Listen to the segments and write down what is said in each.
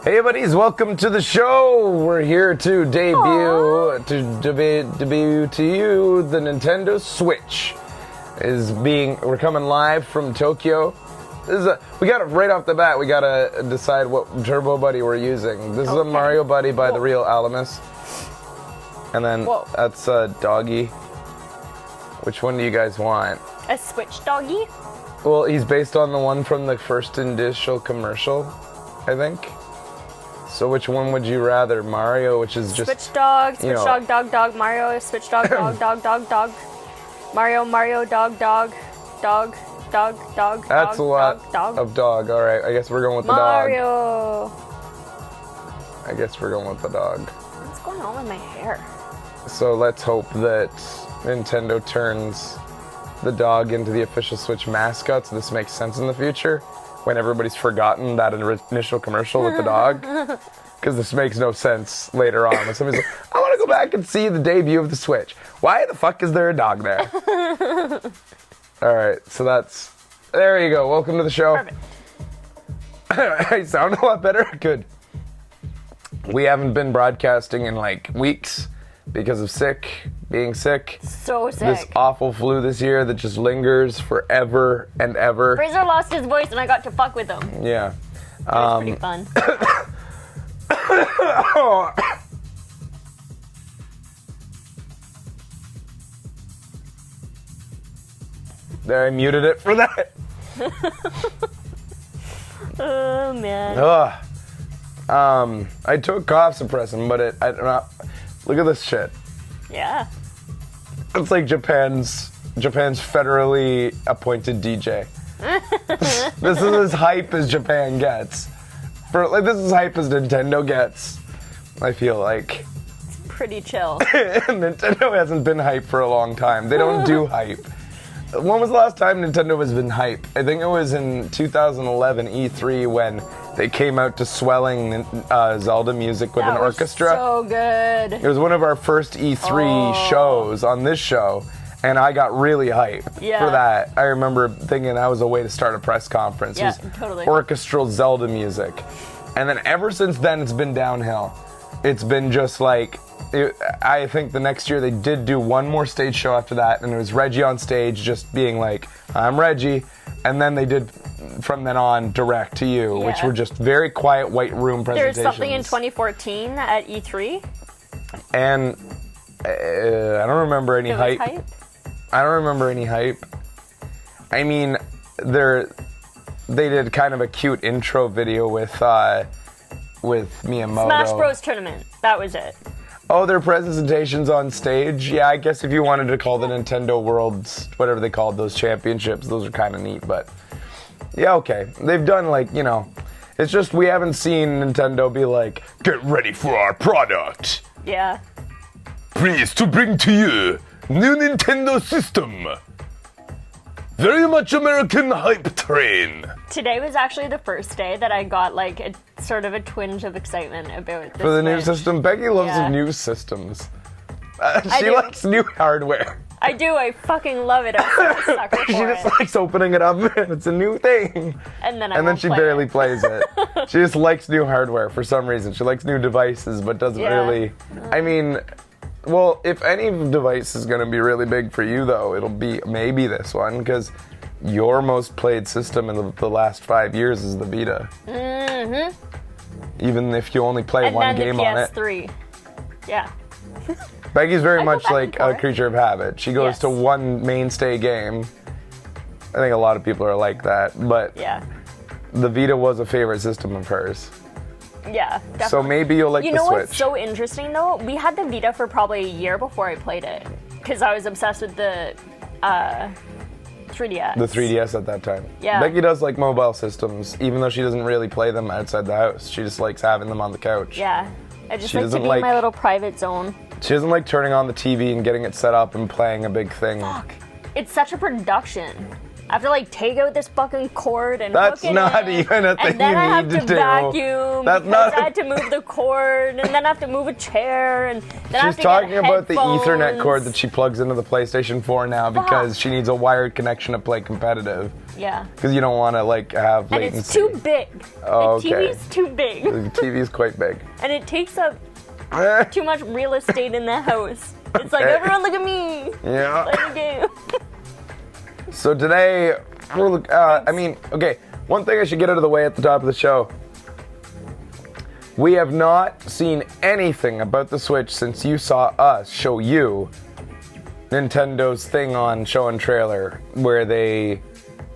Hey buddies, welcome to the show. We're here to debut to you the Nintendo Switch. We're coming live from Tokyo. We got it right off the bat. We gotta decide what Turbo Buddy we're using. This is a Mario Buddy by the real Alamus. And then that's Doggy. Which one do you guys want? A Switch Doggy? Well, he's based on the one from the first initial commercial, I think. So which one would you rather? Mario, which is just... Switch Dog, Switch Dog, Dog, Dog, Mario, Switch Dog, Dog, Dog, Dog, Dog. Mario, Mario, Dog, Dog, Dog, Dog, Dog, That's dog, a lot dog, dog. of dog. All right, I guess we're going with the Mario. dog. I guess we're going with the dog. What's going on with my hair? So let's hope that Nintendo turns the dog into the official Switch mascot so this makes sense in the future when everybody's forgotten that initial commercial with the dog. Because this makes no sense later on. When somebody's like, I want to go back and see the debut of the Switch. Why the fuck is there a dog there? All right, so there you go. Welcome to the show. Perfect. I sound a lot better? Good. We haven't been broadcasting in like weeks because of being sick. So sick. This awful flu this year that just lingers forever and ever. Fraser lost his voice and I got to fuck with him. Yeah. It was pretty fun. There, I muted it for that. Oh, man. I took cough suppressant, but look at this shit. Yeah. It's like Japan's federally appointed DJ. This is as hype as Japan gets. This is hype as Nintendo gets. I feel like. It's pretty chill. Nintendo hasn't been hype for a long time. They don't do hype. When was the last time Nintendo has been hype? I think it was in 2011 E3 when they came out to swelling Zelda music with an orchestra. So good. It was one of our first E3 shows on this show, and I got really hyped for that. I remember thinking that was a way to start a press conference. Yeah, it was totally. Orchestral Zelda music. And then ever since then, it's been downhill. It's been just like, I think the next year they did do one more stage show after that, and it was Reggie on stage just being like, I'm Reggie. And then they did, from then on, Direct to You, which were just very quiet white room presentations. There's something in 2014 at E3. And I don't remember any hype. I don't remember any hype. I mean, they did kind of a cute intro video with Miyamoto. Smash Bros. Tournament. That was it. Oh, their presentations on stage? Yeah, I guess if you wanted to call the Nintendo Worlds, whatever they called those championships, those are kind of neat, but yeah, okay. They've done it's just we haven't seen Nintendo be like, get ready for our product. Yeah. Pleased to bring to you new Nintendo system. Very much American hype train. Today was actually the first day that I got a sort of a twinge of excitement about this. For the new Switch. system? Becky loves new systems. She likes new hardware. I do. I fucking love it. I'm such a sucker for She just likes opening it up and it's a new thing. And then she barely plays it. She just likes new hardware for some reason. She likes new devices but doesn't really... I mean... Well, if any device is going to be really big for you, though, it'll be maybe this one, because your most played system in the last 5 years is the Vita. Mm-hmm. Even if you only play one game on it. And then the PS3. Yeah. Becky's very much like a creature of habit. She goes to one mainstay game. I think a lot of people are like that, but the Vita was a favorite system of hers. Yeah, definitely. So maybe you'll like the Switch. You know what's so interesting, though? We had the Vita for probably a year before I played it, because I was obsessed with the 3DS. The 3DS at that time. Yeah. Becky does like mobile systems, even though she doesn't really play them outside the house. She just likes having them on the couch. Yeah. I just She like to doesn't be in like- my little private zone. She doesn't like turning on the TV and getting it set up and playing a big thing. Fuck. It's such a production. I have to like take out this fucking cord and That's hook it not in, even a thing and then you I have need to to do. vacuum. That's because not I had to move the cord, and then I have to move a chair, and then I have She's to talking get about the Ethernet headphones. cord that she plugs into the PlayStation 4 now because she needs a wired connection to play competitive. Yeah. Because you don't want to like have And latency. it's too big. Oh, the okay. TV's too big. The TV's quite big. And it takes up too much real estate in the house. It's like, Okay. everyone look at me. Yeah. Play the game. So today, okay, one thing I should get out of the way at the top of the show. We have not seen anything about the Switch since you saw us show you Nintendo's thing on Show and Trailer, where they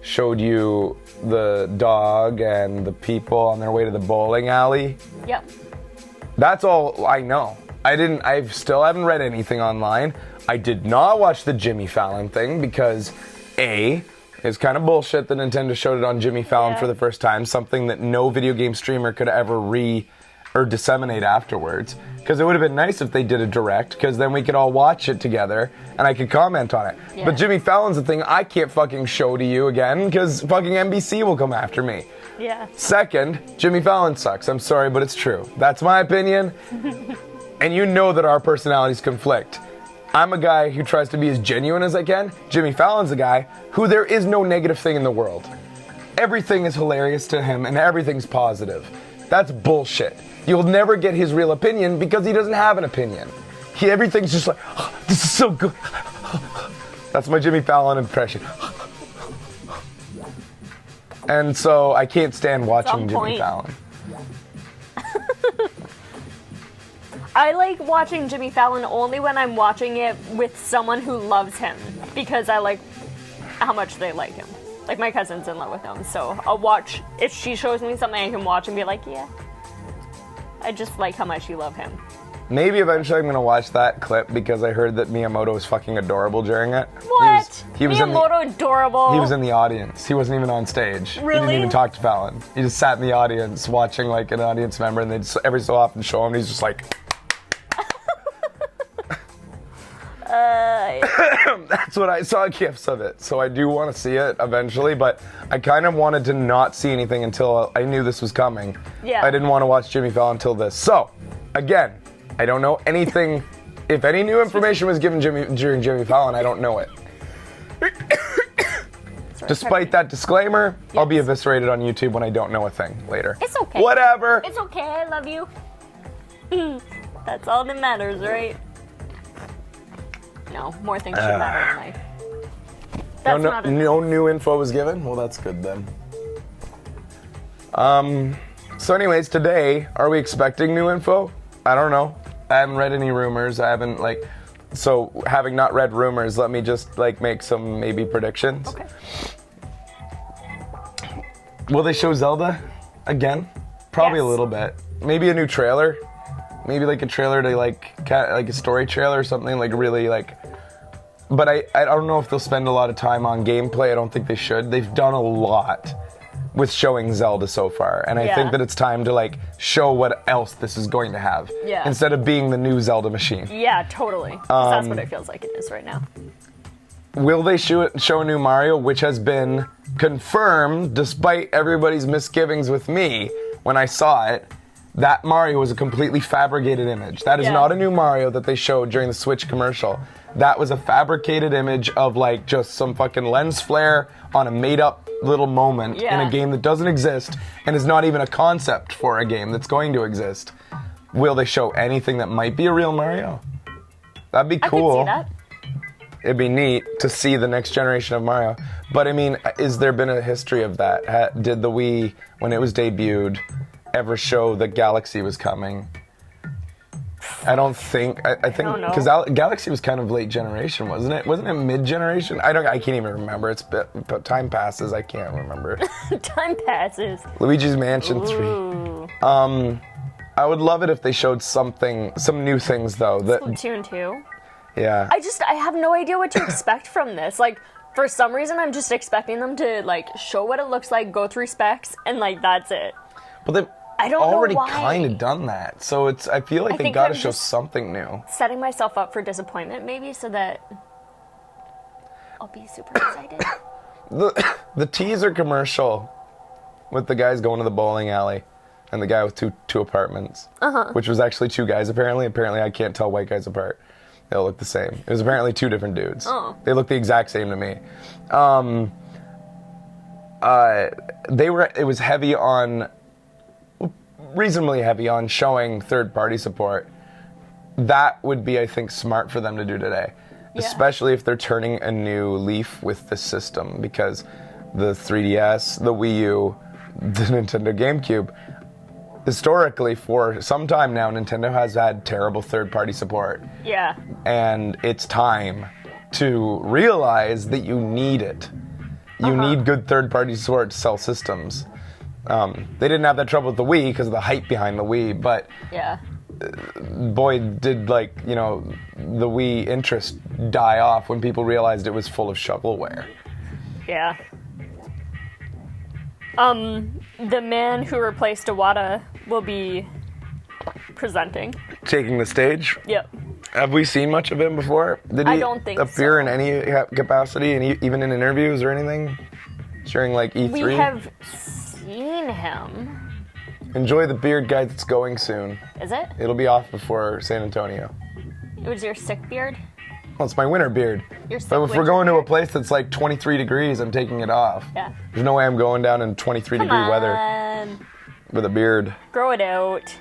showed you the dog and the people on their way to the bowling alley. Yep. That's all I know. I still haven't read anything online. I did not watch the Jimmy Fallon thing because A, it's kind of bullshit that Nintendo showed it on Jimmy Fallon Yeah. for the first time, something that no video game streamer could ever disseminate afterwards. Because it would have been nice if they did a direct, because then we could all watch it together and I could comment on it. Yeah. But Jimmy Fallon's a thing I can't fucking show to you again because fucking NBC will come after me. Yeah. Second, Jimmy Fallon sucks. I'm sorry, but it's true. That's my opinion. And you know that our personalities conflict. I'm a guy who tries to be as genuine as I can. Jimmy Fallon's a guy who there is no negative thing in the world. Everything is hilarious to him and everything's positive. That's bullshit. You'll never get his real opinion because he doesn't have an opinion. Everything's just like, oh, this is so good. That's my Jimmy Fallon impression. And so I can't stand watching Jimmy point. Fallon. I like watching Jimmy Fallon only when I'm watching it with someone who loves him, because I like how much they like him. Like, my cousin's in love with him, so I'll watch. If she shows me something, I can watch and be like, yeah. I just like how much you love him. Maybe eventually I'm going to watch that clip because I heard that Miyamoto was fucking adorable during it. What? He was in the, Miyamoto adorable. he was in the audience. He wasn't even on stage. He Really? didn't even talk to Fallon. He just sat in the audience watching like an audience member, and they'd every so often show him, and he's just like... That's what I saw gifs of it, so I do want to see it eventually, but I kind of wanted to not see anything until I knew this was coming. Yeah. I didn't want to watch Jimmy Fallon until this. So, again, I don't know anything. If any new information was given during Jimmy Fallon, I don't know it. Despite that disclaimer, I'll be eviscerated on YouTube when I don't know a thing later. It's okay. Whatever. It's okay, I love you. That's all that matters, right? No, more things should matter in life. That's not a... No new info was given? Well, that's good then. So anyways, today, are we expecting new info? I don't know. I haven't read any rumors. I haven't, so having not read rumors, let me just, make some maybe predictions. Okay. Will they show Zelda again? Probably Yes. a little bit. Maybe a new trailer. Maybe a trailer to like a story trailer or something really. But I don't know if they'll spend a lot of time on gameplay. I don't think they should. They've done a lot with showing Zelda so far, and I think that it's time to show what else this is going to have. Yeah. Instead of being the new Zelda machine. Yeah, totally. 'Cause that's what it feels like it is right now. Will they show a new Mario, which has been confirmed despite everybody's misgivings with me when I saw it? That Mario was a completely fabricated image. That is not a new Mario that they showed during the Switch commercial. That was a fabricated image of just some fucking lens flare on a made-up little moment in a game that doesn't exist and is not even a concept for a game that's going to exist. Will they show anything that might be a real Mario? That'd be cool. I could see that. It'd be neat to see the next generation of Mario. But I mean, is there been a history of that? Did the Wii, when it was debuted, ever show that Galaxy was coming? I don't think. I think don't know. because Galaxy was kind of late generation, wasn't it? Wasn't it mid generation? I can't even remember. But time passes. I can't remember. Time passes. Luigi's Mansion 3. Ooh. I would love it if they showed some new things though. Splatoon 2. Yeah. I have no idea what to expect from this. For some reason, I'm just expecting them to, show what it looks like, go through specs, and, that's it. But they've I don't know already why. kind of done that. So I feel like they think got to I'm show just- something new. Setting myself up for disappointment, maybe, so that I'll be super excited. the teaser commercial with the guys going to the bowling alley and the guy with two apartments, which was actually two guys apparently. Apparently, I can't tell white guys apart. They all look the same. It was apparently two different dudes. Oh. They look the exact same to me. It was heavy on, reasonably heavy on showing third-party support. That would be, I think, smart for them to do today. Yeah. Especially if they're turning a new leaf with this system, because the 3DS, the Wii U, the Nintendo GameCube, historically for some time now, Nintendo has had terrible third-party support. Yeah. And it's time to realize that you need it. You need good third-party support to sell systems. They didn't have that trouble with the Wii because of the hype behind the Wii, but Yeah. boy, did the Wii interest die off when people realized it was full of shovelware. Yeah. The man who replaced Iwata will be presenting. Taking the stage. Yep. Have we seen much of him before? Did he I don't think appear so. in any capacity, and even in interviews or anything during E3? We have seen him. Enjoy the beard, guys. It's going soon. Is it? It'll be off before San Antonio. It was your sick beard? Well, it's my winter beard. Your sick But if we're winter going to a beard? place that's 23 degrees, I'm taking it off. Yeah. There's no way I'm going down in 23-degree weather with a beard. Grow it out.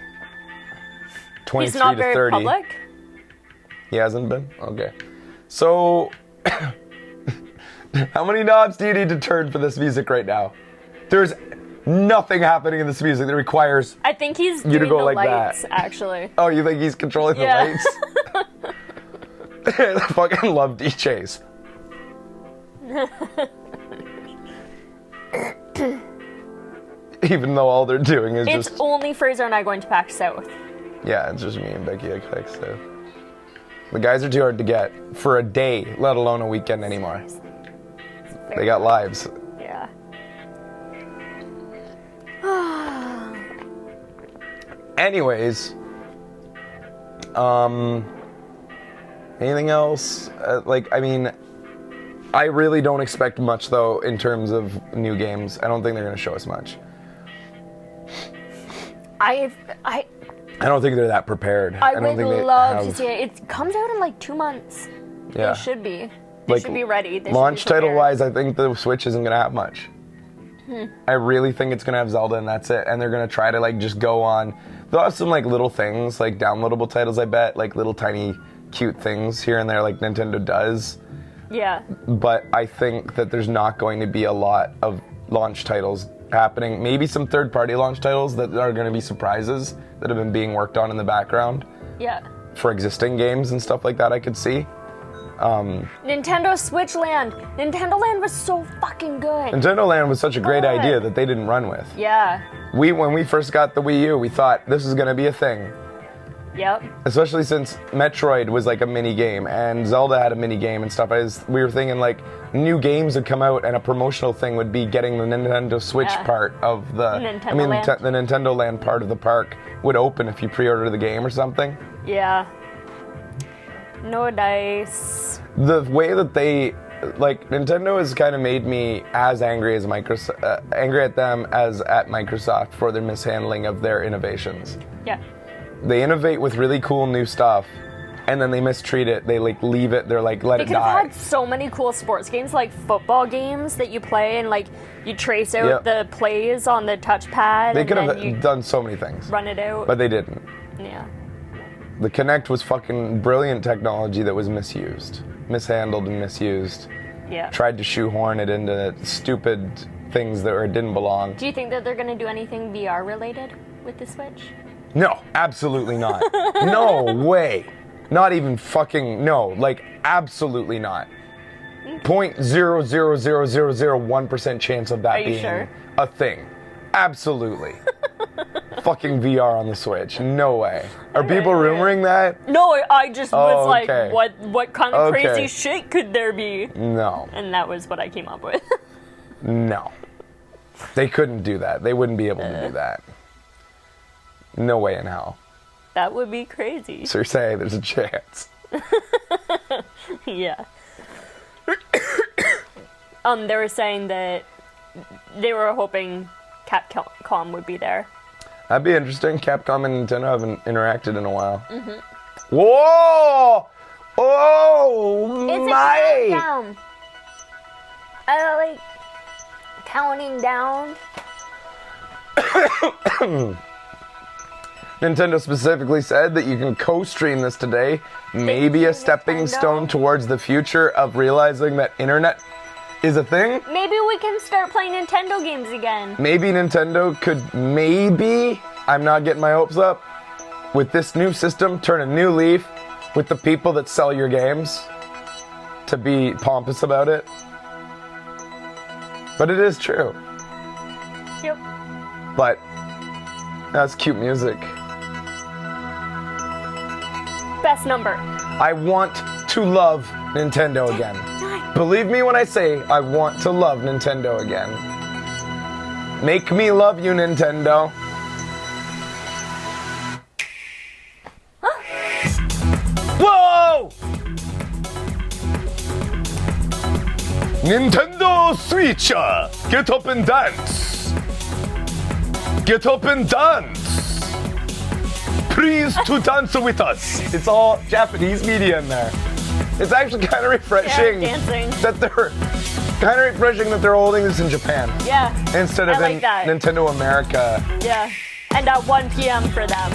23 He's not to very 30. public. He hasn't been? Okay. So, how many knobs do you need to turn for this music right now? There's nothing happening in this music that requires... I think he's You doing to go the like lights, that. actually. Oh, you think he's controlling Yeah. the lights? I fucking love DJs. Even though all they're doing is It's just... only Fraser and I going to PAX South. Yeah, it's just me and Becky at Kicks, so... The guys are too hard to get for a day, let alone a weekend anymore. They got lives. Yeah. Anyways, anything else? I really don't expect much though in terms of new games. I don't think they're going to show us much. I I don't think they're that prepared. I don't would think they love to have- see it. It comes out in 2 months. Yeah. They should be. They should be ready. They Launch should be title prepared. wise, I think the Switch isn't going to have much. I really think it's going to have Zelda and that's it. And they're going to try to just go on. They'll have some little things, downloadable titles, I bet, little tiny cute things here and there like Nintendo does. Yeah. But I think that there's not going to be a lot of launch titles happening. Maybe some third-party launch titles that are going to be surprises that have been being worked on in the background Yeah. for existing games and stuff like that I could see. Nintendo Switch Land. Nintendo Land was so fucking good. Nintendo Land was such a great Good. idea that they didn't run with. Yeah. When we first got the Wii U, we thought this is going to be a thing. Yep. Especially since Metroid was a mini game and Zelda had a mini game and stuff. We were thinking new games would come out and a promotional thing would be getting the Nintendo Switch Yeah. part of the Nintendo Land. the Nintendo Land part of the park would open if you pre-order the game or something. Yeah. No dice. The way that they Nintendo has kind of made me as angry as angry at them as at Microsoft for their mishandling of their innovations. Yeah. They innovate with really cool new stuff, and then they mistreat it. They leave it. They're let They it could die. have had so many cool sports games, like football games that you play and you trace out Yep. the plays on the touchpad. They and could then have you done so many things, run it out. but they didn't. Yeah. The Kinect was fucking brilliant technology that was mishandled and misused. Yeah. Tried to shoehorn it into stupid things that didn't belong. Do you think that they're going to do anything VR related with the Switch? No, absolutely not. No way. Not even fucking no. Absolutely not. 0.00001% chance of that Are you being sure? a thing. Absolutely. Fucking VR on the Switch. No way. Are people rumoring that? No, I just was okay. what kind of Okay. crazy shit could there be? No. And that was what I came up with. No. They couldn't do that. They wouldn't be able to do that. No way in hell. That would be crazy. So you're saying there's a chance. Yeah. They were saying that they were hoping Capcom would be there. That'd be interesting. Capcom and Nintendo haven't interacted in a while. Whoa! Oh It's my! a countdown. I like counting down. Nintendo specifically said that you can co-stream this today. Maybe a stepping Nintendo. stone towards the future of realizing that internet is a thing. Maybe we can start playing Nintendo games again. Maybe Nintendo could I'm not getting my hopes up, with this new system, turn a new leaf with the people that sell your games to be pompous about it. But it is true. Yep. But that's cute music. Best number. I want to love Nintendo again. Believe me when I say I want to love Nintendo again. Make me love you, Nintendo. Whoa! Nintendo Switch! Get up and dance! Get up and dance! Please to dance with us! It's all Japanese media in there. It's actually kind of refreshing Yeah, dancing. that they're holding this in Japan Yeah. instead of I like in that. Nintendo America. Yeah. And at 1 p.m. for them.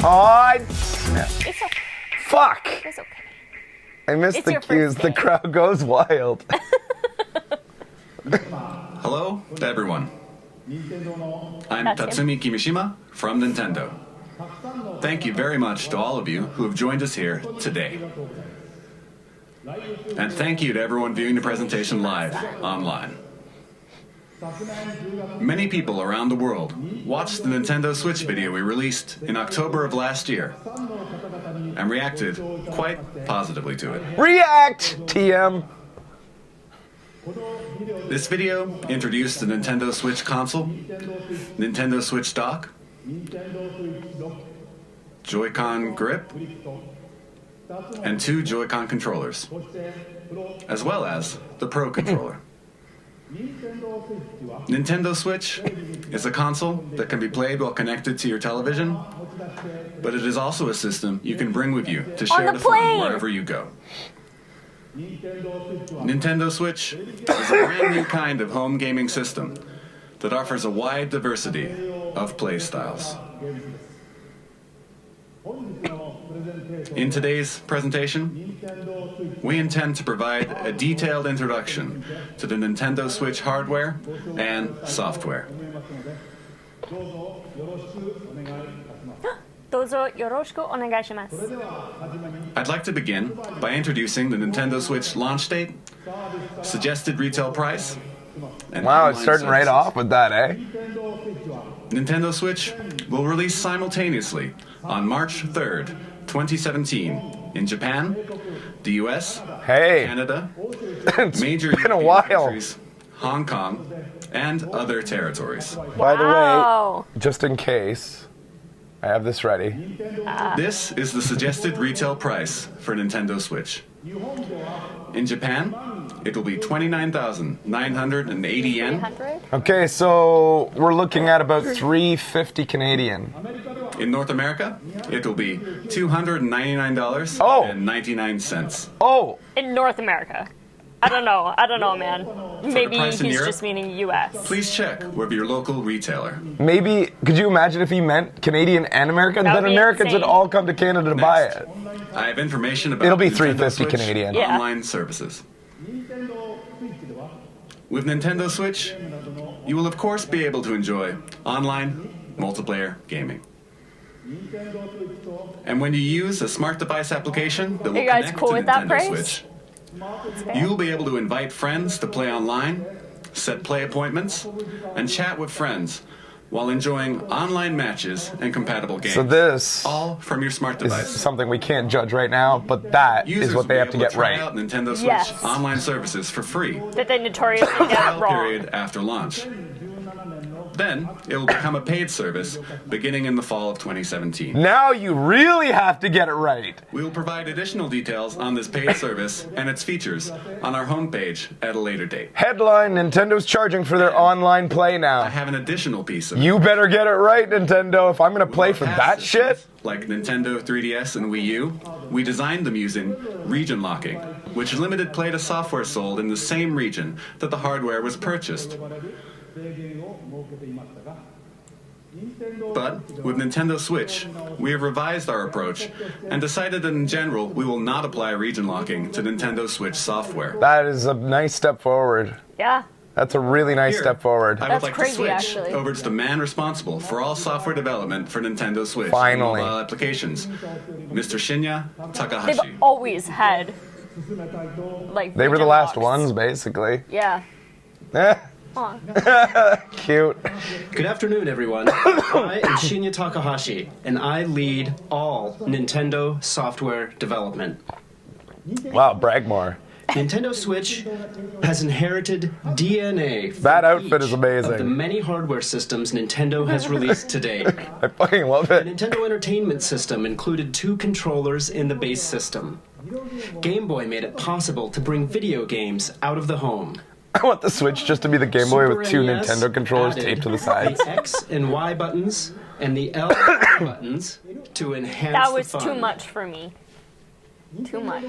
Oh, It's okay. fuck! It's okay. I missed It's the your cues. first The day. crowd goes wild. Hello to everyone. I'm That's him. Tatsumi Kimishima from Nintendo. Thank you very much to all of you who have joined us here today. And thank you to everyone viewing the presentation live online. Many people around the world watched the Nintendo Switch video we released in October of last year and reacted quite positively to it. React, TM. This video introduced the Nintendo Switch console, Nintendo Switch dock, Joy-Con grip, and 2 Joy-Con controllers, as well as the Pro controller. Nintendo Switch is a console that can be played while connected to your television, but it is also a system you can bring with you to share the the fun plane. wherever you go. Nintendo Switch is a brand new kind of home gaming system that offers a wide diversity of play styles. In today's presentation, we intend to provide a detailed introduction to the Nintendo Switch hardware and software. どうぞよろしくお願いします。 I'd like to begin by introducing the Nintendo Switch launch date, suggested retail price, and Wow, it's online starting right services. off with that, eh? Nintendo Switch will release simultaneously on March 3rd, 2017 in Japan, the US, Hey, Canada, it's major been a European while. countries, Hong Kong, and other territories. By the way, Wow. just in case, I have this ready. This is the suggested retail price for Nintendo Switch. In Japan, it will be 29,980 yen. 300? Okay, so we're looking at about 350 Canadian. In North America, it will be $299.99. Oh, In North America. I don't know, man. Maybe price in he's Europe? just meaning US. Please check with your local retailer. maybe, could you imagine if he meant Canadian and American? That would Then be Americans would insane. all come to Canada to buy Next. it. I have information about It'll be Nintendo 350 Switch Canadian. Yeah. online services. With Nintendo Switch, you will of course be able to enjoy online multiplayer gaming. And when you use a smart device application that will you guys connect cool to with that Nintendo price? Switch, you'll be able to invite friends to play online, set play appointments, and chat with friends while enjoying online matches and compatible games. So this all from your smart is device. something we can't judge right now, but that Users is what they will have be to able get try right. out Nintendo Switch Yes. online services for free That they notoriously get trial it wrong. period after launch. Then, it will become a paid service beginning in the fall of 2017. Now you really have to get it right. We will provide additional details on this paid service and its features on our homepage at a later date. Headline, Nintendo's charging for their online play I now. have an additional piece of You better get it right, Nintendo, if I'm gonna play for past that shit. systems, like Nintendo 3DS and Wii U, we designed them using region locking, which limited play to software sold in the same region that the hardware was purchased. But with Nintendo Switch, we have revised our approach and decided that in general we will not apply region locking to Nintendo Switch software. That is a nice step forward. Yeah. That's a really nice Here, step forward. I would That's like crazy, to switch actually. over to the man responsible for all software development for Nintendo Switch Finally. and mobile applications, Mr. Shinya Takahashi. They've always had, like, They were the region last locks. ones, basically. Yeah. Eh, Aw. cute. Good afternoon, everyone. I am Shinya Takahashi, and I lead all Nintendo software development. Wow, brag more. Nintendo Switch has inherited DNA from That outfit each is amazing. of the many hardware systems Nintendo has released to date. I fucking love The it. Nintendo Entertainment System included 2 controllers in the base system. Game Boy made it possible to bring video games out of the home. I want the Switch just to be the Game Boy with 2 NES Nintendo controllers added taped to the sides. The X and Y buttons and the L buttons to enhance That was the fun. too much for me. Too much.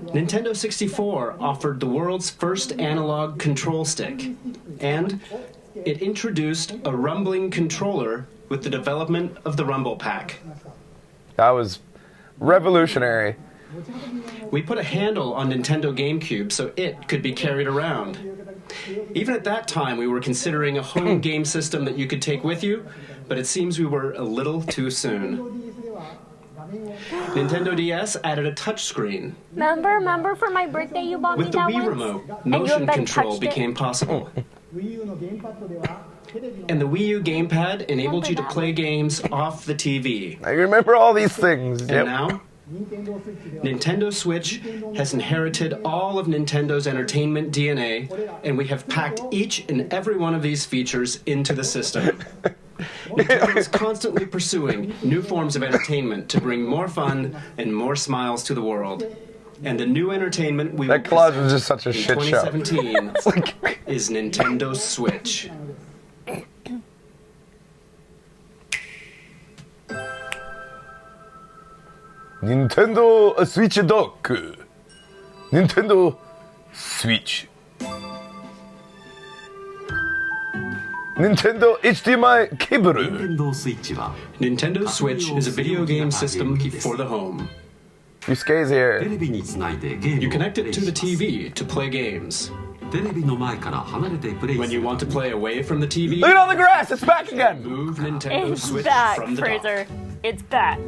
Nintendo 64 offered the world's first analog control stick, and it introduced a rumbling controller with the development of the Rumble Pack. That was revolutionary. We put a handle on Nintendo GameCube so it could be carried around. Even at that time, we were considering a home game system that you could take with you, but it seems we were a little too soon. Nintendo DS added a touchscreen. Remember for my birthday you bought With me the that Wii once? remote, And you motion then control touched it? became possible. And the Wii U gamepad enabled you to play games off the TV. I remember all these things. And Yep. now, Nintendo Switch has inherited all of Nintendo's entertainment DNA, and we have packed each and every one of these features into the system. Nintendo is constantly pursuing new forms of entertainment to bring more fun and more smiles to the world. And the new entertainment we will That collage was present just such a in shit show. 2017 It's like, is Nintendo Switch. Nintendo Switch Dock. Nintendo Switch. Nintendo HDMI cable. 任天堂スイッチは Nintendo Switch is a video game system for the home. You skays テ here. レビにつないでゲーム You を connect プ it レイ to し the ます TV to play games. テレビの前から離れてプレイ When す you る want to play away from the TV, Look at all the grass. It's back again. move Nintendo It's Switch back, from the dock. Fraser. It's back.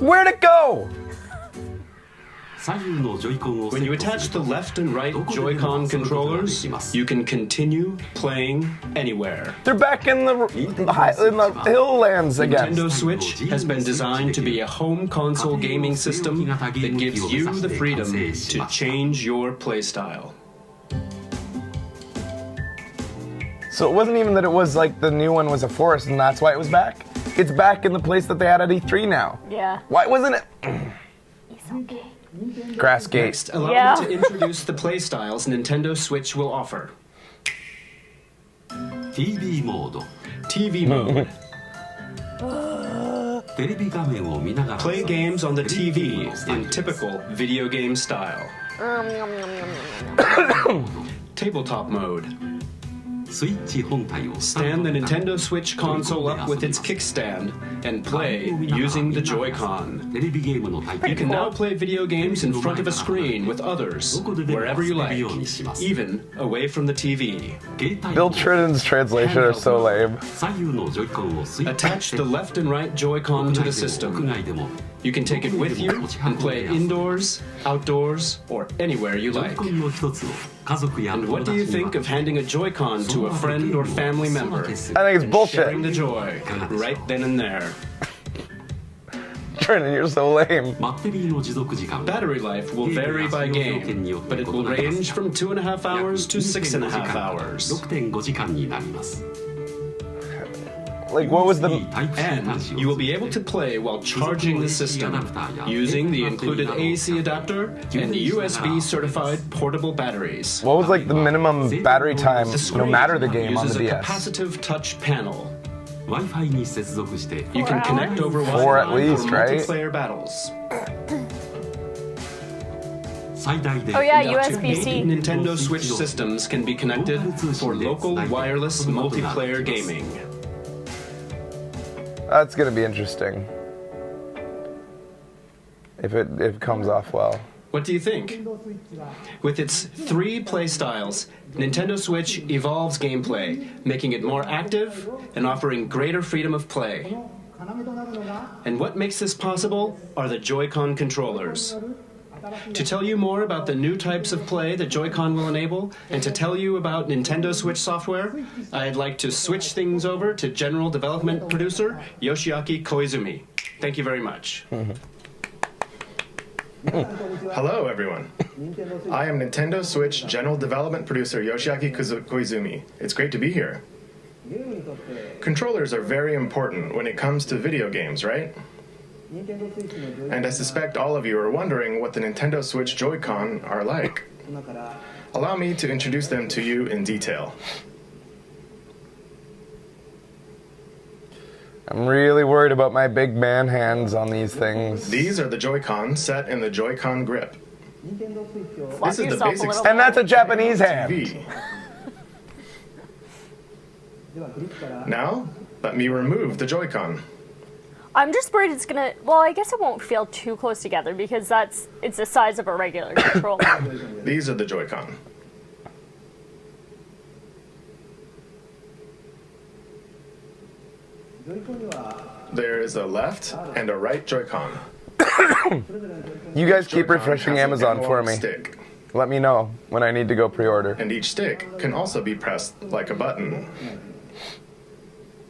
Where'd it go? 左右のジョイコンをセ When you ット attach す the ると left and right どこででも Joy-Con 遊ぶことがで controllers, きます you can continue playing anywhere. They're back in the hilllands again. Nintendo Switch has been designed to be a home console gaming system that gives you the freedom to change your playstyle. So it wasn't even that it was like the new one was a forest and that's why it was back. It's back in the place that they had at E3 now. Yeah. Why wasn't it? It's okay. Grass gate. Next, allow Yeah. me to introduce the playstyles Nintendo Switch will offer. TV モード TV mode. テレビ画面を見ながら Play games on the テレビ TV ゲームをスタイ in ルです typical video game style. Tabletop mode. スイッチ本体を Stand the スタンド Nintendo Switch console up with its kickstand and play using the Joy-Con. テレビゲームのタイト You ル can now play video games in front of a screen with others, wherever you like, even away from the TV. 携帯 Bill Triton's translation are so lame. 左右のジョイコンをスイッチ Attach the left and right Joy-Con to the 屋 system. 外でも You can take it with you and play indoors, outdoors, or anywhere you ジョイ like. コンの一つを家族や And 友 what do you 達に think of handing a Joy-Con そ to の a 後 friend ゲー or ムを family お member? 裾分けする I think it's Sharing bullshit. the joy right then and there. Triton, you're so lame. バッテリーの持続時間は Battery life will vary by game, but it will range from 2.5 hours to 6.5 hours. 6.5 時間になります Like, what was the... And you will be able to play while charging the system using the included AC adapter and USB certified portable batteries. What was, like, the minimum battery time, The no screen matter the game on uses the a DS? capacitive touch panel. Wi-Fi に接続して You can connect over Four at Wi-Fi least, for right? multiplayer battles. 最大で Oh yeah, Up to 8 USB-C. Nintendo Switch systems can be connected for local wireless multiplayer gaming. That's gonna be interesting. If it comes off well. What do you think? With its 3 play styles, Nintendo Switch evolves gameplay, making it more active and offering greater freedom of play. And what makes this possible are the Joy-Con controllers. To tell you more about the new types of play that Joy-Con will enable, and to tell you about Nintendo Switch software, I'd like to switch things over to General Development Producer Yoshiaki Koizumi. Thank you very much. Hello, everyone. I am Nintendo Switch General Development Producer Yoshiaki Koizumi. It's great to be here. Controllers are very important when it comes to video games, right? And I suspect all of you are wondering what the Nintendo Switch Joy-Con are like. Allow me to introduce them to you in detail. I'm really worried about my big man hands on these things. These are the Joy-Con set in the Joy-Con grip. Flop This is the yourself a basic little And that's a Japanese hand. TV. Now, let me remove the Joy-Con. I'm just worried it's gonna. Well, I guess it won't feel too close together because it's the size of a regular controller. These are the Joy-Con. There is a left and a right Joy-Con. You guys keep Joy-Con refreshing has an Amazon for analog me. Stick, Let me know when I need to go pre-order. and each stick can also be pressed like a button.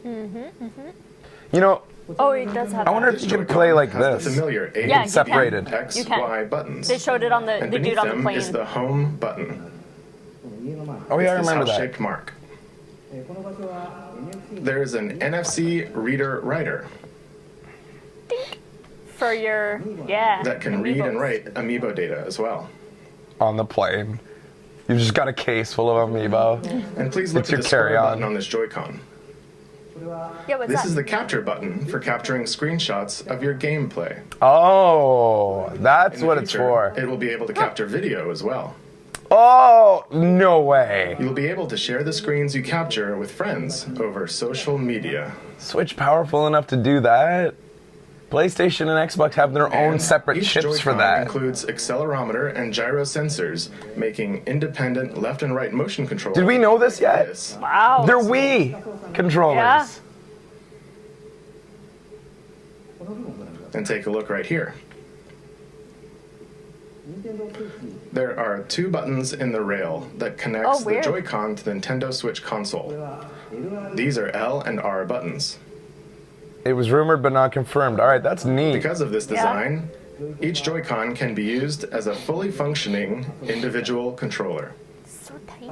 You know, Oh, it does have. I wonder that. if you can play like has the this. familiar A, Yeah, you can. Separated. X, You can. Y buttons. They showed it on the And dude beneath on the them plane. is the home button. Oh yeah, I This remember that. house-shaped mark. There is an NFC reader writer For your that can read and amiibos. write amiibo data as well. On the plane. You've just got a case full of amiibo. And please look It's at your the square carry-on. button on this Joy-Con. Yeah, what's This that? is the capture button for capturing screenshots of your gameplay. Oh, that's In the what it's future, for. It will be able to capture video as well. Oh, no way. You'll be able to share the screens you capture with friends over social media. Switch powerful enough to do that? PlayStation and Xbox have their own And separate each chips for Joy-Con that. includes accelerometer and gyro sensors, making independent left and right motion control. Did we know this yet? This. Wow. They're Wii controllers. Yeah. And take a look right here. There are 2 buttons in the rail that connects Oh, the weird. Joy-Con to the Nintendo Switch console. These are L and R buttons. It was rumored but not confirmed. All right, that's neat. Because of this design, each Joy-Con can be used as a fully functioning individual controller. So tiny.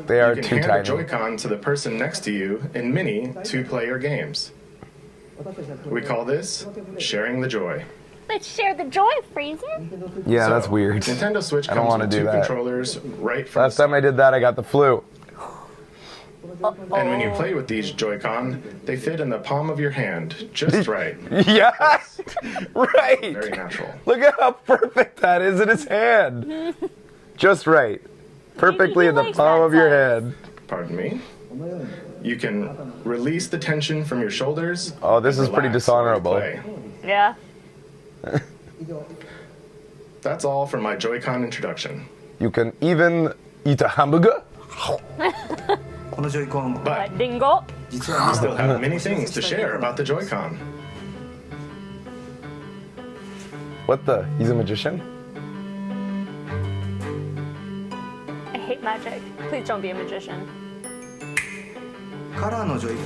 They are You can too hand a tiny. Joy-Con to the person next to you in mini 2-player games. We call this sharing the joy. Let's share the joy, Freezer. Yeah, So, that's weird. Nintendo Switch I don't comes wanna with do 2 that. controllers right from Last time I did that, I got the flu. And when you play with these Joy-Con, they fit in the palm of your hand just right. Yeah, right. Very natural. Look at how perfect that is in his hand. Just right. Perfectly He in the likes palm that of your size. hand. Pardon me. You can release the tension from your shoulders. Oh, this and is pretty relax while you dishonorable. play. Yeah. That's all for my Joy-Con introduction. You can even eat a hamburger. But Dingo. we still have many things to share about the Joy-Con. What the? He's a magician? I hate magic. Please don't be a magician.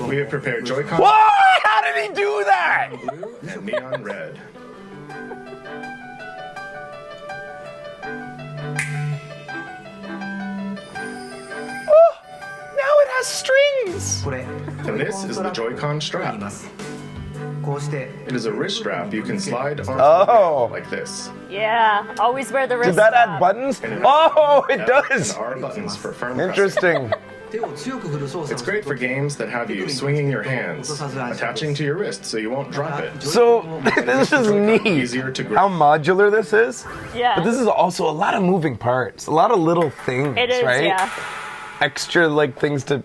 We have prepared Joy-Con What? How did he do that? blue and neon red. Oh, now it has strings. And this is the Joy-Con strap. It is a wrist strap you can slide on Oh. like this. Yeah, always wear the wrist Did that add strap. buttons? And Oh, it F does. and R buttons for firm pressing. Interesting. It's great for games that have you swinging your hands, attaching to your wrist so you won't drop it. So this is neat. Easier to grip. How modular this is. Yeah. But this is also a lot of moving parts, a lot of little things, It is, right? yeah. Extra like things to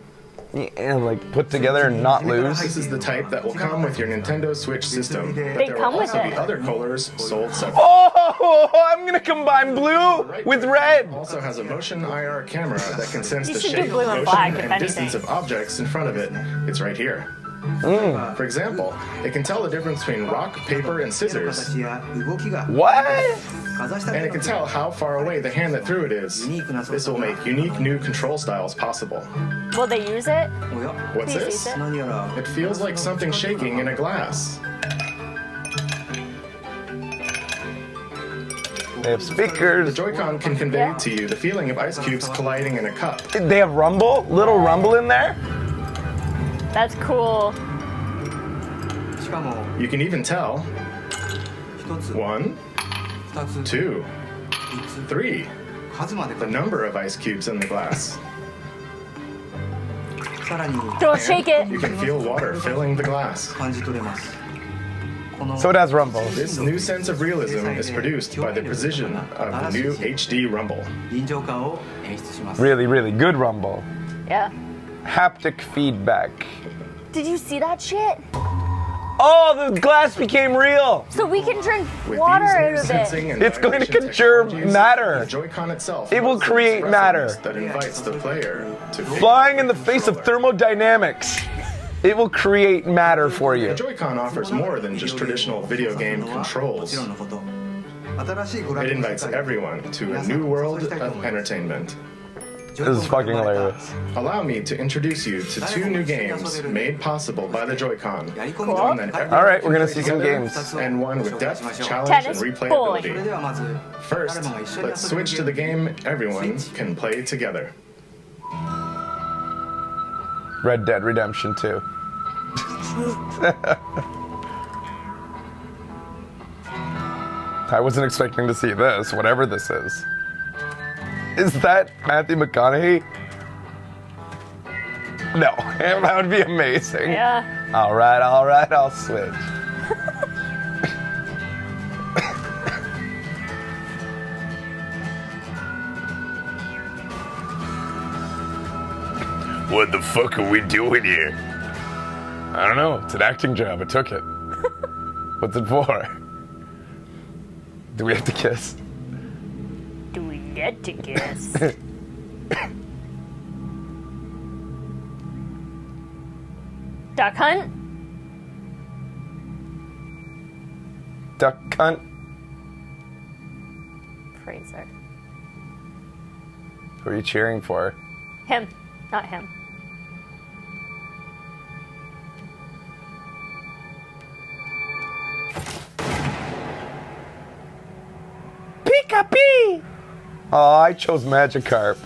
like put together and not lose. This is the type that will come with your Nintendo Switch system, but They there come will with also it. be other colors sold separately. Oh, I'm gonna combine blue with red. Also has a motion IR camera that can sense You the should do shape, blue and motion, black, if and distance anything. of objects in front of it. It's right here. For example, it can tell the difference between rock, paper, and scissors, What? and it can tell how far away the hand that threw it is. This will make unique new control styles possible. Will they use it? What's Please this? use it. It feels like something shaking in a glass. They have The speakers. Joy-Con can convey to you the feeling of ice cubes colliding in a cup. They have rumble, little rumble in there. That's cool. You can even tell 1, 2, 3, the number of ice cubes in the glass. Don't shake it. You can feel water filling the glass. So it has rumble. This new sense of realism is produced by the precision of the new HD Rumble. Really, really good rumble. Yeah. Haptic feedback. Did you see that shit? Oh, the glass became real. So we can drink With water these new out of sensing it. and It's going to vibration conserve technologies, matter. The Joy-Con itself It will has create expressiveness matter. that invites the player to feel Flying in the face of thermodynamics. It will create matter for you. The Joy-Con offers more than just traditional video game controls. It invites everyone to a new world of entertainment. This is fucking hilarious. Allow me to introduce you to 2 new games made possible by the Joy-Con. One that everyone All right, we're can gonna play see some together, games. And one with depth, challenge, Tennis, and bowling. replayability. First, let's switch to the game everyone can play together. Red Dead Redemption 2. I wasn't expecting to see this, whatever this is. Is that Matthew McConaughey? No, that would be amazing. Yeah. All right, I'll switch. What the fuck are we doing here? I don't know. It's an acting job. I took it. What's it for? Do we have to kiss? Do we get to kiss? Duck hunt? Duck cunt? Fraser. Who are you cheering for? Him, not him. Pika-pee! Oh, I chose Magikarp.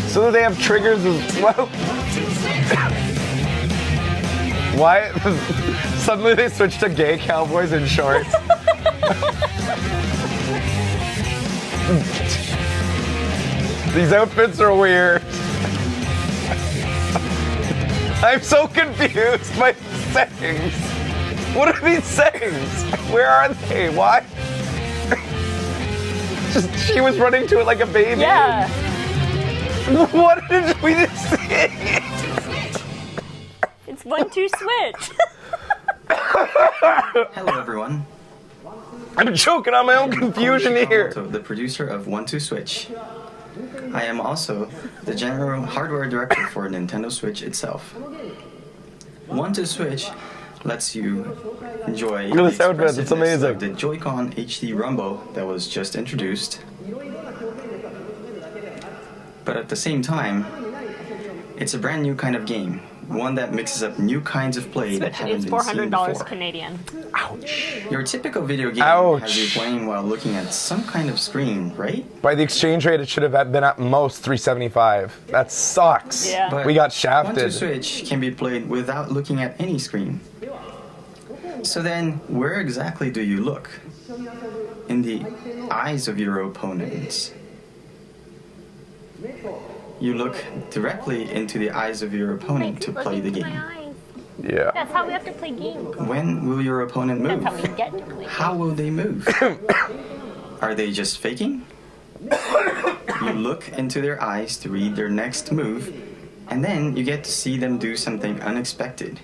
So they have triggers as well. Why? Suddenly they switch to gay cowboys in shorts. These outfits are weird. I'm so confused by settings. What are these settings? Where are they? Why? Just she was running to it like a baby. Yeah. What did we just see? It's 1-2 switch. Hello, everyone. I'm choking on my own confusion here. So, the producer of 1-2 Switch. I am also the general hardware director for Nintendo Switch itself. 1-2 Switch lets you enjoy Look at this outfit, it's expressiveness amazing. of the Joy-Con HD Rumble that was just introduced. But at the same time, It's a brand new kind of game, one that mixes up new kinds of play that Switch haven't is been seen $400 before. Canadian. Your typical video game Ouch. has you playing while looking at some kind of screen, right? By the exchange rate, it should have been at most $375. That sucks. Yeah. But We got 1-2 shafted. Switch can be played without looking at any screen. So then, where exactly do you look? In the eyes of your opponents. You look directly into the eyes of your opponent to play the game. Yeah. That's how we have to play games. When will your opponent That's move? how we get to play. How will they move? Are they just faking? You look into their eyes to read their next move, and then you get to see them do something unexpected.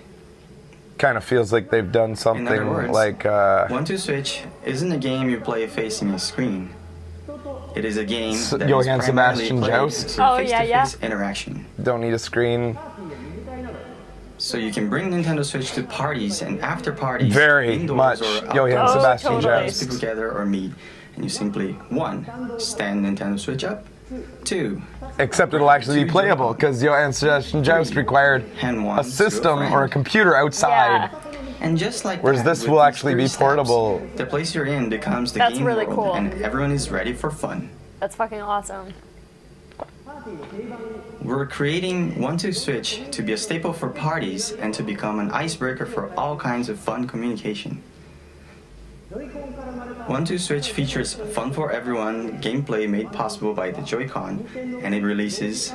Kind of feels like they've done In something other words, like. 1-2 Switch isn't a game you play facing a screen. It is a game that Johann is primarily Sebastian played Joust? through Oh, yeah, yeah. face-to-face interaction. Don't need a screen. So you can bring Nintendo Switch to parties and after parties, Very indoors much or Johann outdoors, Sebastian totally. Joust. people together or meet, and you simply 1. Stand Nintendo Switch up, 2. Except it'll actually be playable because Johann Sebastian Joust required hand one a system to a or a friend. computer outside. Yeah. And just like Whereas that, this with will these actually be 3 steps, portable. the place you're in becomes the That's game really world, cool. and everyone is ready for fun. That's fucking awesome. We're creating 1-2 Switch to be a staple for parties and to become an icebreaker for all kinds of fun communication. 1-2 Switch features fun for everyone gameplay made possible by the Joy-Con, and it releases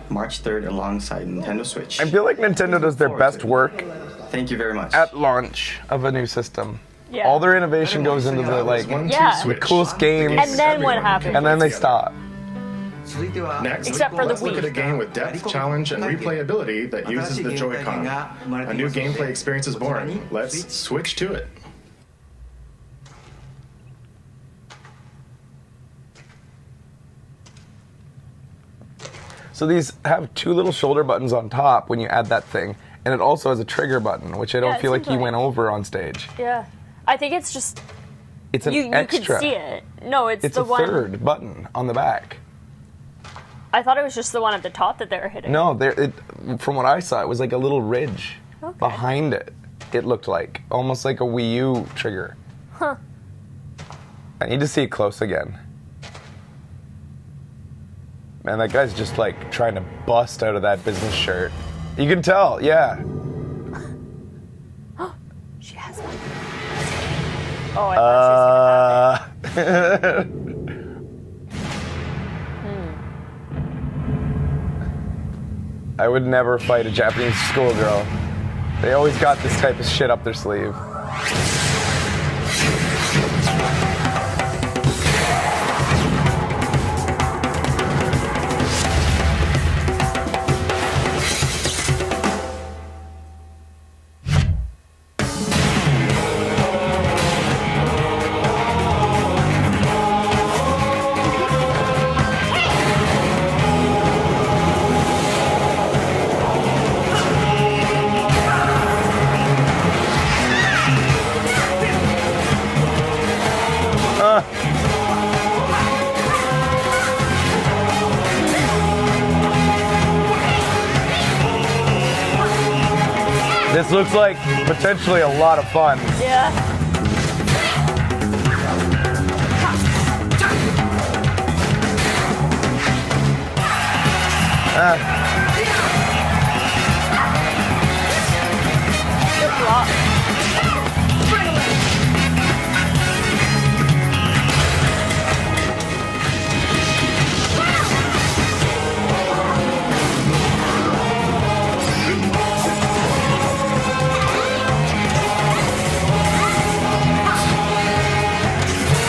March 3rd alongside Nintendo Switch. I feel like Nintendo does their best work Thank you very much. at launch of a new system. Yeah. All their innovation goes into the like 1-2 Yeah. Switch. coolest games, And then what Everyone happened? can and then play they together. stop. Next, Except for the let's look at a Wii. game with depth, challenge, and replayability that uses the Joy-Con. A new gameplay experience is born. Let's switch to it. So these have 2 little shoulder buttons on top when you add that thing, and it also has a trigger button, which I don't Yeah, it feel like seems you like- went over on stage. Yeah. I think it's just It's an you extra. can see it. No, it's It's the a one. third button on the back. I thought it was just the one at the top that they were hitting. No, from what I saw, it was like a little ridge behind it. It looked like almost like a Wii U trigger. Huh. I need to see it close again. Man, that guy's just like trying to bust out of that business shirt. You can tell, yeah. She has one. Oh, I thought she was gonna have it. I would never fight a Japanese schoolgirl. They always got this type of shit up their sleeve. This looks like potentially a lot of fun. Yeah. Good block.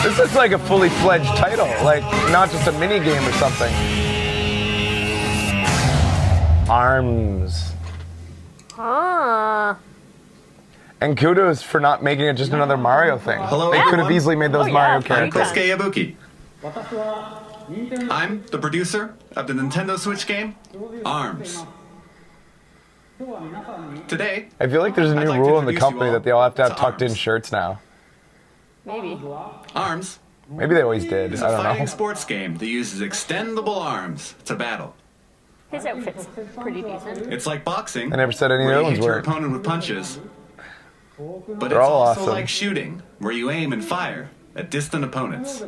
This is like a fully fledged title, like not just a mini game or something. Arms. Ah. And kudos for not making it just another Mario thing. Hello, They could have everyone. easily made those Oh, yeah, Mario fine. I'm characters. Kosuke Yabuki. I'm the producer of the Nintendo Switch game, ARMS. Today, I feel like there's a I'd new like to rule in the introduce company you all that they all have to have to tucked in Arms. shirts now. Maybe. ARMS Maybe they always did. is I a don't fighting know. sports game that uses extendable arms to battle. His outfit's pretty decent. It's like boxing. I never said any where other you ones hit your were. opponent with punches. But They're it's all also awesome. like shooting, where you aim and fire at distant opponents.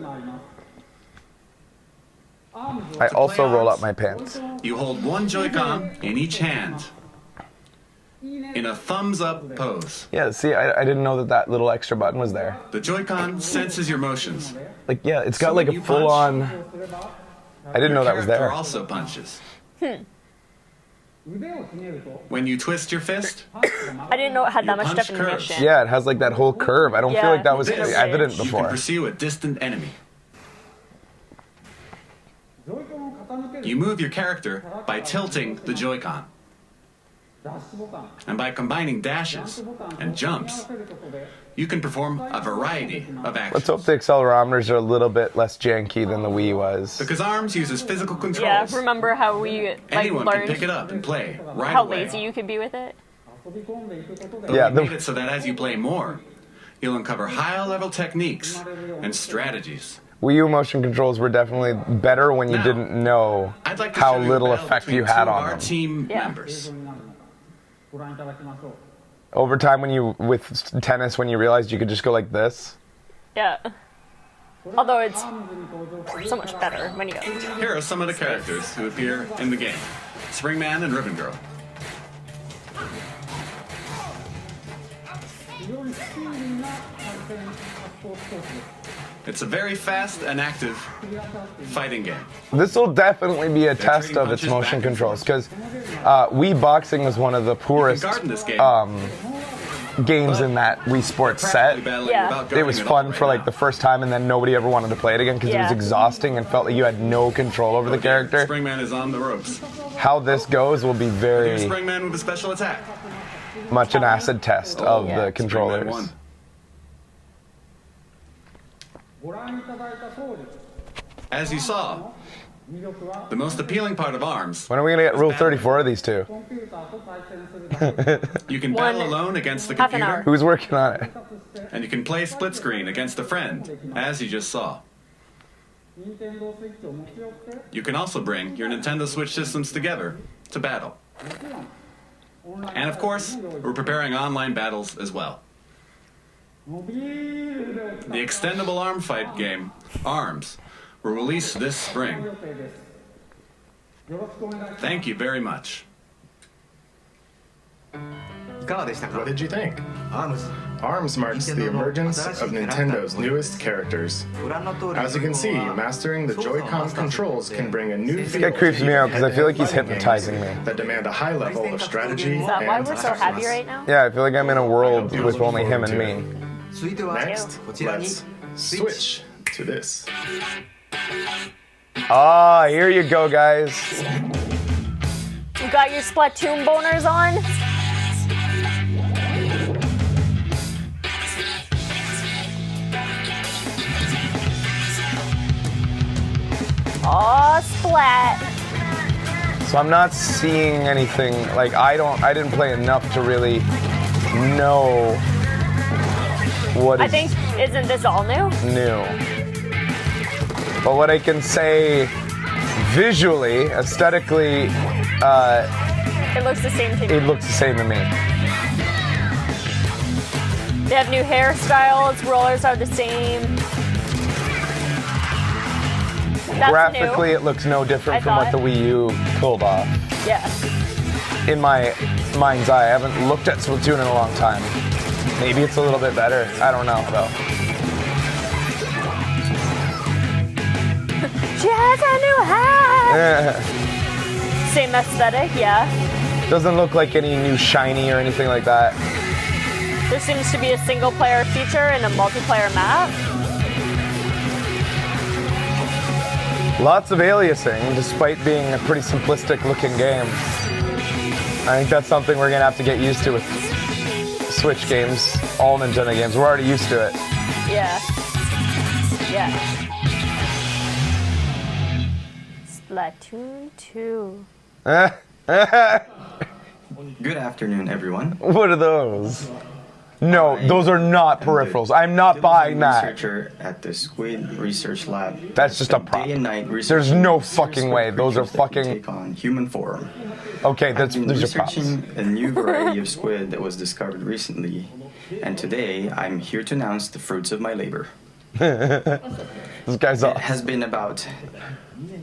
I also roll up my pants. You hold one Joy-Con in each hand in a thumbs-up pose. Yeah, see, I didn't know that little extra button was there. The Joy-Con senses your motions. Like, yeah, it's got So like when a you full-on... I didn't know that was Character there. also punches. When you twist your fist, I didn't know it had that Your much punch definition. Yeah, it has like that whole curve. I don't feel Yeah. like that was This evident you can before. pursue a distant enemy. You move your character by tilting the Joy-Con. And by combining dashes and jumps, you can perform a variety of actions. Let's hope the accelerometers are a little bit less janky than the Wii was. Because ARMS uses physical Yeah, controls. remember how we like Anyone can pick learned it up and play right how away. lazy you could be with it? But Yeah, we the- made it so that as you play more, you'll uncover higher level techniques and strategies. Wii U motion controls were definitely better when you Now, didn't know I'd like to how show you a little battle effect between you had two of on our them. team Yeah. members. Over time, when you with tennis, when you realized you could just go like this. Yeah. Although it's so much better when you go. Here are some of the characters who appear in the game. Springman and Ribbon Girl. It's a very fast and active fighting game. This will definitely be a test trading of its punches motion back and controls because Wii Boxing was one of the You can poorest garden this game. games in that Wii Sports set. Practically battling Yeah. without It guarding was at fun all for right like now. the first time, and then nobody ever wanted to play it again because it was Yeah. exhausting and felt like you had no control over the character. Springman is on the ropes. How this goes will be Here's very Springman with a special attack. much an acid test of yeah. the Springman controllers. won. As you saw, the most appealing part of ARMS, When are we gonna get Rule 34 of these two? you can One- battle alone against the half an computer, hour. Who's working on it? and you can play split screen against a friend, as you just saw. You can also bring your Nintendo Switch systems together to battle. And of course, we're preparing online battles as well. The extendable arm fight game, ARMS, will release this spring. Thank you very much. What did you think? ARMS marks the emergence of Nintendo's newest characters. As you can see, mastering the Joy-Con controls can bring a new feel That creeps to me out because I feel like he's fighting hypnotizing me. games that demand a high level of strategy Is that why and we're so happy tactics. right now? Yeah, I feel like I'm in a world with only him and me. Next, let's switch to this. Ah, here you go, guys. You got your Splatoon boners on? Aw, Splat. So I'm not seeing anything like I didn't play enough to really know what I is think, isn't this all new? new. But what I can say visually, aesthetically, It looks the same to me. it looks the same to me. They have new hairstyles, rollers are the same. That's Graphically, new. it looks no different I from what the thought. Wii U pulled off. Yeah. In my mind's eye, I haven't looked at Splatoon in a long time. Maybe it's a little bit better. I don't know, though. She has a new hat! Eh, Same aesthetic, yeah. doesn't look like any new shiny or anything like that. There seems to be a single player feature and a multiplayer map. Lots of aliasing, despite being a pretty simplistic looking game. I think that's something we're gonna have to get used to with Switch games, all Nintendo games. We're already used to it. Yeah. Yeah. Splatoon 2. Good afternoon, everyone. What are those? No, I those are not am the peripherals. I'm not buying that. researcher at the Squid Research Lab. That's just a Spent prop. Day and night There's researching no serious fucking squid way. Those are creatures that can fucking. take on human form. Okay, I've that's been those are props. researching a new variety of squid that was discovered recently, and today I'm here to announce the fruits of my labor. This guy's It off. has been about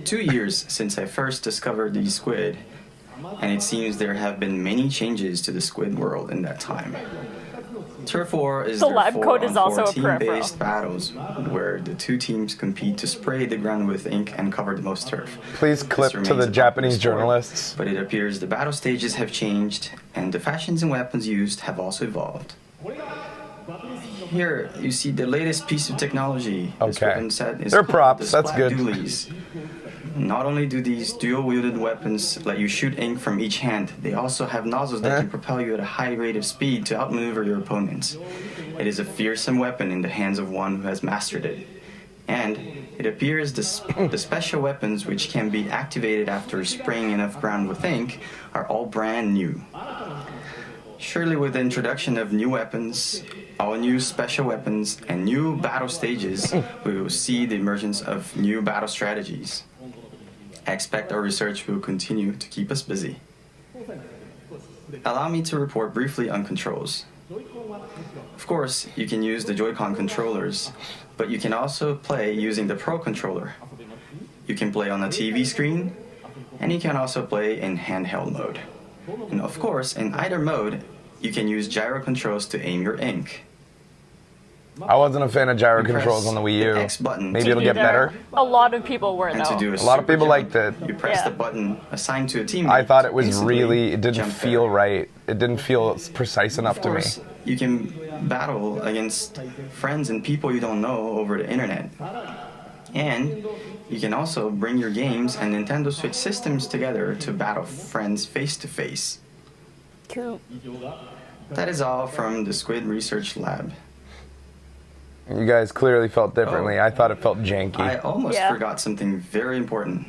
2 years since I first discovered these squid, and it seems there have been many changes to the squid world in that time. Turf War is The their lab coat is 4-on-4 also a peripheral. team-based battles where the two teams compete to spray the ground with ink and cover the most turf. Please clip This to remains the a Japanese popular sport, journalists. But it appears the battle stages have changed, and the fashions and weapons used have also evolved. Here, you see the latest piece of technology. This Okay. weapon set is They're called props, the that's Splat good. Dualies. Not only do these dual-wielded weapons let you shoot ink from each hand, they also have nozzles that can propel you at a high rate of speed to outmaneuver your opponents. It is a fearsome weapon in the hands of one who has mastered it. And it appears the special weapons which can be activated after spraying enough ground with ink are all brand new. Surely with the introduction of new weapons, all new special weapons, and new battle stages, we will see the emergence of new battle strategies. I expect our research will continue to keep us busy. Allow me to report briefly on controls. Of course, you can use the Joy-Con controllers, but you can also play using the Pro controller. You can play on a TV screen, and you can also play in handheld mode. And of course, in either mode, you can use gyro controls to aim your ink. I wasn't a fan of gyro You press controls on the Wii the U. X button Maybe to it'll get Either. better. A lot of people were And to do though. a A lot of super people jump, liked it. You press Yeah. the button assigned to a team. I thought it was instantly really. It didn't jump feel there. right. It didn't feel precise enough Of to me. course, you can battle against friends and people you don't know over the internet. And you can also bring your games and Nintendo Switch systems together to battle friends face to face. Cool. That is all from the Squid Research Lab. You guys clearly felt differently. I thought it felt janky. I almost Yeah. forgot something very important.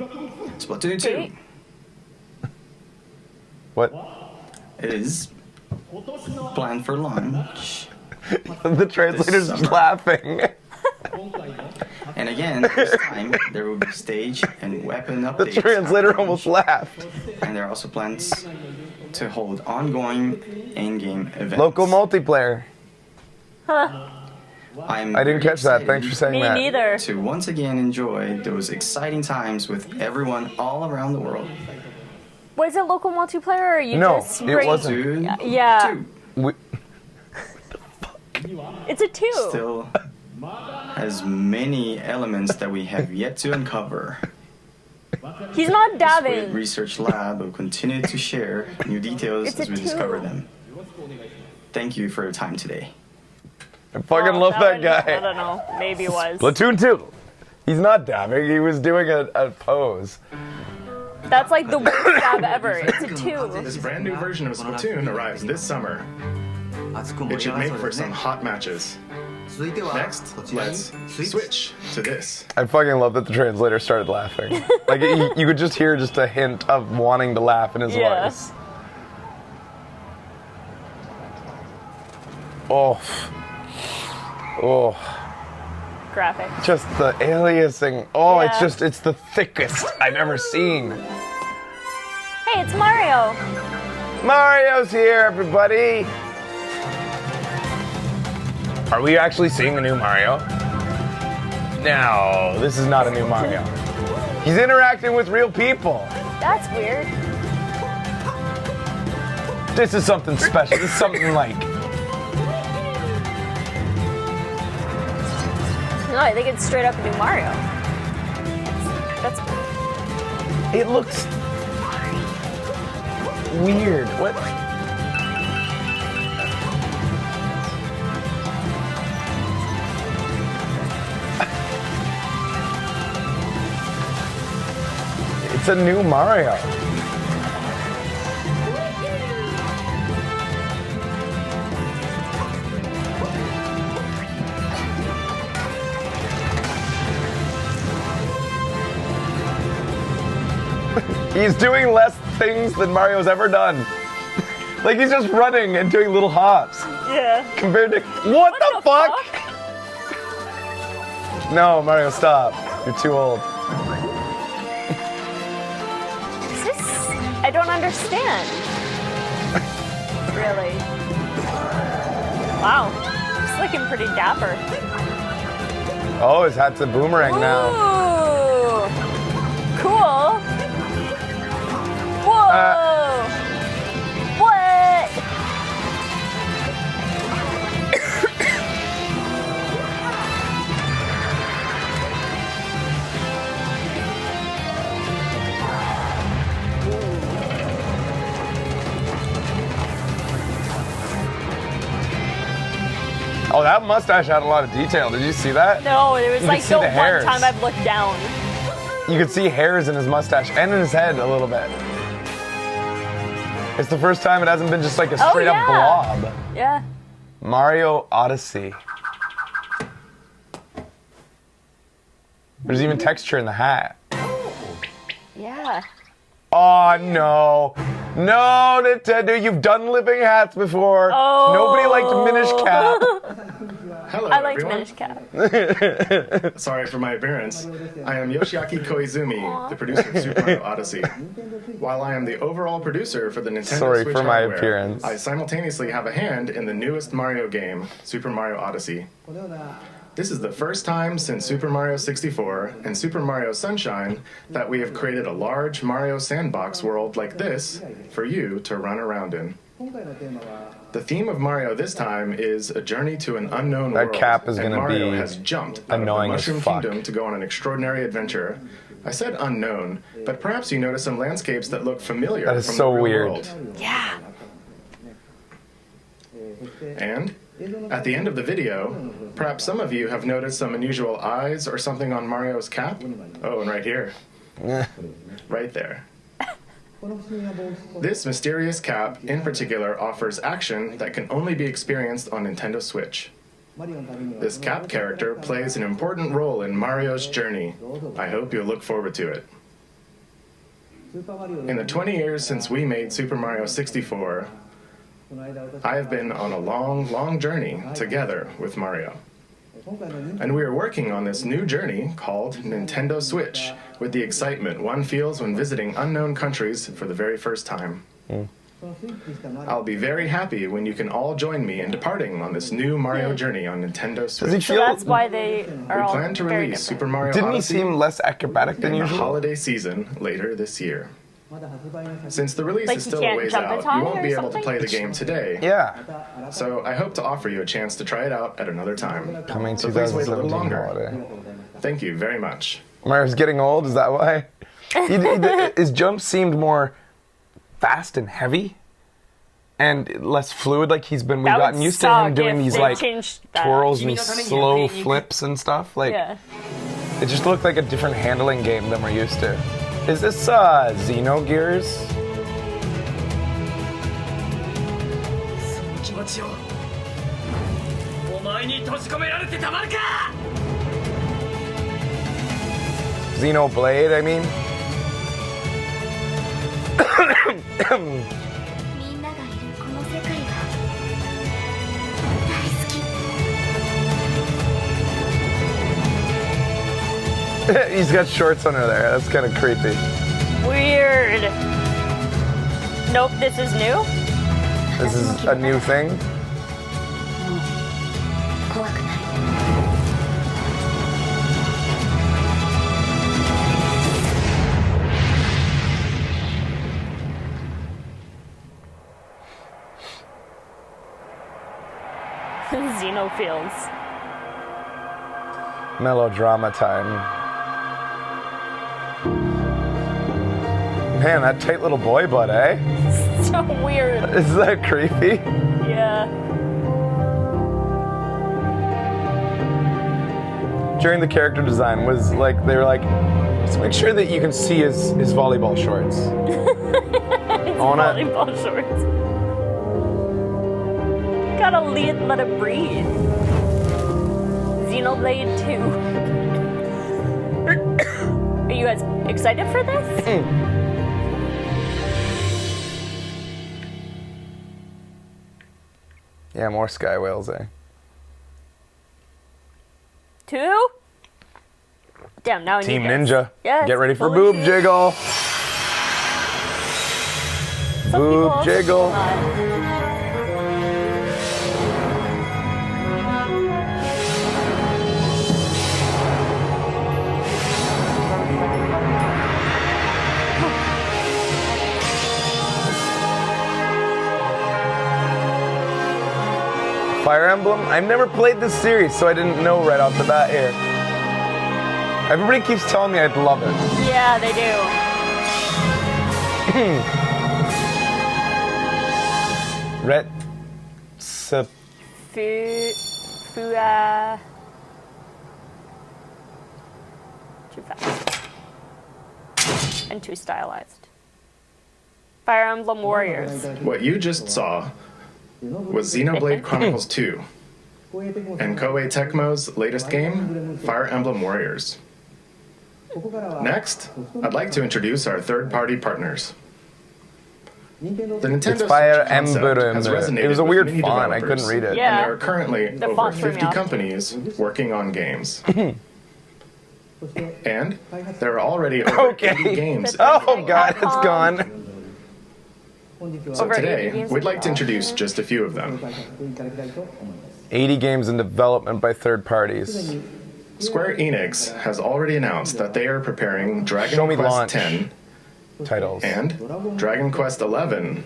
Splatoon 2 Wait. What? is planned for launch. The translator's summer. laughing. And again, this time there will be stage and weapon The updates. translator after almost launch. laughed. And there are also plans to hold ongoing in-game events. Local multiplayer. I'm I didn't very catch that. excited Thanks for saying Me that. neither. to once again enjoy those exciting times with everyone all around the world. Was it local multiplayer or you No, just it bring- wasn't. Two, Yeah. two We, It's a 2. still has many elements that we have yet to uncover. He's not The Squid dabbing. Research Lab will continue to share new details It's a as we two. discover them. Thank you for your time today. I fucking Oh, love that one- I guy. don't know. Maybe it was. Platoon 2. He's not dabbing. He was doing a pose. That's like the worst dab ever. It's a 2. This brand new version of Splatoon arrives this summer. It should make for some hot matches. Next, let's switch to this. I fucking love that the translator started laughing. Like, you could just hear just a hint of wanting to laugh in his Yeah. voice. Oh. Oh. Graphic. Just the aliasing. Oh, Yeah. it's the thickest I've ever seen. Hey, it's Mario. Mario's here, everybody. Are we actually seeing the new Mario? No, this is not a new Mario. He's interacting with real people. That's weird. This is something special. This is something like. No, I think it's straight up a new Mario. That's It looks weird. What? It's a new Mario. He's doing less things than Mario's ever done. Like he's just running and doing little hops. Yeah. compared to what the fuck? No, Mario, stop. You're too old. Is this? I don't understand. Really? Wow. He's looking pretty dapper. Oh, his hat's a boomerang now. Ooh. Cool. Whoa. What? Oh, that mustache had a lot of detail. Did you see that? No, it was You like could see the the one hairs. time I've looked down. You could see hairs in his mustache and in his head a little bit. It's the first time it hasn't been just like a straight up blob. Yeah. Mario Odyssey. There's even texture in the hat. Yeah. Oh no. No, Nintendo, you've done living hats before. Oh. Nobody liked Minish Cap. Hello, I liked everyone. Minish Cap. Sorry for my appearance. I am Yoshiaki Koizumi, the producer of Super Mario Odyssey. While I am the overall producer for the Nintendo Sorry Switch for my hardware, appearance. I simultaneously have a hand in the newest Mario game, Super Mario Odyssey. This is the first time since Super Mario 64 and Super Mario Sunshine that we have created a large Mario sandbox world like this for you to run around in. The theme of Mario this time is a journey to an unknown That world. cap is and gonna Mario be has jumped out annoying of as the Mushroom fuck. Kingdom to go on an extraordinary adventure. I said unknown, but perhaps you notice some landscapes that look familiar That is from so the real weird. world. Yeah. And at the end of the video, perhaps some of you have noticed some unusual eyes or something on Mario's cap. Oh, and right here. Right there. This mysterious cap, in particular, offers action that can only be experienced on Nintendo Switch. This cap character plays an important role in Mario's journey. I hope you'll look forward to it. In the 20 years since we made Super Mario 64, I have been on a long, long journey together with Mario. And we are working on this new journey called Nintendo Switch with the excitement one feels when visiting unknown countries for the very first time. I'll be very happy when you can all join me in departing on this new Mario journey on Nintendo Does he Switch. So feel? that's why they are We all plan to very release different. Super Mario Didn't he Odyssey seem less acrobatic than in the usual? holiday season later this year. Since the release Like is he still a can't ways jump out, it high you won't or be able to something? play the game today. Yeah. So I hope to offer you a chance to try it out at another time. Coming So please wait a little 2017 longer. holiday. Thank you very much. Mario's getting old, is that why? His jumps seemed more fast and heavy and less fluid, like we've That would gotten used to him suck doing if these they like changed that. twirls and these slow flips and stuff. Like Yeah. it just looked like a different handling game than we're used to. Is this Xenogears? 気持ちをお前に閉じ込められてたまるか Xenoblade, I mean. みんながいるこの世界が大好き He's got shorts under there. That's kind of creepy. Weird. Nope, this is new. This is a new thing. 怖くない Xenofields. Melodrama time. Man, that tight little boy butt, eh? So weird. Is that creepy? Yeah. During the character design was like, they were like, let's make sure that you can see his volleyball shorts. Volleyball shorts. Gotta let it breathe. Xenoblade 2. Are you guys excited for this? Yeah, more sky whales, eh? 2? Damn, now I Team need this. Ninja. Yes, Get ready for bullet boob shoot. jiggle. Some Boob people jiggle. Fire Emblem? I've never played this series, so I didn't know right off the bat here. Everybody keeps telling me I'd love it. Yeah, they do. Ret. Sup. Fua. Too fast. And too stylized. Fire Emblem Warriors. What you just saw was Xenoblade Chronicles 2 and Koei Tecmo's latest game, Fire Emblem Warriors. Next, I'd like to introduce our third-party partners. The Nintendo It's Fire Switch concept Emblem. has resonated It was a with weird many font. I developers, couldn't read it. Yeah. And there are currently The over font threw me 50 off. companies working on games. And there are already over Okay. 80 games. Oh god, it's gone. So Over 80 today, games we'd like to introduce just a few of them. 80 games in development by third parties. Square Enix has already announced that they are preparing Dragon Show me Quest launch. X Titles. and Dragon Quest XI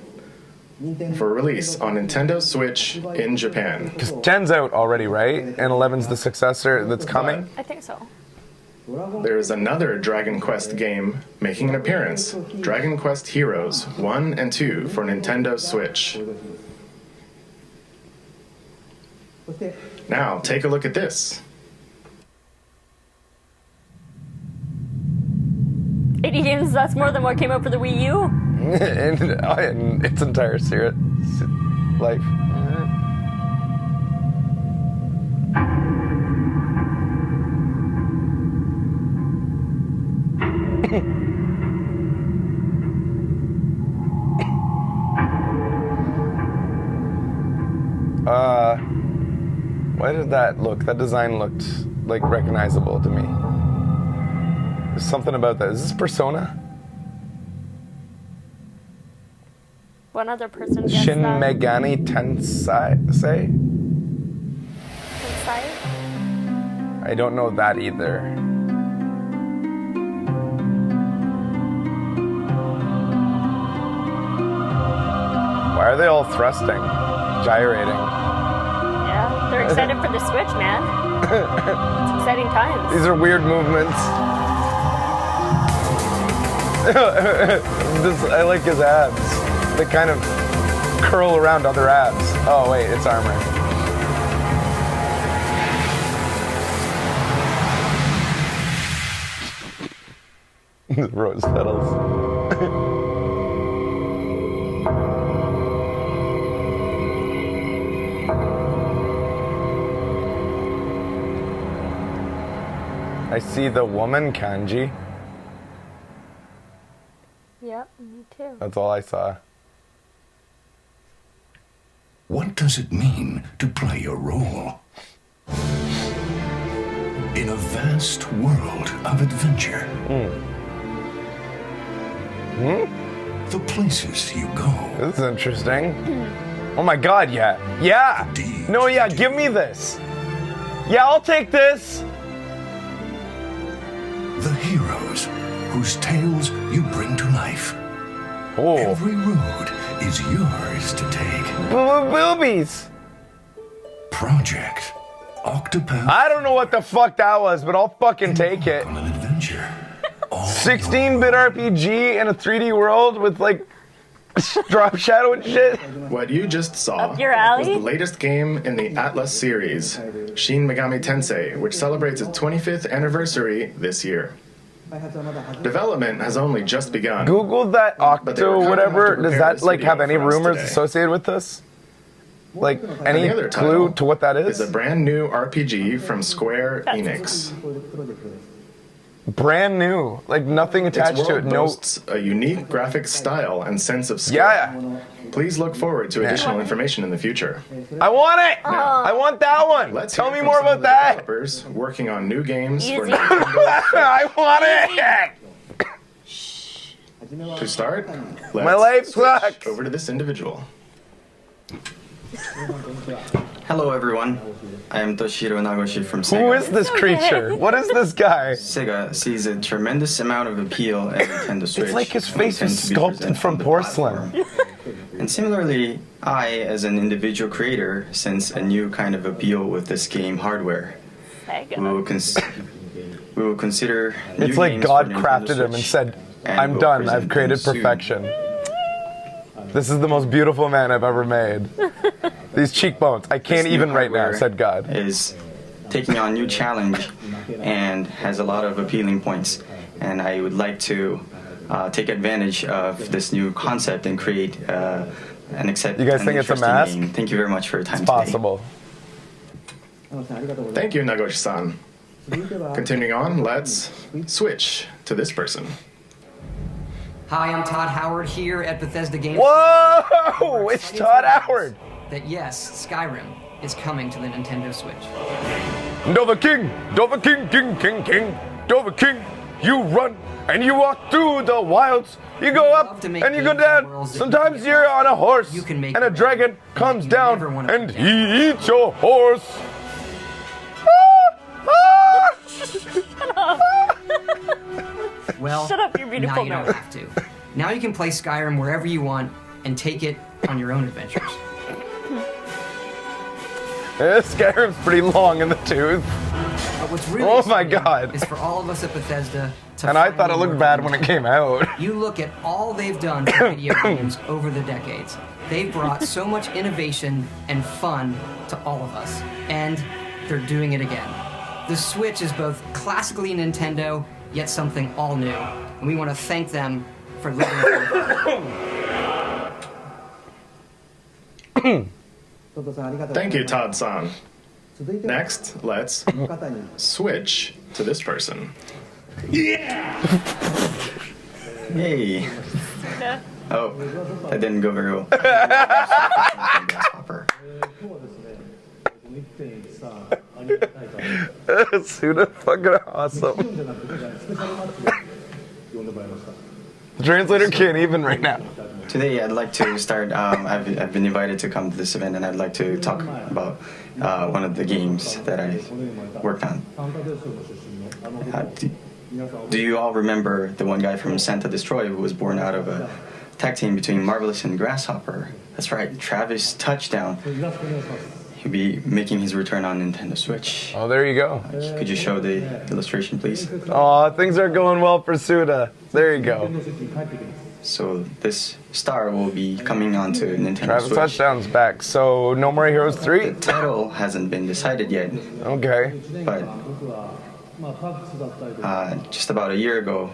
for release on Nintendo Switch in Japan. 10's out already, right? And 11's the successor that's coming? I think so. There is another Dragon Quest game making an appearance, Dragon Quest Heroes 1 and 2 for Nintendo Switch. Now, take a look at this. 80 games, that's more than what came out for the Wii U. in its entire life. Why did that look? That design looked like recognizable to me. There's something about that. Is this Persona? One other person gets Shin that. Megami Tensei? Inside? I don't know that either. Why are they all thrusting? Gyrating? Yeah, they're excited for the Switch, man. It's exciting times. These are weird movements. I like his abs. They kind of curl around other abs. Oh wait, it's armor. Rose petals. I see the woman kanji. Yep, me too. That's all I saw. What does it mean to play a role? In a vast world of adventure. The places you go. This is interesting. Oh my god, yeah. Yeah! No, yeah, give me this. Yeah, I'll take this. The heroes whose tales you bring to life. Oh. Every road is yours to take. Boobies. Project Octopath. I don't know what the fuck that was, but I'll fucking take it. On an adventure. 16-bit RPG in a 3D world with like drop shadow and shit. What you just saw Up your alley? was the latest game in the Atlas series, Shin Megami Tensei, which celebrates its 25th anniversary this year. Development has only just begun. Google that But they were Octo kind whatever. enough to Does prepare that this like have video any for us rumors today. associated with this? Like And any the other clue title to what that is is? a brand new RPG from Square That's Enix. brand new, like nothing attached Its to world it. No, boasts a unique graphic style and sense of skill. yeah, Please look forward to additional information in the future. I want it. I want that one. Let's Tell hear me from more some of about the that. Developers working on new games for Easy. Nintendo. I want it. To start, let's My life switch sucks. over to this individual. Hello, everyone. I am Toshiro Nagoshi from Sega. Who is this creature? What is this guy? Sega sees a tremendous amount of appeal at Nintendo Switch. It's like his and face is intends to be sculpted presented from on the porcelain. platform. And similarly, I, as an individual creator, sense a new kind of appeal with this game hardware. Sega. We will consider new It's like games God for Nintendo crafted him and Switch, said, and I'm will done. present I've created them soon. perfection. This is the most beautiful man I've ever made. These cheekbones. I can't This new even right now, hardware said God. Is taking on new challenge and has a lot of appealing points. And I would like to take advantage of this new concept and create an exciting. You guys think it's a mask? Game. Thank you very much for your time It's possible. Thank you, Nagoshi-san. Continuing on, let's switch to this person. Hi, I'm Todd Howard here at Bethesda Games. Whoa! It's Todd Howard. That yes, Skyrim is coming to the Nintendo Switch. Dover King, King, Dover King, you run and you walk through the wilds. You go up and you go down. Sometimes you're on a horse and a dragon comes down and he eats your horse. Well, Shut up, you're beautiful now you now. don't have to. Now you can play Skyrim wherever you want and take it on your own adventures. Skyrim's pretty long in the tooth. But what's really Oh my exciting God. is for all of us at Bethesda to And I thought it finally looked work bad on when it Nintendo. came out. You look at all they've done for video games over the decades. They've brought so much innovation and fun to all of us. And they're doing it again. The Switch is both classically Nintendo, yet something all new. And we want to thank them for letting us. Thank you, Todd-san. Next, let's switch to this person. Hey. Oh, that didn't go very well. Grasshopper. Suda fucking awesome. The translator can't even right now. Today, I'd like to start. I've been invited to come to this event, and I'd like to talk about one of the games that I worked on. Do you all remember the one guy from Santa Destroy who was born out of a tag team between Marvelous and Grasshopper? That's right, Travis Touchdown. He'll be making his return on Nintendo Switch. Oh, there you go. Could you show the illustration, please? Aw, things are going well for Suda. There you go. So this star will be coming onto Nintendo Travis Switch. Touchdown's back. So, No More Heroes 3? The title hasn't been decided yet, Okay. but just about a year ago,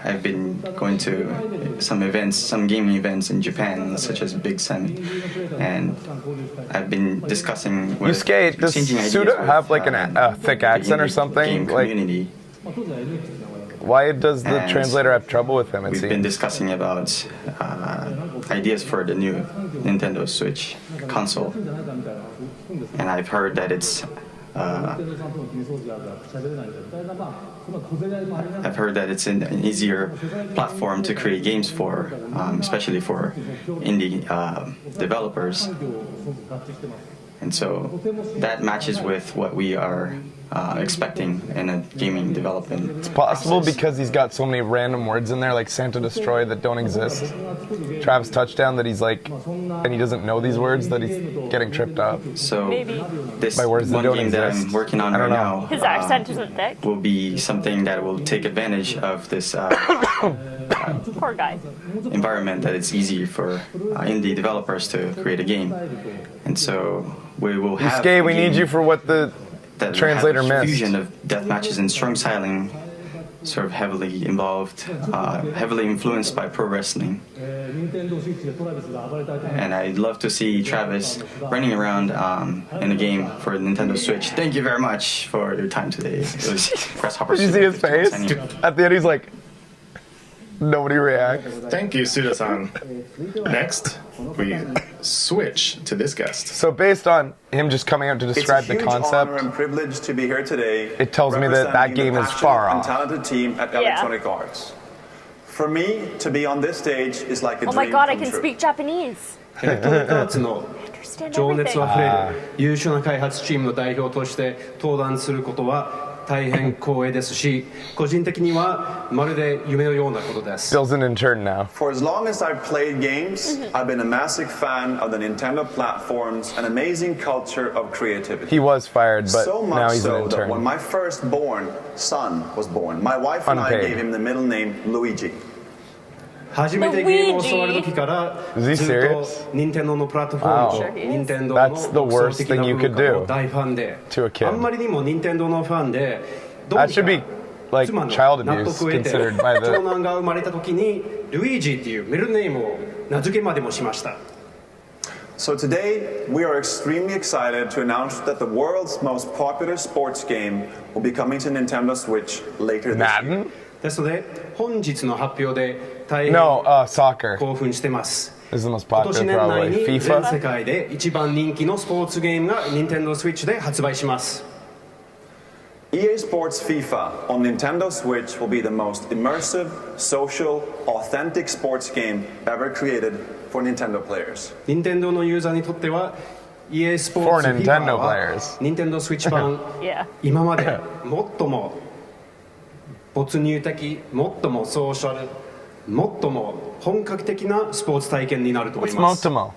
I've been going to some events, some gaming events in Japan, such as Big Summit, and I've been discussing. You skate. Does Suda have like a thick accent or something? Game Like, community. why does the And translator have trouble with him? It We've been seems. discussing about ideas for the new Nintendo Switch console, and I've heard that it's. I've heard that it's an easier platform to create games for, especially for indie developers. And so that matches with what we are expecting in a gaming development. It's possible because he's got so many random words in there, like Santa Destroy, that don't exist. Travis Touchdown, that he's like, and he doesn't know these words, that he's getting tripped up. So Maybe. this By words that one don't game that exist. I'm working on I right don't know. now His accent isn't thick. will be something that will take advantage of this Poor guy. environment that it's easy for indie developers to create a game. And so we will have Yusuke, a we need game you for what the that will translator have a missed. fusion of death matches and strong styling sort of heavily involved, heavily influenced by pro wrestling. And I'd love to see Travis running around in a game for Nintendo Switch. Thank you very much for your time today. It was Press Hopper. Did you see his face? At the end, he's like, nobody reacts. Thank you, Suda-san. Next, we switch to this guest. So based on him just coming out to describe the It's a huge concept, honor and privilege to be here today. it tells me that that representing game the is passionate far and off. talented team at Electronic Arts. For me, to be on this stage is like a Oh dream my god, I come can true. speak Japanese. エレクトロニックアーツの Understand 情熱 everything. あふれる優秀な開発チームの代表として登壇することは大変光栄ですし、個人的にはまるで夢のようなことです。 Bill's an intern now. For as long as I've played games, I've been a massive fan of the Nintendo platforms and amazing culture of creativity. He was fired, but so now much he's an so that when intern. my firstborn son was born, my wife and I Unpaid. gave him the middle name Luigi. 初めてゲームを教わる時からず Is っ he と serious? 任天堂のプラットフォームと Wow. 任天堂 That's the の独創 worst 的な thing you 文 could 化 do の大ファンで to a kid. あんまりにも任天堂のファンでどう That に should か be like 妻の child 納 abuse 得を得て considered by 長 the. 男が生まれた時にルイージっていうメルネームを名付けまでもしました。 So today, we are extremely excited to announce that the world's most popular sports game will be coming to Nintendo Switch later this year. Madden? ですので本日の発表で大変 No, soccer 興奮してます。 is the most 今年 popular 年内 probably. に全世 FIFA? 界で一番人気のスポーツゲームが Nintendo Switch で発売します。 EA Sports FIFA on Nintendo Switch will be the most immersive, social, authentic sports game ever created for Nintendo players. 任天堂のユーザーにとっては EA スポ For ーツ Nintendo FIFA は players. Nintendo Switch 版 Yeah. 今まで最も没入的、最もソーシャル、最も本格的なスポーツ体験になると思い What's ます Motomo?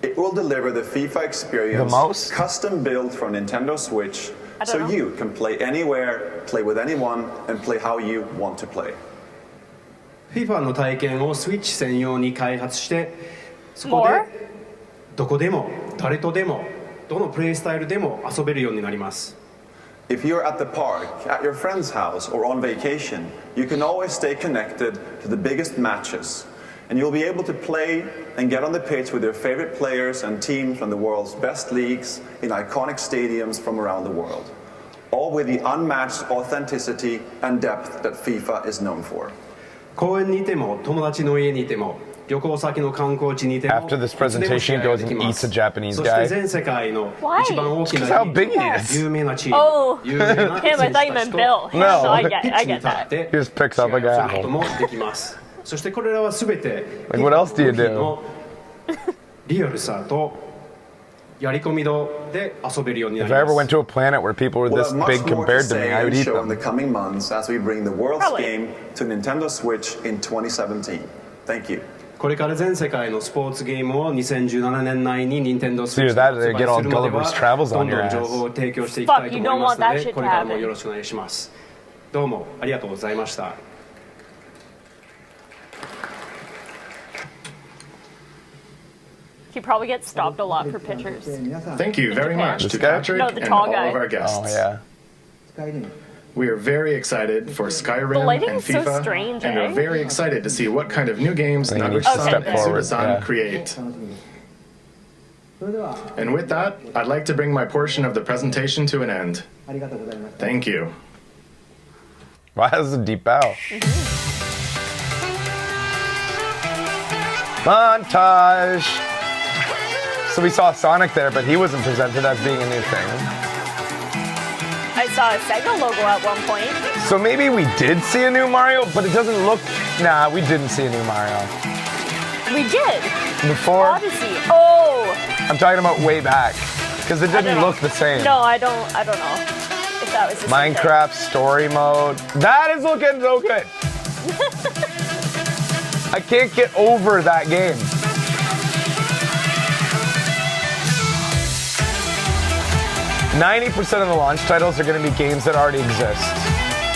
It will deliver the FIFA experience The most? custom built for Nintendo Switch I don't so know. you can play anywhere, play with anyone, and play how you want to play. FIFA の体験を Switch 専用に開発してそこ More? でどこでも誰とでもどのプレイスタイルでも遊べるようになります。 If you're at the park, at your friend's house, or on vacation, you can always stay connected to the biggest matches. And you'll be able to play and get on the pitch with your favorite players and teams from the world's best leagues in iconic stadiums from around the world. All with the unmatched authenticity and depth that FIFA is known for. 公園にいても友達の家にいても旅行先の観光地にいても After this presentation, he goes and eats a Japanese そして guy. 全世界の Why? 一番大き Because な how big he is. 有名なチーム Oh, 有名な him, I 選手 thought you た meant ちと Bill. No. So I ピ get ッチに that. 立って He just picks up a 試合 guy. をすることもできますそしてこれらは全て Like, what else do you do? のリアルさとやり込み度で遊べるようにな If り I ま ever went す to a planet where people were We'll this have much big more to compared to say me, I would and eat show in the them. coming months as we bring the world's Probably. game to Nintendo Switch in 2017. Thank you. これから全世界のスポーツゲームを2017年内に Nintendo Switch で Dude, that- 発 they get all 売するまでは Gulliver's Travels ど on んど your ん ass. 情報を提供していきたいと思いますの Fuck, you don't want で that shit to これからも happen. よろしくお願いしますどうもありがとうございました He probably gets stopped a lot for pictures. Thank you very much This to guy? Patrick No, the and tall all guy. of our guests. Oh, yeah. We are very excited for The Skyrim lighting and is so FIFA, strange, and eh? are very excited to see what kind of new games I think he needs Naguchi-san to step and forward, Suda-san yeah. create. And with that, I'd like to bring my portion of the presentation to an end. Thank you. Wow, that's a deep bow. Montage! So we saw Sonic there, but he wasn't presented as being a new thing. I saw a Sega logo at one point. So maybe we did see a new Mario, but it doesn't look... Nah, we didn't see a new Mario. We did. Before, Odyssey. Oh. I'm talking about way back. Because it I don't didn't know. look the same. No, I don't know if that was the same thing. Minecraft story mode. That is looking so good. I can't get over that game. %of the launch titles are going to be games that already exist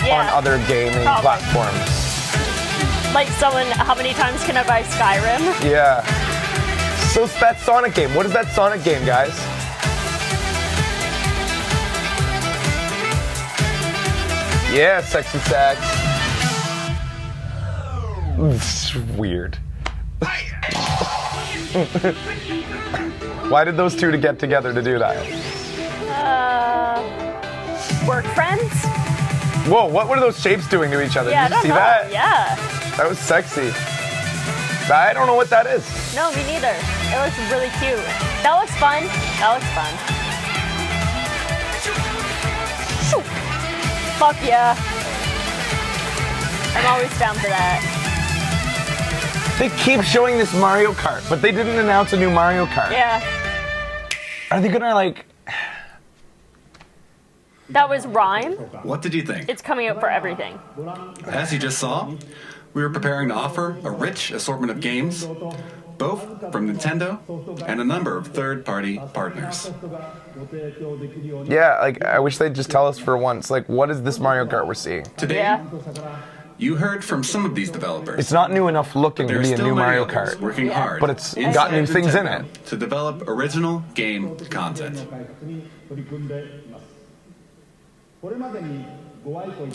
Yeah, on other gaming probably. platforms. Like someone, how many times can I buy Skyrim? Yeah. So it's that Sonic game. What is that Sonic game, guys? Yeah, sexy sax. It's weird. Why did those two to get together to do that? Work friends? Whoa, what were those shapes doing to each other? Yeah, Did you see I don't know. that? Yeah. That was sexy. I don't know what that is. No, me neither. It looks really cute. That looks fun. That looks fun. Shoo. Fuck yeah. I'm always down for that. They keep showing this Mario Kart, but they didn't announce a new Mario Kart. Yeah. Are they gonna like... That was Rhyme. What did you think? It's coming out for everything. As you just saw, we were preparing to offer a rich assortment of games, both from Nintendo and a number of third-party partners. Yeah, like, I wish they'd just tell us for once, like, what is this Mario Kart we're seeing? Today, you heard from some of these developers. It's not new enough looking to There are be a still new many Mario others Kart. working hard, But it's inside got new things in Nintendo it. to develop original game content.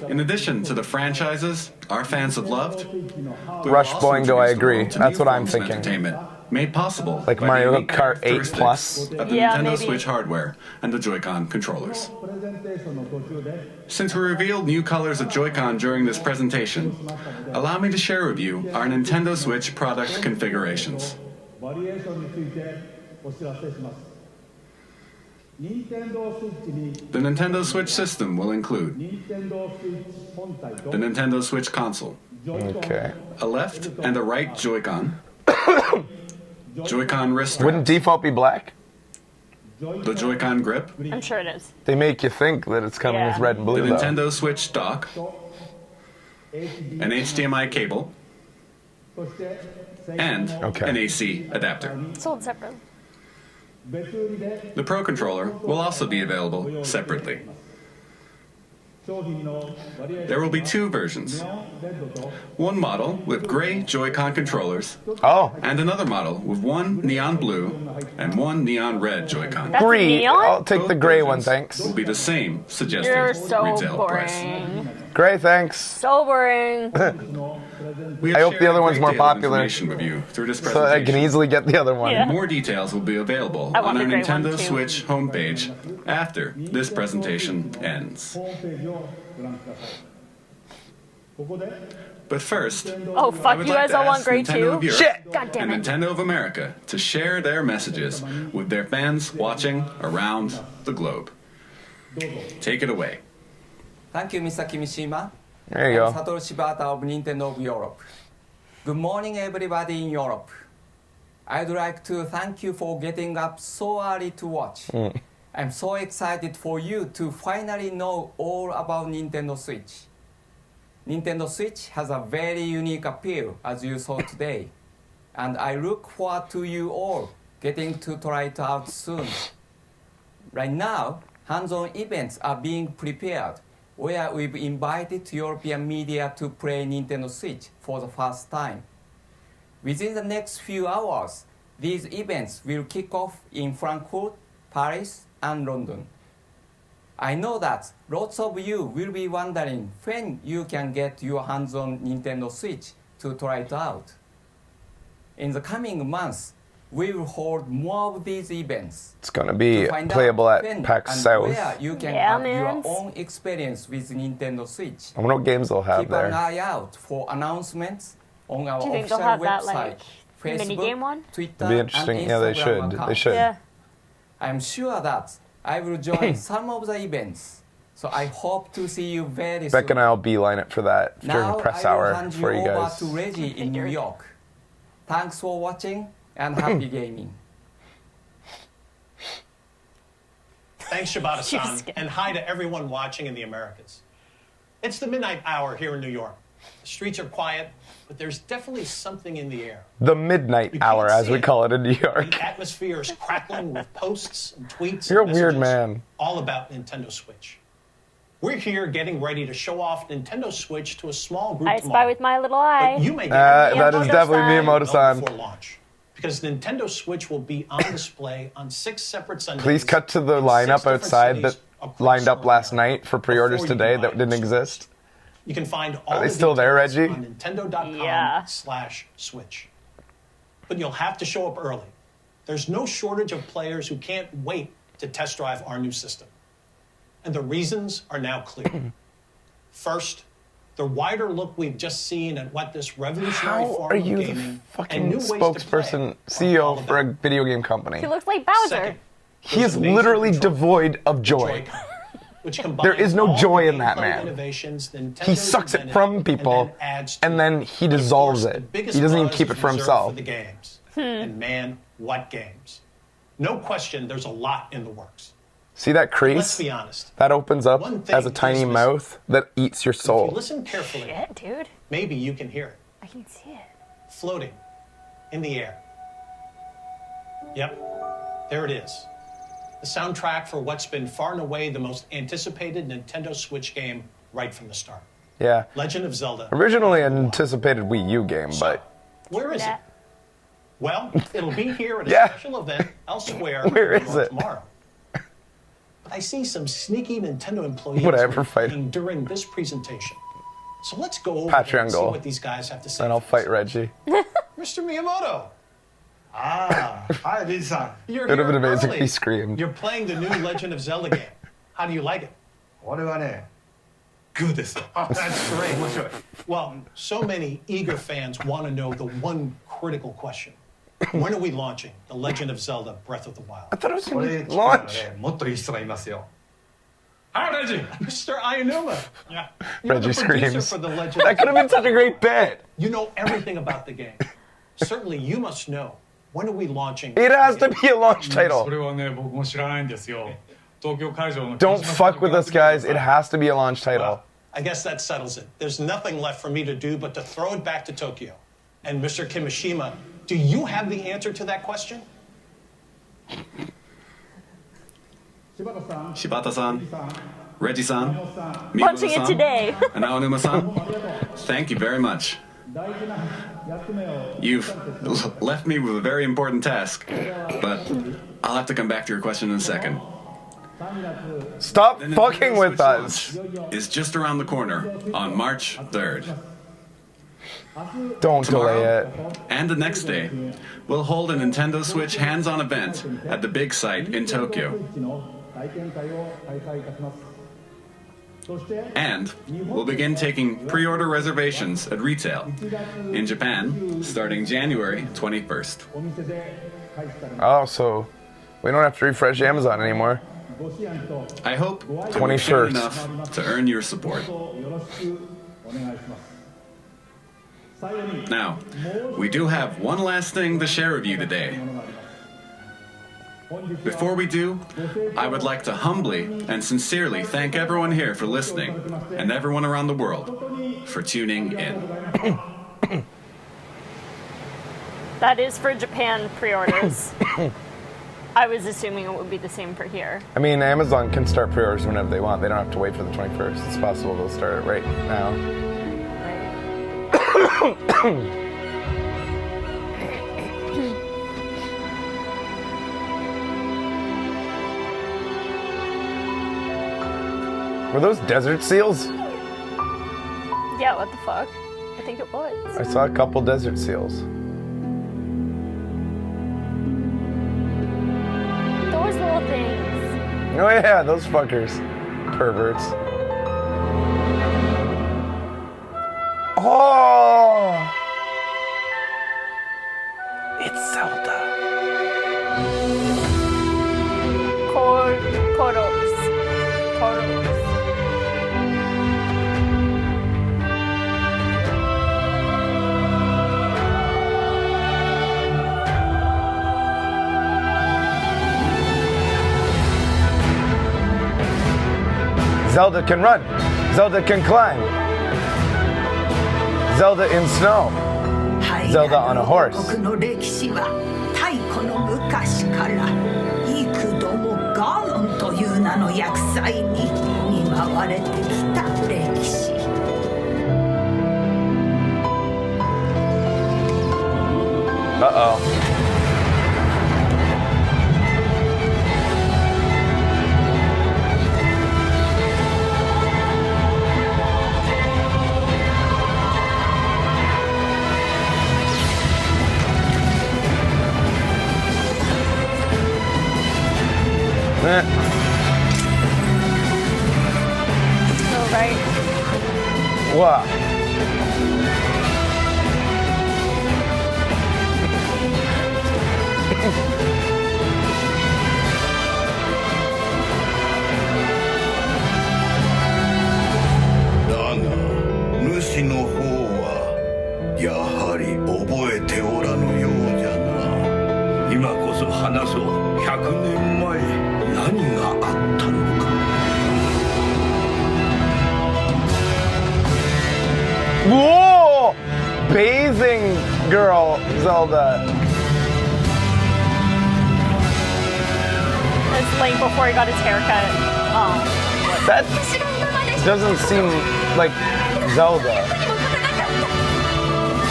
In addition to the franchises our fans have loved, we Rush also Boingo, I introduced the agree. world to That's new what I'm forms of thinking. entertainment, made possible Like by Mario the unique Kart 8 characteristics Plus. of the Yeah, Nintendo maybe. Switch hardware and the Joy-Con controllers. Since we revealed new colors of Joy-Con during this presentation, allow me to share with you our Nintendo Switch product configurations. The Nintendo Switch system will include the Nintendo Switch console, Okay. a left and a right Joy-Con, Joy-Con wrist Wouldn't straps, default be black? the Joy-Con grip, I'm sure it is. They make you think that it's coming with Yeah. red and the blue, though. Nintendo Switch dock, an HDMI cable, and an AC adapter. Sold separately. The Pro Controller will also be available separately. There will be two versions. One model with gray Joy-Con controllers, and another model with one neon blue and one neon red Joy-Con. That's Green. neon? I'll take the Both gray one, versions thanks. Will be the same suggested You're so retail price. boring. Gray, thanks. So boring. We I have hope the shared other a one's great more deal of popular. information with you through this So I can presentation. easily get the other one. Yeah. More details will be available I on want our the gray one, Nintendo too. Switch homepage after this presentation ends. But first, Oh, I fuck, would you like guys to all want ask gray Nintendo of too? Europe Shit! God damn and it. Nintendo of America to share their messages with their fans watching around the globe. Take it away. Thank you, Mr. Kimishima. There you I'm go. Satoru Shibata of Nintendo of Europe. Good morning, everybody in Europe. I'd like to thank you for getting up so early to watch. I'm so excited for you to finally know all about Nintendo Switch. Nintendo Switch has a very unique appeal, as you saw today, and I look forward to you all getting to try it out soon. Right now, hands-on events are being prepared, where we've invited European media to play Nintendo Switch for the first time. Within the next few hours, these events will kick off in Frankfurt, Paris, and London. I know that lots of you will be wondering when you can get your hands on Nintendo Switch to try it out. In the coming months, we will hold more of these events. It's going to be To find playable out at when PAX and South. where you can Yeah, have mans. your own experience with Nintendo Switch. I wonder what games they'll have Keep an there. eye out for announcements on our Do you think official they'll have that, website, like, Facebook, minigame one? Twitter, It'd be interesting. and Yeah, they Instagram should. They accounts. should. Yeah. I'm sure that I will join some of the events, so I hope to see you very soon. Beck and I'll beeline it for that during Now press I will hour hand for you over guys. to Reggie in New York. Thanks for watching and happy gaming. Thanks, Shibata-san, and hi to everyone watching in the Americas. It's the midnight hour here in New York. The streets are quiet, but there's definitely something in the air. The midnight hour, as we call it in New York. The atmosphere is crackling with posts and tweets You're a and weird messages man. all about Nintendo Switch. We're here getting ready to show off Nintendo Switch to a small group I spy tomorrow. with my little eye. But you may get That is definitely Miyamoto-san. before launch, because Nintendo Switch will be on display on 6 separate Sundays. Please cut to the in 6 lineup different outside cities that across lined up North last America night for pre-orders before you today buy that it. didn't exist. You can find all Are they the still there, details Reggie? on Nintendo.com/Switch. But you'll have to show up early. There's no shortage of players who can't wait to test drive our new system. And the reasons are now clear. First, the wider look we've just seen at what this revolutionary How form are of you the gaming fucking and new ways to spokesperson, CEO for a video game company? He looks like Bowser. Second, He is literally devoid of joy. which There is no combines joy all in that gameplay man. innovations He Nintendo's sucks it invented from people, and then he dissolves it. biggest He doesn't even buzz keep it is for reserved himself. For the games. And man, what games. No question, there's a lot in the works. See that crease? Let's be honest. That opens up One thing as a tiny is missing. mouth that eats your If you soul. listen carefully, Shit, dude. maybe you can hear it. I can see it. Floating in the air. Yep, there it is. The soundtrack for what's been far and away the most anticipated Nintendo Switch game right from the start. Yeah. Legend of Zelda. Originally an anticipated Wii U game, but Where is it? Well, it'll be here at a Yeah. special event elsewhere Where in is New York it? tomorrow. But I see some sneaky Nintendo employees Whatever, fight. playing during this presentation. So let's go over Patreon there and see goal. what these guys have to say. then I'll fight Reggie. Mr. Miyamoto, Hi, Lisa. you're It would have here been amazing if early. he screamed. You're playing the new Legend of Zelda game. How do you like it? 俺はね、グーですよ。 That's great. Well, so many eager fans want to know the one critical question. When are we launching The Legend of Zelda Breath of the Wild? I thought it was これ going 聞 to くなら launch. ね、もっといい人がいますよ。 Hi, Reggie. Mr. Ayanuma. Yeah. You're Reggie the producer screams. for The Legend That could have been such a great bit. You know everything about the game. Certainly, you must know. When are we launching? It has to be a launch そ title. れはね、僕も知らないんですよ。東京会場の Don't fuck with us, guys. It has to be a launch title. I guess that settles it. There's nothing left for me to do but to throw it back to Tokyo. And Mr. Kimishima, do you have the answer to that question? Shibata-san, Reggie-san, Punching it Miyamoto-san, today. and Aonuma-san, thank you very much. You've left me with a very important task, but I'll have to come back to your question in a second. Stop The Nintendo fucking with Switch us. launch is just around the corner on March 3rd. Don't delay it. And the next day, we'll hold a Nintendo Switch hands-on event at the big site in Tokyo. And we'll begin taking pre-order reservations at retail in Japan starting January 21st. Oh, so we don't have to refresh Amazon anymore. I hope that we've 21st. shown enough to earn your support. Now, we do have one last thing to share with you today. Before we do, I would like to humbly and sincerely thank everyone here for listening and everyone around the world for tuning in. That is for Japan pre-orders. I was assuming it would be the same for here. I mean, Amazon can start pre-orders whenever they want. They don't have to wait for the 21st. It's possible they'll start it right now. Were those desert seals? Yeah, what the fuck? I think it was. I saw a couple desert seals. Those little things. Oh yeah, those fuckers. Perverts. Oh! It's Zelda. Koros. Zelda can run. Zelda can climb. Zelda in snow. Zelda on a horse. 国の歴史は太古の昔から幾度もガノンという名の厄災に見舞われてきた歴史。Uh-oh. Oh, right. What? Daが、主の方はやはり覚えておらぬようじゃな。今こそ話そう。100年前何があったのか。Whoa! Bathing girl Zelda. It's Link before he got his haircut. Oh. That doesn't seem like Zelda.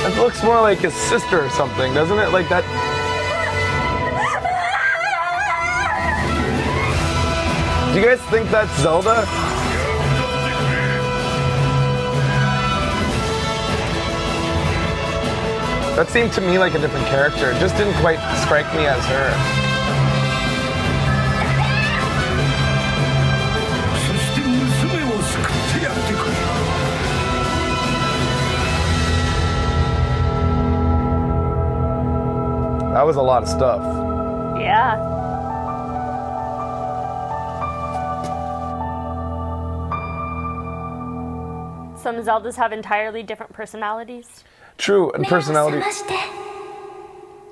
It looks more like his sister or something, doesn't it? Like that. Do you guys think that's Zelda? That seemed to me like a different character. It just didn't quite strike me as her. そして娘を救ってやってくれ。That was a lot of stuff. Yeah. Some Zeldas have entirely different personalities. True, and personality.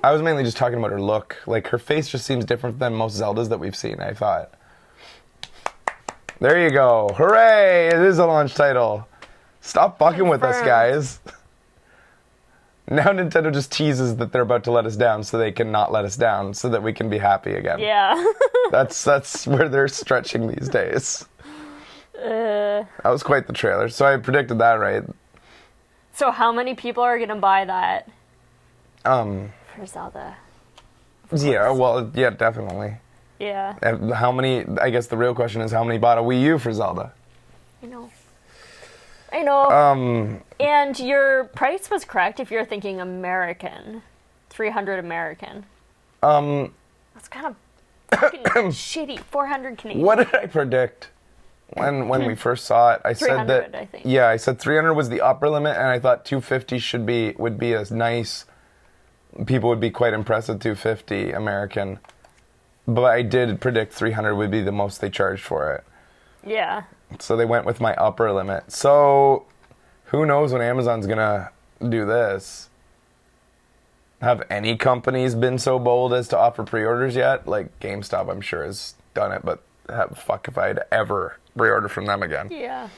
I was mainly just talking about her look. Like, her face just seems different than most Zeldas that we've seen, I thought. There you go. Hooray! It is a launch title. Stop fucking with us, guys. Now Nintendo just teases that they're about to let us down so they can not let us down so that we can be happy again. Yeah. That's where they're stretching these days. That was quite the trailer. So I predicted that right. So how many people are gonna buy that for Zelda? Yeah, well, yeah, definitely. Yeah. And how many, I guess the real question is how many bought a Wii U for Zelda? I know. And your price was correct if you're thinking American. 300 American. That's kind of fucking shitty. 400 Canadian. What did I predict when we first saw it? I said that I think. Yeah, I said 300 was the upper limit, and I thought 250 would be as nice. People would be quite impressed with 250 American, but I did predict 300 would be the most they charged for it. Yeah. So they went with my upper limit. So who knows when Amazon's gonna do this? Have any companies been so bold as to offer pre-orders yet? Like GameStop, I'm sure has done it, but fuck if I'd ever pre-order from them again. Yeah.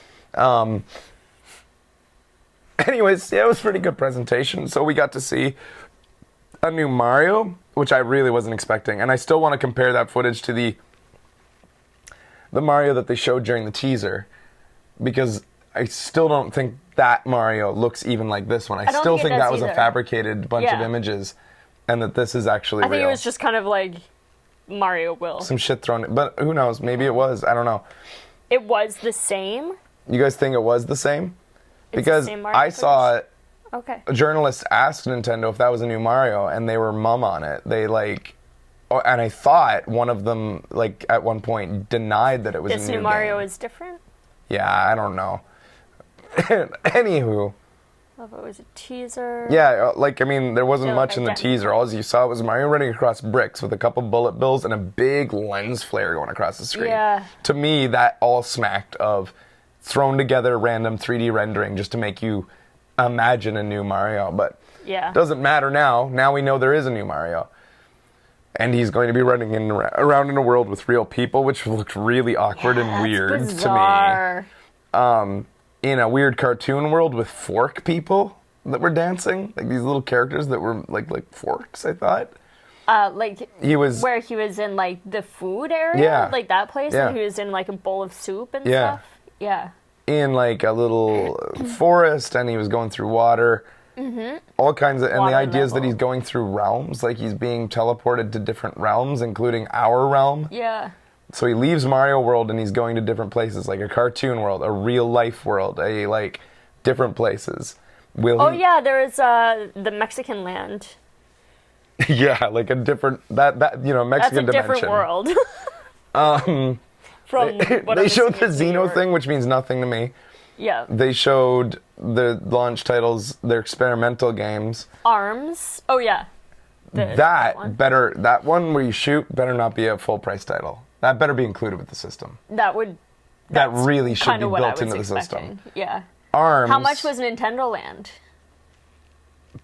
Anyways, yeah, it was a pretty good presentation. So we got to see a new Mario, which I really wasn't expecting, and I still want to compare that footage to the Mario that they showed during the teaser, because I still don't think that Mario looks even like this one. I still think that was a fabricated bunch of images, and that this is actually real. I think it was just kind of like Mario will. Some shit thrown in, but who knows? Maybe it was. I don't know. It was the same? You guys think it was the same? It's Because the same Mario I saw it. Okay. A journalist asked Nintendo if that was a new Mario, and they were mum on it. They and I thought one of them, like, at one point denied that it was This a new new Mario game. is different? Yeah, I don't know. Anywho. Love it was a teaser. Yeah, like, I mean, there wasn't Yeah, much like in the identical. teaser. All you saw was Mario running across bricks with a couple bullet bills and a big lens flare going across the screen. Yeah. To me, that all smacked of thrown together random 3D rendering just to make you imagine a new Mario. But Yeah. doesn't matter now. Now we know there is a new Mario. And he's going to be running around in a world with real people, which looked really awkward and weird bizarre. to me. In a weird cartoon world with fork people that were dancing, like these little characters that were like forks, I thought. Like He was- where he was in like the food area, Yeah. like that place, Yeah. and he was in like a bowl of soup and Yeah. stuff. Yeah. In like a little forest, and he was going through water. Mhm. All kinds of, and the Water idea is that level. he's going through realms, like he's being teleported to different realms, including our realm. Yeah. So he leaves Mario World and he's going to different places, like a cartoon world, a real life world, different places. Will Oh he? yeah, there is the Mexican land. Yeah, like a different Mexican That's a dimension. different world. From what they I'm showed the assuming is New Xeno York. thing, which means nothing to me. Yeah. They showed the launch titles, their experimental games. ARMS. Oh yeah. That one where you shoot better not be a full price title. That better be included with the system. That really should kind be of what I built was into the expecting. system. Yeah. ARMS. How much was Nintendo Land?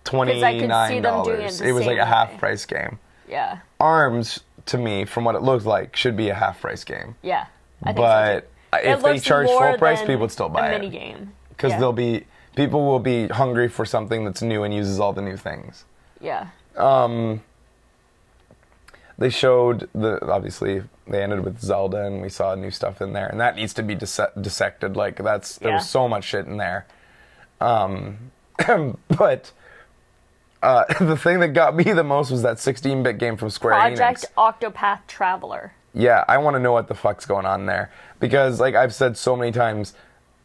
$29. It was like a half price game. Yeah. ARMS, to me, from what it looks like, should be a half price game. Yeah. I think But so too. if they charge full price, people would still buy a it. mini game. Because Yeah. people will be hungry for something that's new and uses all the new things. Yeah. They showed obviously they ended with Zelda and we saw new stuff in there and that needs to be dissected. Like there was so much shit in there. But the thing that got me the most was that 16-bit game from Square Enix. Project Octopath Traveler. Yeah, I want to know what the fuck's going on there. Because, like I've said so many times,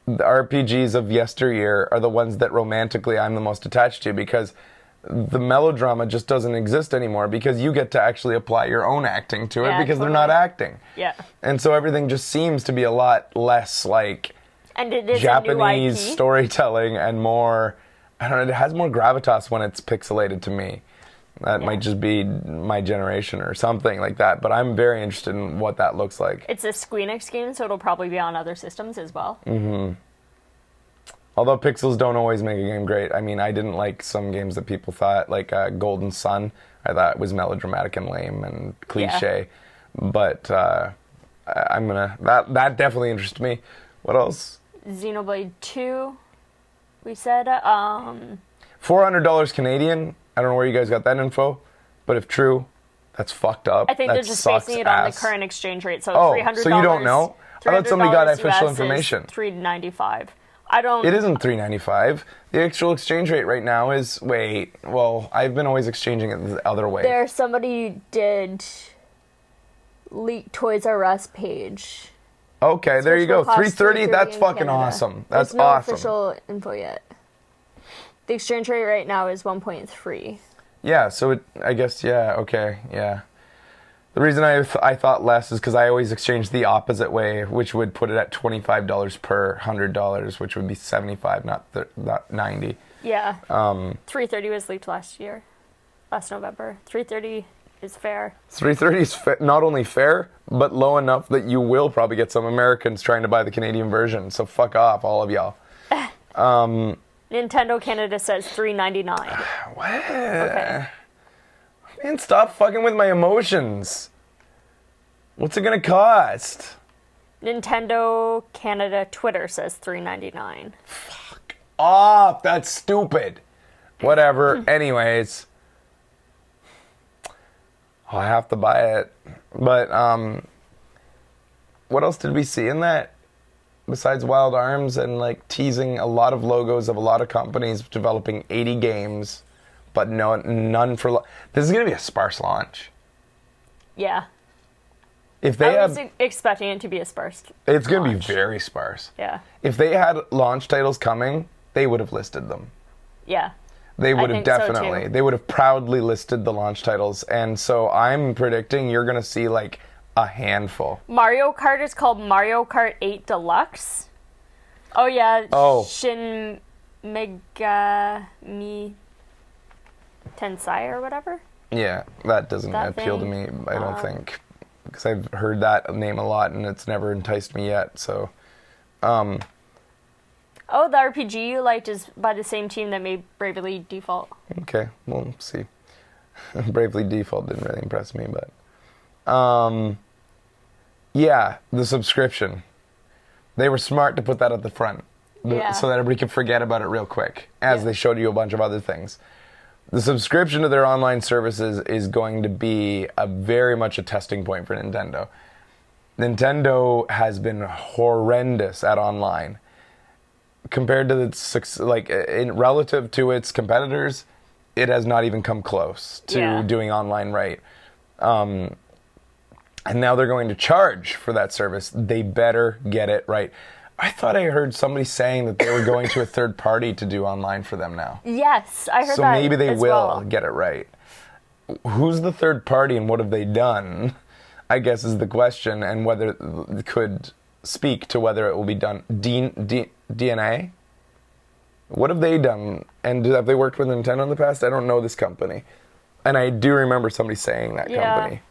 the RPGs of yesteryear are the ones that romantically I'm the most attached to because the melodrama just doesn't exist anymore because you get to actually apply your own acting to it because they're not acting. Yeah. And so everything just seems to be a lot less like And it is Japanese a new IP. storytelling and more, I don't know, it has more gravitas when it's pixelated to me. That might just be my generation or something like that, but I'm very interested in what that looks like. It's a Squeenix game, so it'll probably be on other systems as well. Mm-hmm. Although pixels don't always make a game great. I mean, I didn't like some games that people thought, like Golden Sun, I thought was melodramatic and lame and cliche. Yeah. But I'm gonna, that definitely interests me. What else? Xenoblade 2, we said. $400 Canadian. I don't know where you guys got that info, but if true, that's fucked up. I think they're just basing it on the current exchange rate, so $300. So you don't know? I thought somebody got official US information. Is $395. I don't. It isn't $395. The actual exchange rate right now is I've been always exchanging it the other way. There's somebody did leak Toys R Us page. Okay, there you go. $330. That's fucking Canada. awesome. That's There's no awesome. official info yet. The exchange rate right now is 1.3. Yeah, so I guess, okay, yeah. The reason I thought less is because I always exchange the opposite way, which would put it at $25 per $100, which would be $75, not $90. Yeah. 330 was leaked last November. 330 is fair. 330 is not only fair, but low enough that you will probably get some Americans trying to buy the Canadian version. So fuck off, all of y'all. Nintendo Canada says $399. What? Okay. Man, stop fucking with my emotions. What's it gonna cost? Nintendo Canada Twitter says $399. Fuck off. That's stupid. Whatever. Anyways. I have to buy it. But, what else did we see in that? Besides Wild Arms and like teasing a lot of logos of a lot of companies developing 80 games, but none for... This is going to be a sparse launch. Yeah. If they I was expecting it to be a sparse It's going to be very sparse. Yeah. If they had launch titles coming, they would have listed them. Yeah. They would I have think so, definitely. too. They would have proudly listed the launch titles. And so I'm predicting you're going to see like a handful. Mario Kart is called Mario Kart 8 Deluxe. Oh, yeah. Oh. Shin Megami Tensei or whatever. Yeah, that doesn't That appeal to thing, me, I don't think. Because I've heard that name a lot and it's never enticed me yet, so... Oh, the RPG you liked is by the same team that made Bravely Default. Okay, we'll see. Bravely Default didn't really impress me, but... yeah, the subscription. They were smart to put that at the front. Yeah. So that everybody could forget about it real quick, as they showed you a bunch of other things. The subscription to their online services is going to be very much a testing point for Nintendo. Nintendo has been horrendous at online. Compared to relative to its competitors, it has not even come close to doing online right. And now they're going to charge for that service. They better get it right. I thought I heard somebody saying that they were going to a third party to do online for them now. Yes, I heard that. So maybe they as will well. get it right. Who's the third party and what have they done? I guess, is the question, and whether it could speak to whether it will be done. DNA? What have they done? And have they worked with Nintendo in the past? I don't know this company. And I do remember somebody saying that company.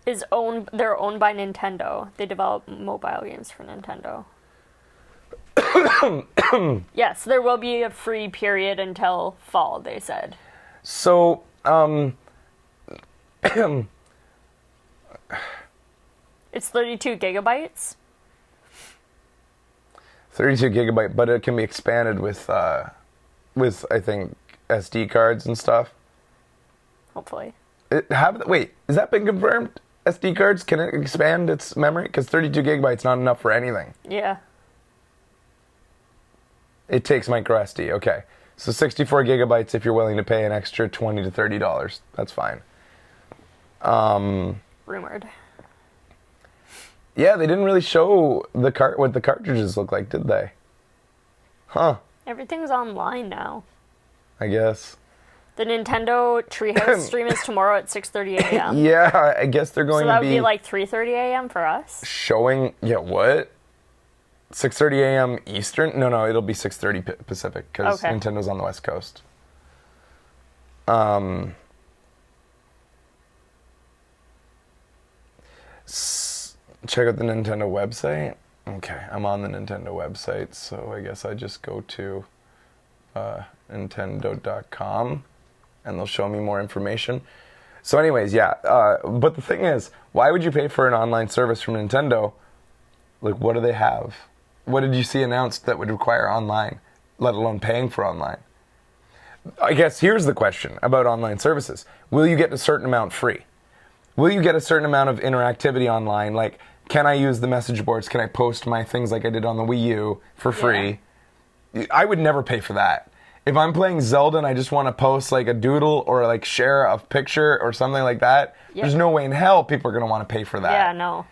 They're owned by Nintendo. They develop mobile games for Nintendo. Yes, there will be a free period until fall, they said. So, it's 32 gigabytes. 32 gigabyte, but it can be expanded with I think SD cards and stuff. Hopefully. Wait, has that been confirmed? SD cards, can it expand its memory? Because 32 gigabytes not enough for anything. Yeah. It takes micro SD. Okay, so 64 gigabytes if you're willing to pay an extra $20 to $30. That's fine. Rumored. Yeah, they didn't really show what the cartridges look like, did they? Huh. Everything's online now. I guess. The Nintendo Treehouse stream is tomorrow at 6:30 a.m. Yeah, I guess they're going so that to would be like 3:30 a.m. for us. Showing, what? 6:30 a.m. Eastern? No, it'll be 6:30 Pacific because Nintendo's on the West Coast. Check out the Nintendo website. Okay, I'm on the Nintendo website, so I guess I just go to Nintendo.com and they'll show me more information. So anyways, but the thing is, why would you pay for an online service from Nintendo? Like, what do they have? What did you see announced that would require online, let alone paying for online? I guess here's the question about online services. Will you get a certain amount free? Will you get a certain amount of interactivity online? Like, can I use the message boards? Can I post my things like I did on the Wii U for free? Yeah. I would never pay for that. If I'm playing Zelda and I just want to post like a doodle or like share a picture or something like that, there's no way in hell people are going to want to pay for that. Yeah, no.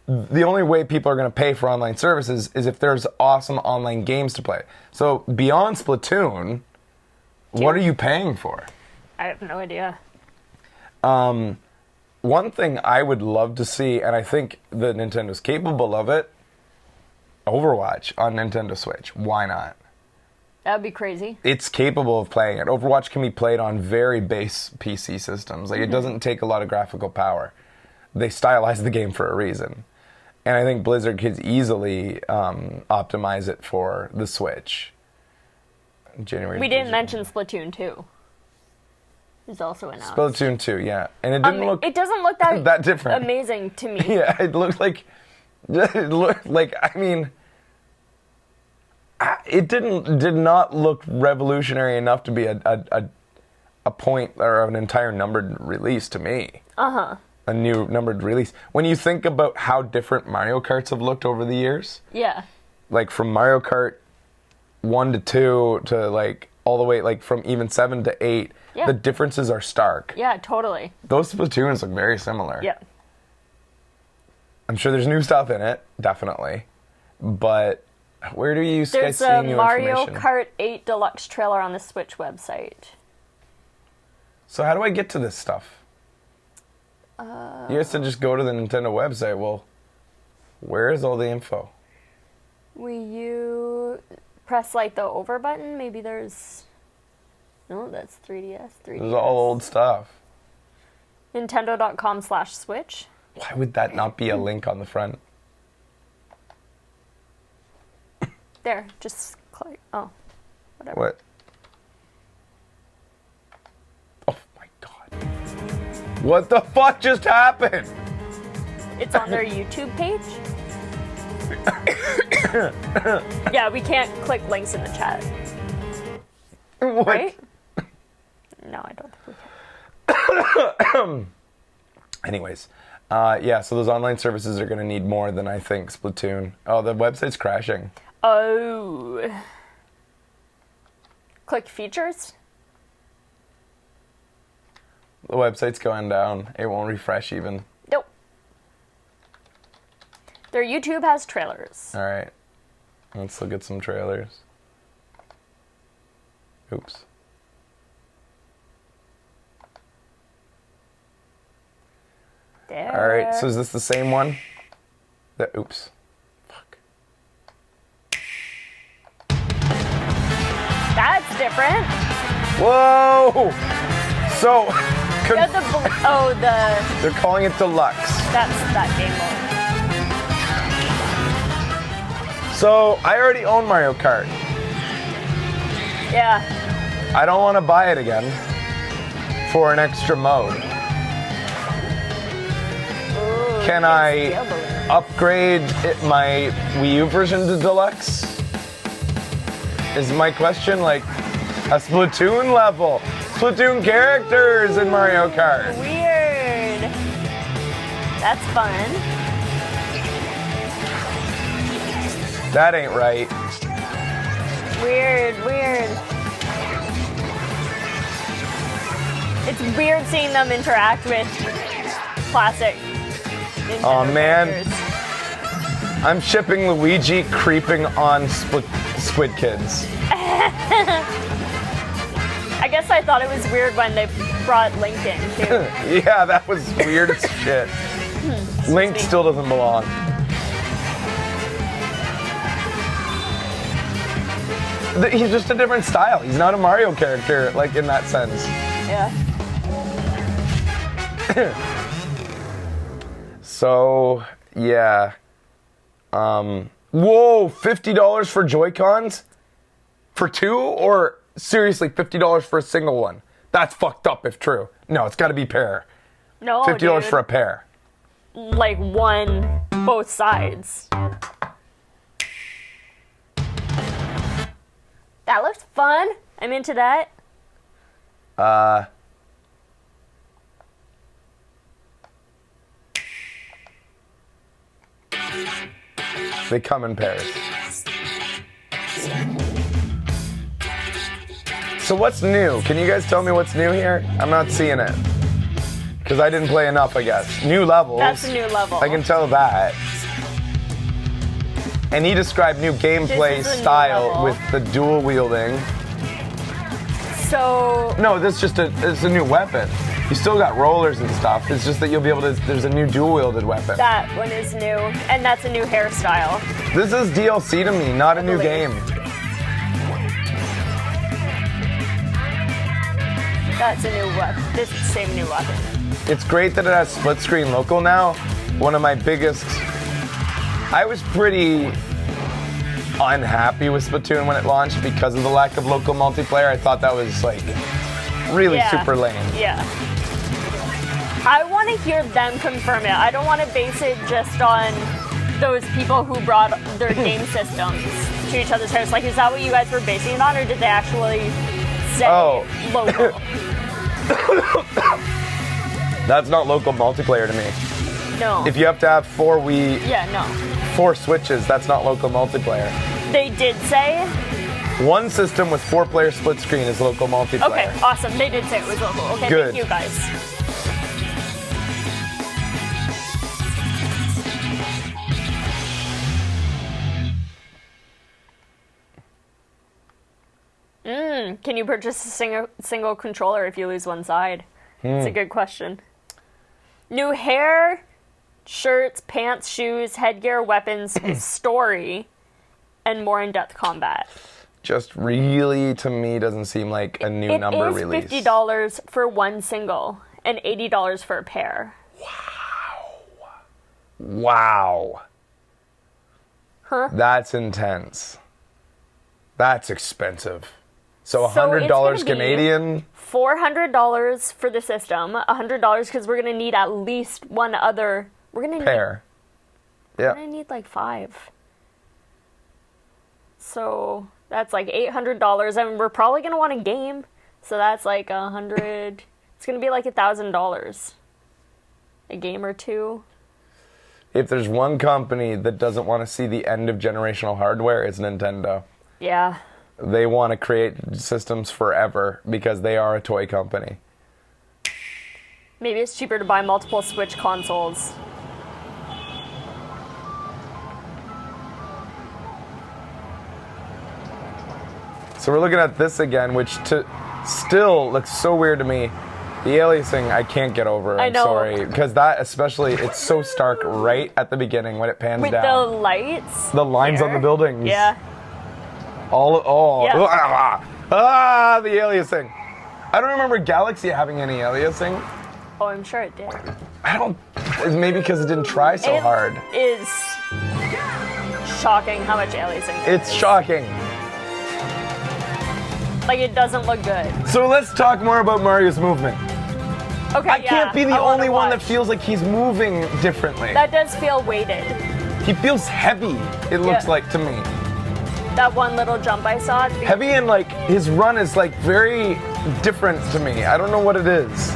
The only way people are going to pay for online services is if there's awesome online games to play. So beyond Splatoon, what are you paying for? I have no idea. One thing I would love to see, and I think that Nintendo's capable of it, Overwatch on Nintendo Switch. Why not? That would be crazy. It's capable of playing it. Overwatch can be played on very base PC systems. Like, it doesn't take a lot of graphical power. They stylized the game for a reason. And I think Blizzard could easily optimize it for the Switch. We didn't mention Splatoon 2. Is also announced. Splatoon 2, yeah. And it didn't look... It doesn't look that, that different. Amazing to me. Yeah, it looked like... I mean... It did not look revolutionary enough to be a point or an entire numbered release to me. Uh-huh. A new numbered release. When you think about how different Mario Karts have looked over the years... Yeah. Like, from Mario Kart 1 to 2 to, like, all the way, like, from even 7 to 8... Yeah. The differences are stark. Yeah, totally. Those Splatoons look very similar. Yeah. I'm sure there's new stuff in it, definitely. But where do you guys see new information? There's a Mario Kart 8 Deluxe trailer on the Switch website. So how do I get to this stuff? You guys said just go to the Nintendo website. Well, where is all the info? You press like the over button? Maybe there's... No, that's 3DS. This is all old stuff. Nintendo.com/Switch. Why would that not be a link on the front? There, just click. Oh, whatever. What? Oh my god. What the fuck just happened? It's on their YouTube page. Yeah, we can't click links in the chat. What? Right? No, I don't think we can. Anyways, so those online services are going to need more than I think Splatoon. Oh, the website's crashing. Oh. Click features. The website's going down. It won't refresh even. Nope. Their YouTube has trailers. All right. Let's look at some trailers. Oops. There. All right, so is this the same one? Oops. That's different. Whoa! So, Yeah, they're calling it Deluxe. That's that game mode. So, I already own Mario Kart. Yeah. I don't want to buy it again for an extra mode. Can I upgrade my Wii U version to Deluxe? Is my question, like a Splatoon level? Splatoon characters in Mario Kart. Weird. That's fun. That ain't right. Weird. It's weird seeing them interact with classic Nintendo Oh man. characters. I'm shipping Luigi creeping on Squid Kids. I guess I thought it was weird when they brought Link in too. Yeah, that was weird as shit. Link still doesn't belong. He's just a different style. He's not a Mario character, like in that sense. Yeah. So, yeah. Whoa, $50 for Joy-Cons? For two? Or seriously, $50 for a single one? That's fucked up if true. No, it's gotta be pair. No, $50 dude. for a pair. Like one, both sides. That looks fun. I'm into that. They come in pairs. So what's new? Can you guys tell me what's new here? I'm not seeing it. Because I didn't play enough, I guess. New levels. That's a new level. I can tell that. And he described new gameplay This is a new style level. with the dual wielding. So No, it's a new weapon. You still got rollers and stuff. It's just that you'll be able to, there's a new dual wielded weapon. that one is new, and that's a new hairstyle. This is DLC to me, not a new game. That's a new weapon. This is the same new weapon. It's great that it has split screen local now. One of my biggest. I was pretty unhappy with Splatoon when it launched because of the lack of local multiplayer. I thought that was like really Yeah. super lame. Yeah. I want to hear them confirm it. I don't want to base it just on those people who brought their game systems to each other's house. Like, is that what you guys were basing it on, or did they actually say local? That's not local multiplayer to me. No. If you have to have four Switches, that's not local multiplayer. They did say. One system with 4-player split screen is local multiplayer. Okay, awesome. They did say it was local. Okay, Good. thank you guys. Can you purchase a single controller if you lose one side? That's a good question. New hair, shirts, pants, shoes, headgear, weapons, story, and more in-depth combat. Just really, to me, doesn't seem like a new number It release. is $50 for one single and $80 for a pair. Wow. Huh? That's intense. That's expensive. So So it's $100 gonna be Canadian. $400 for the system, $100 because we're gonna need at least one other. We're gonna Pair. We're Yeah. gonna need like 5. So that's like $800, and we're probably gonna want a game. So that's like $100. It's gonna be like $1,000. A game or two. If there's one company that doesn't want to see the end of generational hardware, it's Nintendo. Yeah. They want to create systems forever because they are a toy company. Maybe it's cheaper to buy multiple Switch consoles. So we're looking at this again, which still looks so weird to me. The aliasing, I can't get over. I I'm know. sorry. Because that, especially, it's so stark right at the beginning when it pans With down. the lights. The lines on the here. buildings. Yeah. Yeah. The aliasing. I don't remember Galaxy having any aliasing. Oh, I'm sure it did. I don't. It's maybe because it didn't try so hard. It is shocking how much aliasing there It's is. shocking. Like, it doesn't look good. So let's talk more about Mario's movement. Okay, I can't be the I wanna only one that watch. feels like he's moving differently. That does feel weighted. He feels heavy, it looks Yeah. like to me. That one little jump I saw. Heavy and like his run is like very different to me. I don't know what it is.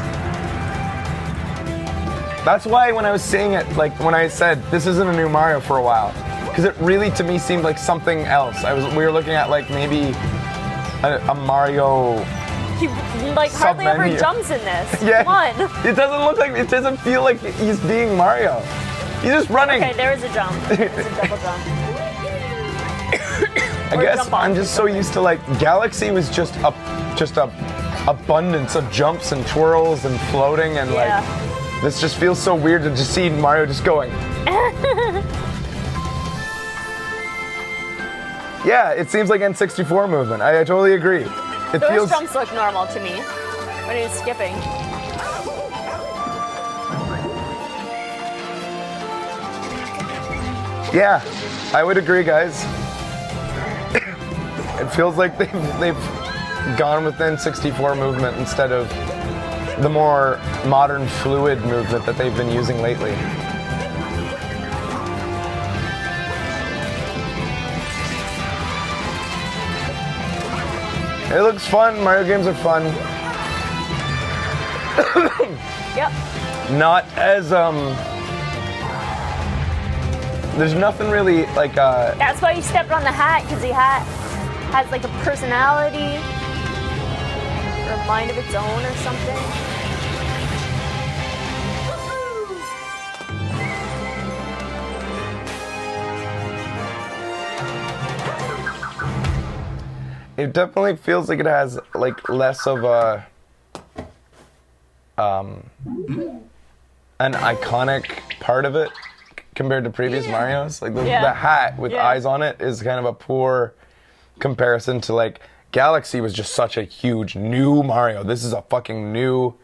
That's why when I was saying it, like when I said this isn't a new Mario for a while, because it really to me seemed like something else. We were looking at like maybe a Mario. He like hardly ever Sub-menu. jumps in this. Yeah, Come on. it doesn't look like it doesn't feel like he's being Mario. He's just running. Okay, there is a jump. There's a double jump. I guess I'm just so used to like Galaxy was just a abundance of jumps and twirls and floating and Yeah. like this just feels so weird to just see Mario just going. Yeah, it seems like N64 movement. I totally agree. It Those feels jumps look normal to me when he's skipping. Yeah, I would agree, guys. It feels like they've gone with N64 movement instead of the more modern fluid movement that they've been using lately. It looks fun. Mario games are fun. Yep. Not as there's nothing really like That's why he stepped on the hat, because he has like a personality or a mind of its own or something. it definitely feels like it has like less of a an iconic part of it compared to previous Marios. Like the hat with eyes on it is kind of a poor comparison to like Galaxy was just such a huge new Mario. This is a fucking new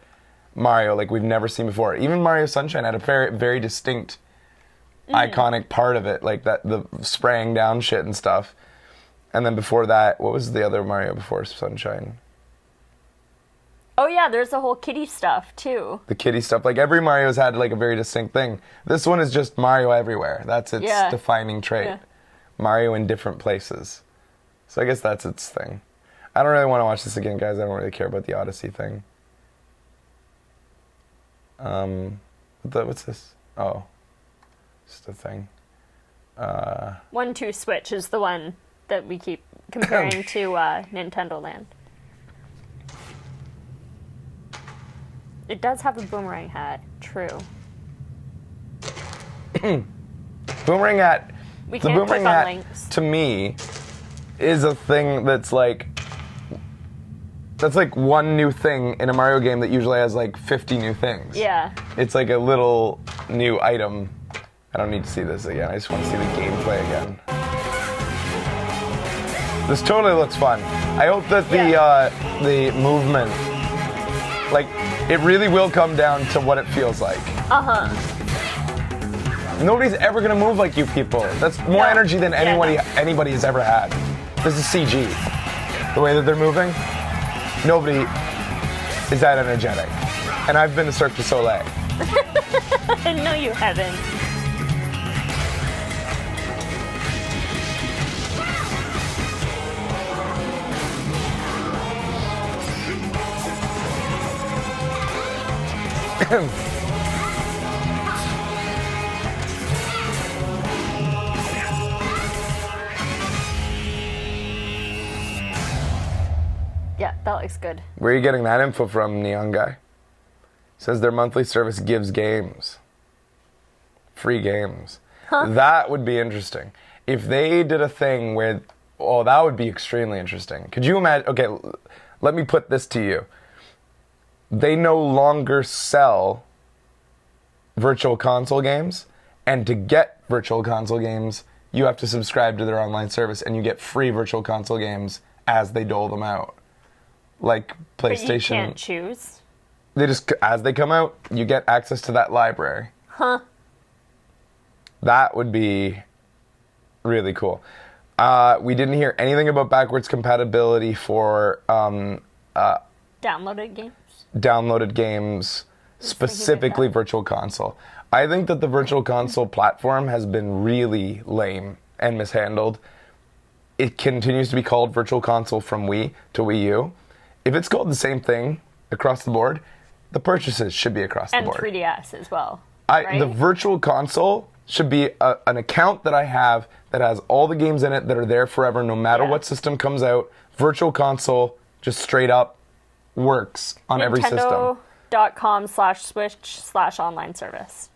Mario like we've never seen before. Even Mario Sunshine had a very, very distinct iconic part of it, like that the spraying down shit and stuff. And then before that, what was the other Mario before Sunshine? Oh yeah, there's the whole kitty stuff too. The kitty stuff. Like every Mario's had like a very distinct thing. This one is just Mario everywhere. That's its defining trait. Yeah. Mario in different places. So I guess that's its thing. I don't really want to watch this again, guys. I don't really care about the Odyssey thing. What's this? Oh. Just a thing. 1-2 Switch is the one that we keep comparing to Nintendo Land. It does have a boomerang hat, true. Boomerang hat. We The can't boomerang click on hat, links. to me, is a thing that's like one new thing in a Mario game that usually has like 50 new things. Yeah. It's like a little new item. I don't need to see this again. I just want to see the gameplay again. This totally looks fun. I hope that the movement, like, it really will come down to what it feels like. Uh-huh. Nobody's ever gonna move like you people. That's more energy than anybody has ever had. This is CG. The way that they're moving, nobody is that energetic. And I've been to Cirque du Soleil. No, you haven't. Yeah, that looks good. Where are you getting that info from, Neon Guy? Says their monthly service gives games. Free games. Huh? That would be interesting. If they did a thing where, oh, that would be extremely interesting. Could you imagine, okay, let me put this to you. they no longer sell virtual console games, and to get virtual console games, you have to subscribe to their online service, and you get free virtual console games as they dole them out. Like PlayStation. But you can't choose. They just, as they come out, you get access to that library. Huh. That would be really cool. We didn't hear anything about backwards compatibility for Downloaded games? downloaded games, specifically Virtual Console. I think that the Virtual Console platform has been really lame and mishandled. It continues to be called Virtual Console from Wii to Wii U. If it's called the same thing across the board, the purchases should be across the And board. 3DS as well. Right? The Virtual Console should be an account that I have that has all the games in it that are there forever, no matter what system comes out. Virtual Console just straight up works on every system. Nintendo.com/Switch/online service.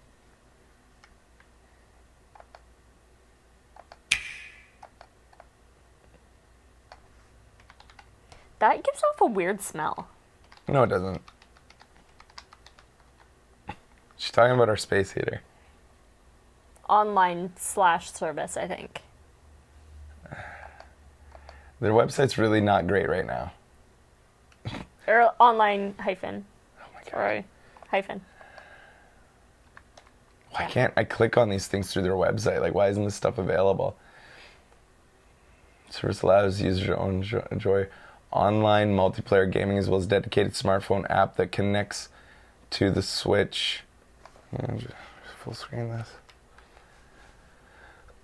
That gives off a weird smell. No, it doesn't. She's talking about our space heater. Online/service, I think. Their website's really not great right now. Or online hyphen. Oh my god. Sorry. Hyphen. Why can't I click on these things through their website? Like, why isn't this stuff available? Service allows users to enjoy online multiplayer gaming as well as dedicated smartphone app that connects to the Switch. Full screen this.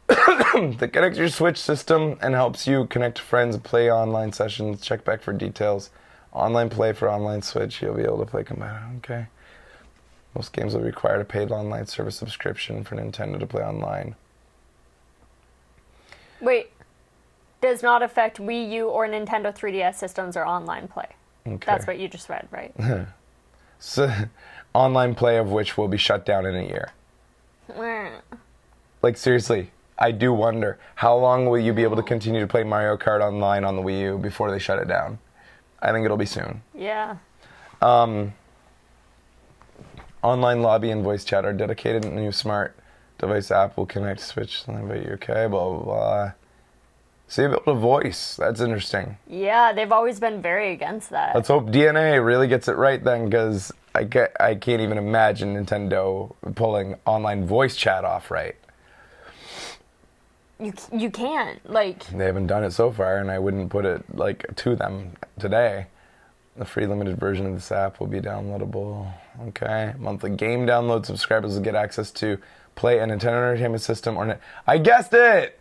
That connects your Switch system and helps you connect to friends and play online sessions. Check back for details. Online play for online Switch. You'll be able to play compatible. Okay. Most games will require a paid online service subscription for Nintendo to play online. Wait. Does not affect Wii U or Nintendo 3DS systems or online play. Okay. That's what you just read, right? So, online play of which will be shut down in a year. Like, seriously, I do wonder, how long will you be able to continue to play Mario Kart online on the Wii U before they shut it down? I think it'll be soon. Yeah. Online lobby and voice chat are dedicated. A new smart device app will connect to Switch. Okay, blah, blah, blah. So you'll be able to voice. That's interesting. Yeah, they've always been very against that. Let's hope DNA really gets it right then, because I can't even imagine Nintendo pulling online voice chat off right. You can't. Like, They haven't done it so far, and I wouldn't put it to them today. The free limited version of this app will be downloadable. Okay. Monthly game download subscribers will get access to play a Nintendo Entertainment System or I guessed it!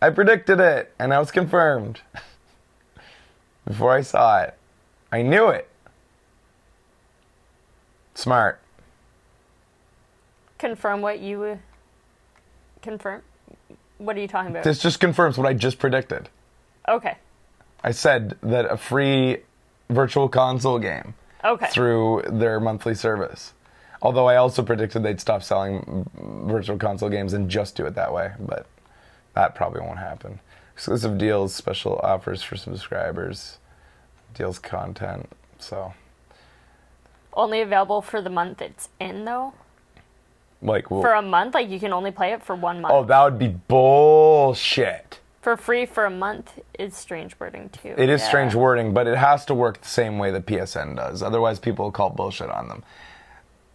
I predicted it, and now it's confirmed. Before I saw it. I knew it. Smart. confirm what you confirm. What are you talking about? This just confirms what I just predicted. Okay. I said that a free virtual console game through their monthly service. Although I also predicted they'd stop selling virtual console games and just do it that way, but that probably won't happen. Exclusive deals, special offers for subscribers, deals content, so. Only available for the month it's in, though? Like, for a month? Like, you can only play it for 1 month? Oh, that would be bullshit. For free for a month is strange wording, too. It is strange wording, but it has to work the same way that PSN does. Otherwise, people will call bullshit on them.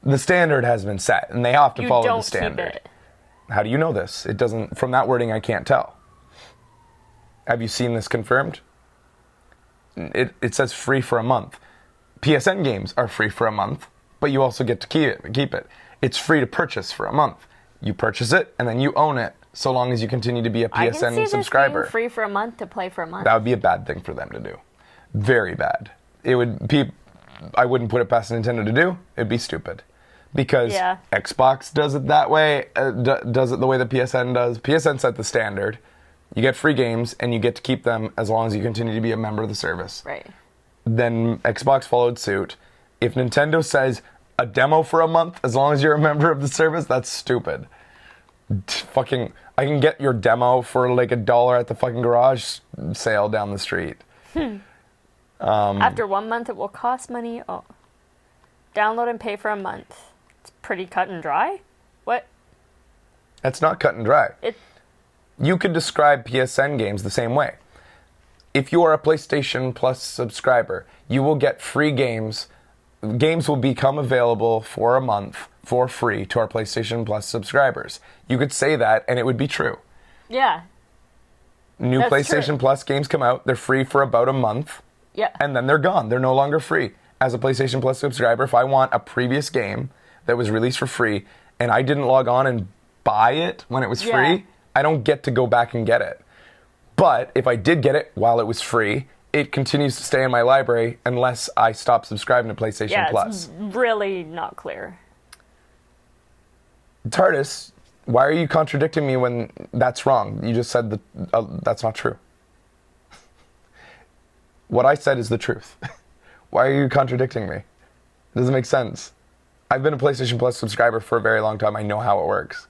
The standard has been set, and they have to follow the standard. Keep it. How do you know this? It doesn't. From that wording, I can't tell. Have you seen this confirmed? It says free for a month. PSN games are free for a month, but you also get to keep it. It's free to purchase for a month. You purchase it, and then you own it, so long as you continue to be a I can see PSN subscriber. This being free for a month to play for a month. That would be a bad thing for them to do. Very bad. It would be. I wouldn't put it past Nintendo to do. It'd be stupid. Because Xbox does it that way, does it the way that PSN does. PSN set the standard. You get free games, and you get to keep them as long as you continue to be a member of the service. Right. Then Xbox followed suit. If Nintendo says a demo for a month, as long as you're a member of the service, that's stupid. Fucking, I can get your demo for like $1 at the fucking garage sale down the street. After 1 month, it will cost money. Oh. Download and pay for a month. It's pretty cut and dry. What? That's not cut and dry. It. You could describe PSN games the same way. If you are a PlayStation Plus subscriber, you will get free games. Games will become available for a month for free to our PlayStation Plus subscribers. You could say that and it would be true. Yeah. New That's PlayStation true. Plus games come out, they're free for about a month. Yeah. And then they're gone. They're no longer free. As a PlayStation Plus subscriber, if I want a previous game that was released for free and I didn't log on and buy it when it was free, I don't get to go back and get it. But if I did get it while it was free, it continues to stay in my library unless I stop subscribing to PlayStation Plus. It's really not clear. TARDIS, why are you contradicting me when that's wrong? You just said that that's not true. What I said is the truth. Why are you contradicting me? It doesn't make sense. I've been a PlayStation Plus subscriber for a very long time. I know how it works.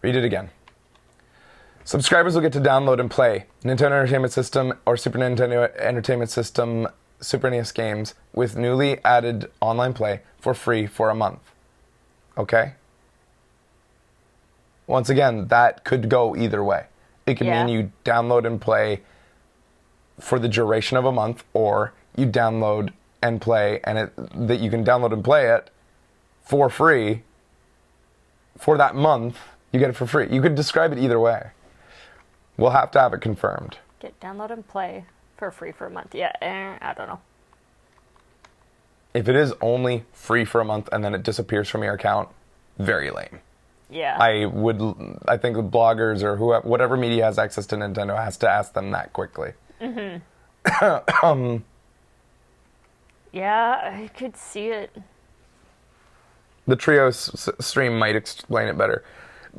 Read it again. Subscribers will get to download and play Nintendo Entertainment System or Super Nintendo Entertainment System Super NES games with newly added online play for free for a month. Okay? Once again, that could go either way. It could mean you download and play for the duration of a month, or you download and play, and that you can download and play it for free for that month. You get it for free. You could describe it either way. We'll have to have it confirmed. Get download and play for free for a month. Yeah, I don't know. If it is only free for a month and then it disappears from your account, very lame. Yeah. I think the bloggers or whoever, whatever media has access to Nintendo has to ask them that quickly. Mm-hmm. Yeah, I could see it. The Trio stream might explain it better.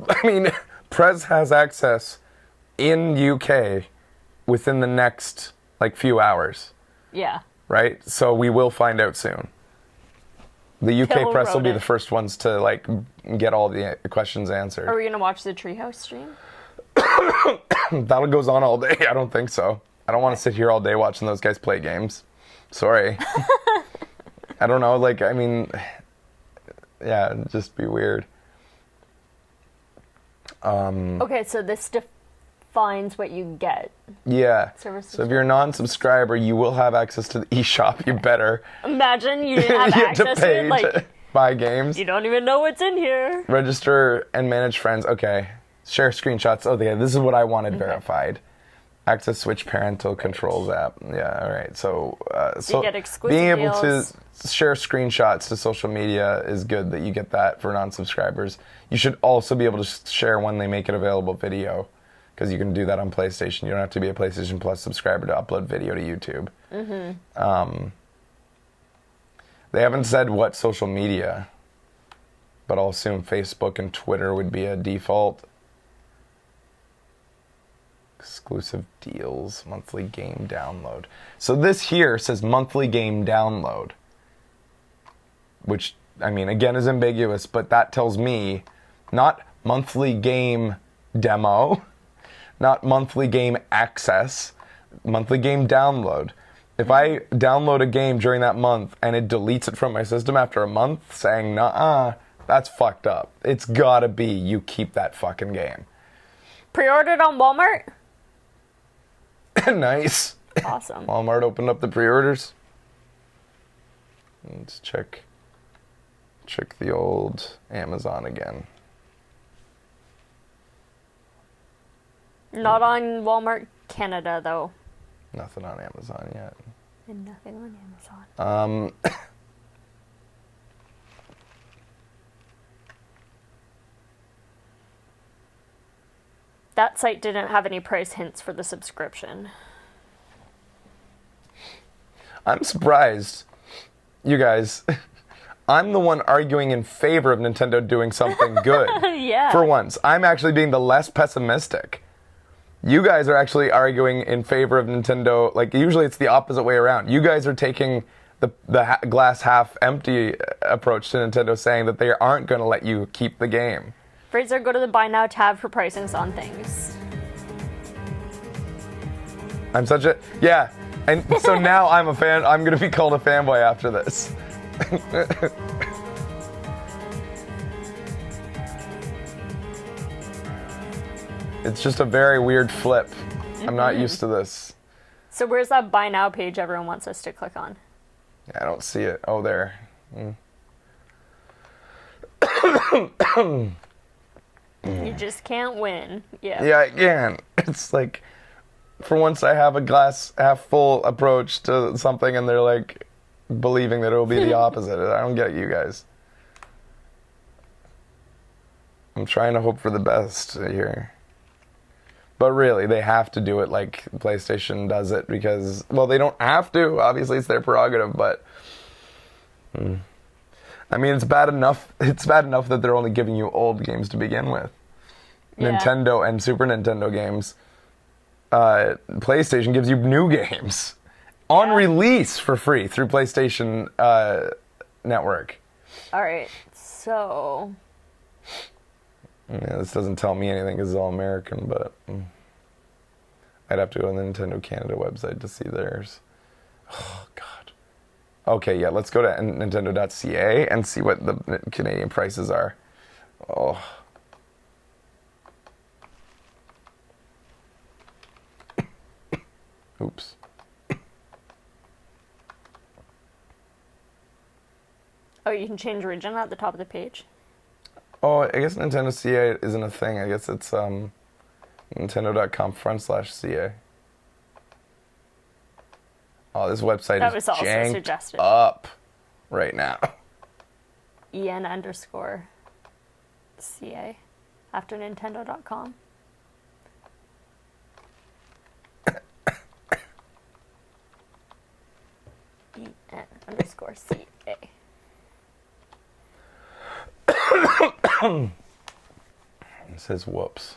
I mean, Prez has access in UK within the next few hours. Yeah. Right? So we will find out soon. The UK Pill press will wrote be it. the first ones to get all the questions answered. Are we gonna watch the Treehouse stream? That goes on all day. I don't think so. I don't want to sit here all day watching those guys play games. Sorry. I don't know. Yeah, it'd just be weird. Okay, so this defines what you get. Yeah. Services. So if you're a non-subscriber, you will have access to the eShop. You better. Imagine you didn't have You have access to pay to it. to buy games. You don't even know what's in here. Register and manage friends. Okay. Share screenshots. Oh, yeah. This is what I wanted verified. Access Switch parental controls app. Yeah. All right. So, You get exclusive being able deals. to share screenshots to social media is good that you get that for non-subscribers. You should also be able to share when they make it available video, because you can do that on PlayStation. You don't have to be a PlayStation Plus subscriber to upload video to YouTube. Mm-hmm. They haven't said what social media, but I'll assume Facebook and Twitter would be a default. Exclusive deals, monthly game download. So this here says monthly game download, which, I mean, again, is ambiguous, but that tells me not monthly game demo, not monthly game access, monthly game download. If I download a game during that month and it deletes it from my system after a month saying, nah, that's fucked up. It's gotta be you keep that fucking game. Pre-ordered on Walmart? Nice. Awesome. Walmart opened up the pre-orders. Let's check the old Amazon again. Not on Walmart Canada, though. Nothing on Amazon yet. And nothing on Amazon. That site didn't have any price hints for the subscription. I'm surprised. You guys, I'm the one arguing in favor of Nintendo doing something good. Yeah. For once. I'm actually being the less pessimistic. You guys are actually arguing in favor of Nintendo. Usually it's the opposite way around. You guys are taking the glass half empty approach to Nintendo, saying that they aren't going to let you keep the game. Fraser, go to the Buy Now tab for pricings on things. I'm such a... Yeah. And so now I'm a fan. I'm gonna be called a fanboy after this. It's just a very weird flip. I'm not used to this. So where's that buy now page everyone wants us to click on? I don't see it. Oh, there. You just can't win. Yeah. Yeah, I can. It's like, for once I have a glass half full approach to something and they're like believing that it will be the opposite. I don't get you guys. I'm trying to hope for the best here. But really, they have to do it like PlayStation does it because, well, they don't have to. Obviously, it's their prerogative, but I mean, it's bad enough. It's bad enough that they're only giving you old games to begin with. Yeah. Nintendo and Super Nintendo games. PlayStation gives you new games on release for free through PlayStation Network. All right. So. Yeah, this doesn't tell me anything because it's all American, but I'd have to go on the Nintendo Canada website to see theirs. Oh, God. Okay, yeah, let's go to Nintendo.ca and see what the Canadian prices are. Oh. Oops. Oh, you can change region at the top of the page? Oh, I guess Nintendo CA isn't a thing. I guess it's Nintendo.com/CA. Oh, this website That is was also janked suggested. up right now. EN_CA after Nintendo.com. EN_CA. It says whoops.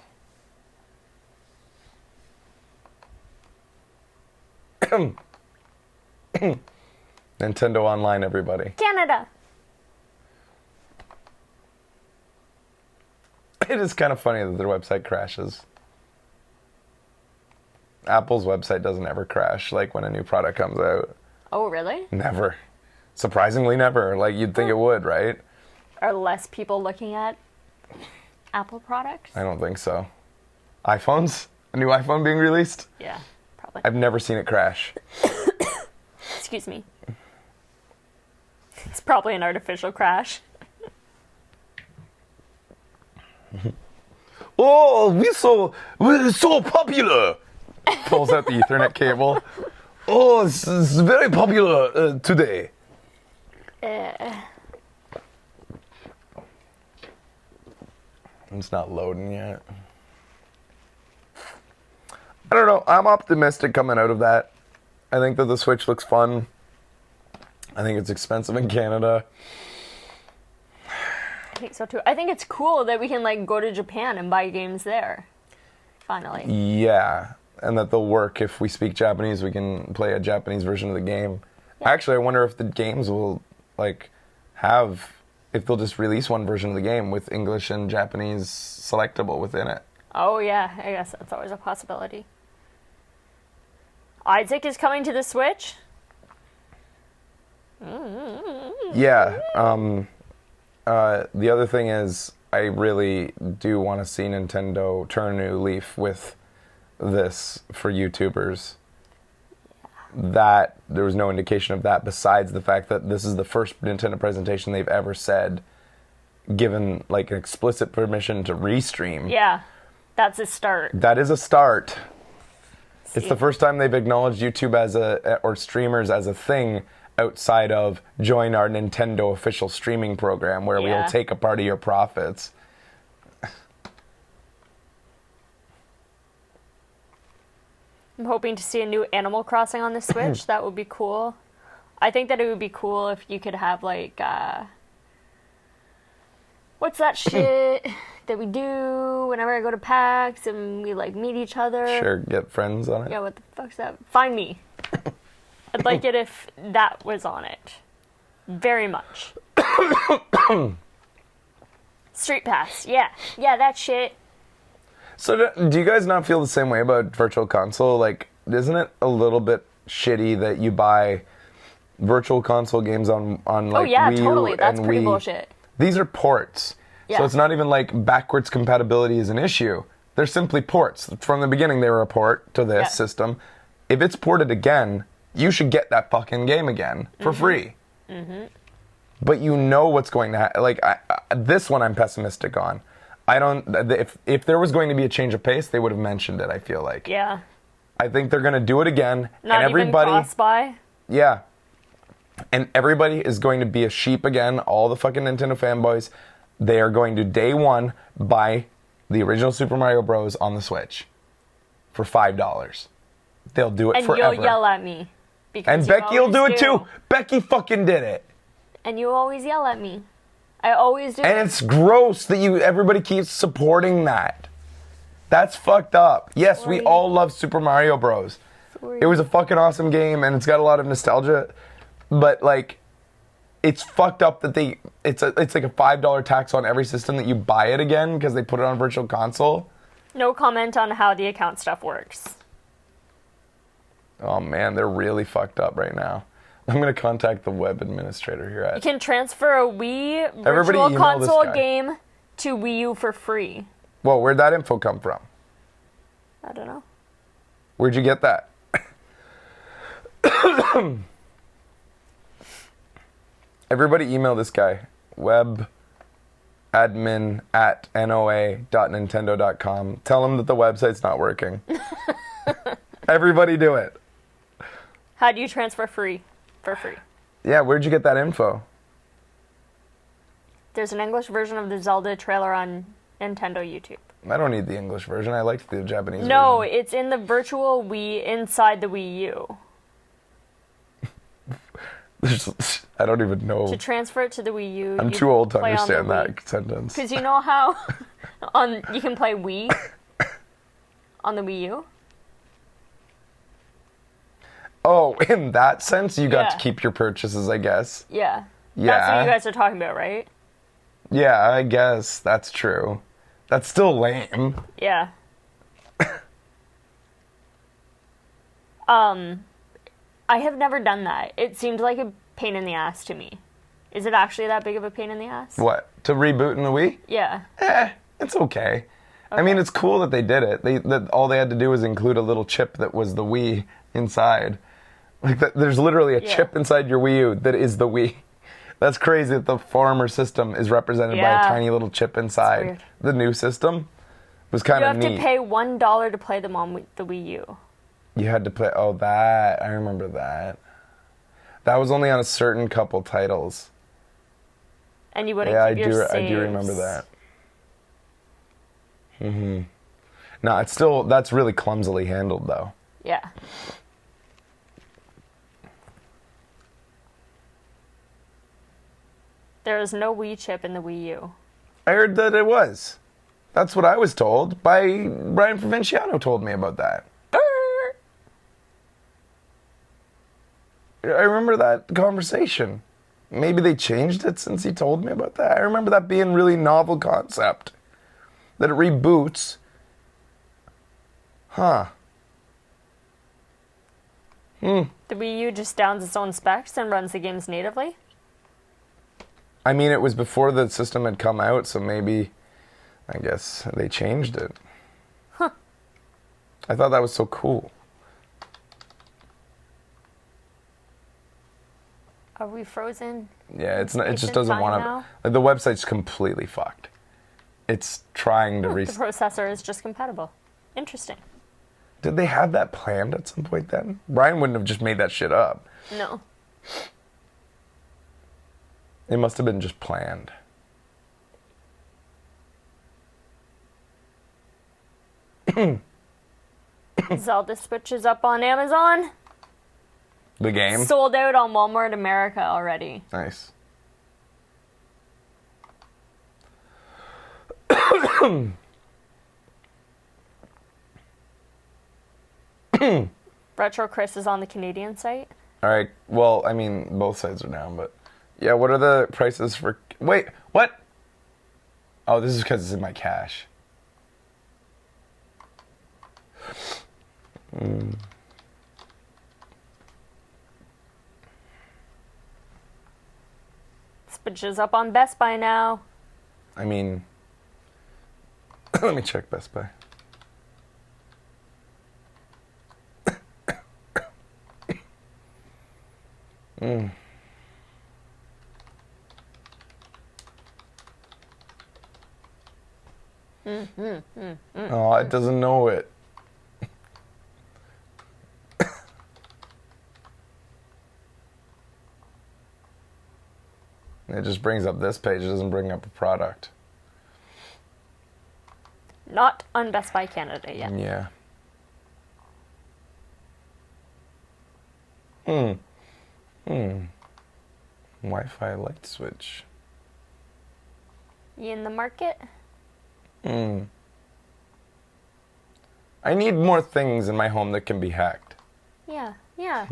Nintendo Online, everybody. Canada. It is kind of funny that their website crashes. Apple's website doesn't ever crash, like when a new product comes out. Oh, really? Never. Surprisingly never. Like, you'd think it would, right? Are less people looking at Apple products? I don't think so. iPhones? A new iPhone being released? Yeah, probably. I've never seen it crash. Excuse me. It's probably an artificial crash. Oh, we're so popular! Pulls out the Ethernet cable. Oh, it's very popular today. It's not loading yet. I don't know. I'm optimistic coming out of that. I think that the Switch looks fun. I think it's expensive in Canada. I think so too. I think it's cool that we can like go to Japan and buy games there. Finally. Yeah, and that they'll work. If we speak Japanese, we can play a Japanese version of the game. Yeah. Actually, I wonder if the games will like have, if they'll just release one version of the game with English and Japanese selectable within it. Oh yeah, I guess that's always a possibility. Isaac is coming to the Switch? Yeah. The other thing is, I really do want to see Nintendo turn a new leaf with this for YouTubers. That there was no indication of that besides the fact that this is the first Nintendo presentation they've ever said given like an explicit permission to restream. Yeah, that's a start. That is a start. It's the first time they've acknowledged YouTube as or streamers as a thing outside of join our Nintendo official streaming program where we'll take a part of your profits. I'm hoping to see a new Animal Crossing on the Switch. That would be cool. I think that it would be cool if you could have like what's that shit that we do whenever I go to PAX and we like meet each other? Sure, get friends on it. Yeah, what the fuck's that? Find me. I'd like it if that was on it. Very much. Street Pass. Yeah, that shit. So do you guys not feel the same way about Virtual Console? Like, isn't it a little bit shitty that you buy virtual console games on like yeah, Wii U totally. That's and pretty Wii. bullshit. These are ports. Yeah. So it's not even like backwards compatibility is an issue. They're simply ports. From the beginning, they were a port to this system. If it's ported again, you should get that fucking game again for free. Mm-hmm. But you know what's going to happen. Like, this one I'm pessimistic on. I don't... If there was going to be a change of pace, they would have mentioned it, I feel like. Yeah. I think they're going to do it again. Not and everybody, even cross-buy? Yeah. And everybody is going to be a sheep again. All the fucking Nintendo fanboys. They are going to, day one, buy the original Super Mario Bros. On the Switch for $5. They'll do it and forever. You'll yell at me. Because And you Becky will do always it too. Becky fucking did it. And you always yell at me. I always do. And it's gross that everybody keeps supporting that. That's fucked up. Yes, we all love Super Mario Bros. It was a fucking awesome game and it's got a lot of nostalgia, but like it's fucked up that it's like a $5 tax on every system that you buy it again because they put it on Virtual Console. No comment on how the account stuff works. Oh man, they're really fucked up right now. I'm gonna contact the web administrator here You at. can transfer a Wii Everybody Virtual email this Console guy. game to Wii U for free. Whoa, where'd that info come from? I don't know. Where'd you get that? Everybody email this guy. webadmin@noa.nintendo.com. Tell him that the website's not working. Everybody do it. How do you transfer free? For free. Yeah, where'd you get that info? There's an English version of the Zelda trailer on Nintendo YouTube. I don't need the English version. I liked the Japanese No, version. it's in the virtual Wii inside the Wii U. I don't even know. To transfer it to the Wii U, I'm you too old to play on the understand that Wii. sentence. Because you know how you can play Wii on the Wii U? Oh, in that sense, you got Yeah. to keep your purchases, I guess. Yeah. Yeah. That's what you guys are talking about, right? Yeah, I guess that's true. That's still lame. Yeah. I have never done that. It seemed like a pain in the ass to me. Is it actually that big of a pain in the ass? What? To reboot in the Wii? Yeah. It's okay. I mean, it's cool that they did it. That all they had to do was include a little chip that was the Wii inside. Like there's literally a chip inside your Wii U that is the Wii. That's crazy that the former system is represented by a tiny little chip inside. weird. The new system was kind of You neat. have to pay $1 to play them on the Wii U. You had to play. Oh, that I remember that. That was only on a certain couple titles. And you wouldn't Yeah, keep your saves. I do remember that. Mm-hmm. No, it's still that's really clumsily handled though. Yeah. There is no Wii chip in the Wii U. I heard that it was. That's what I was told by Brian Provinciano. Told me about that. I remember that conversation. Maybe they changed it since he told me about that. I remember that being really novel concept. That it reboots. Huh. The Wii U just downs its own specs and runs the games natively? I mean, it was before the system had come out, so maybe, I guess, they changed it. Huh. I thought that was so cool. Are we frozen? Yeah, it's not. It just It's doesn't fine want to. now? Like, the website's completely fucked. It's trying to The reset. processor is just compatible. Interesting. Did they have that planned at some point then? Brian wouldn't have just made that shit up. No. It must have been just planned. Zelda Switch is up on Amazon. The game? Sold out on Walmart America already. Nice. Retro Chris is on the Canadian site. All right. Well, I mean, both sides are down, but yeah. What are the prices for? Wait, what? Oh, this is because it's in my cache. Switch is up on Best Buy now. I mean, let me check Best Buy. Oh, it doesn't know it. It just brings up this page. It doesn't bring up a product. Not on Best Buy Canada yet. Yeah. Wi-Fi light switch. You in the market? I need more things in my home that can be hacked. Yeah, yeah.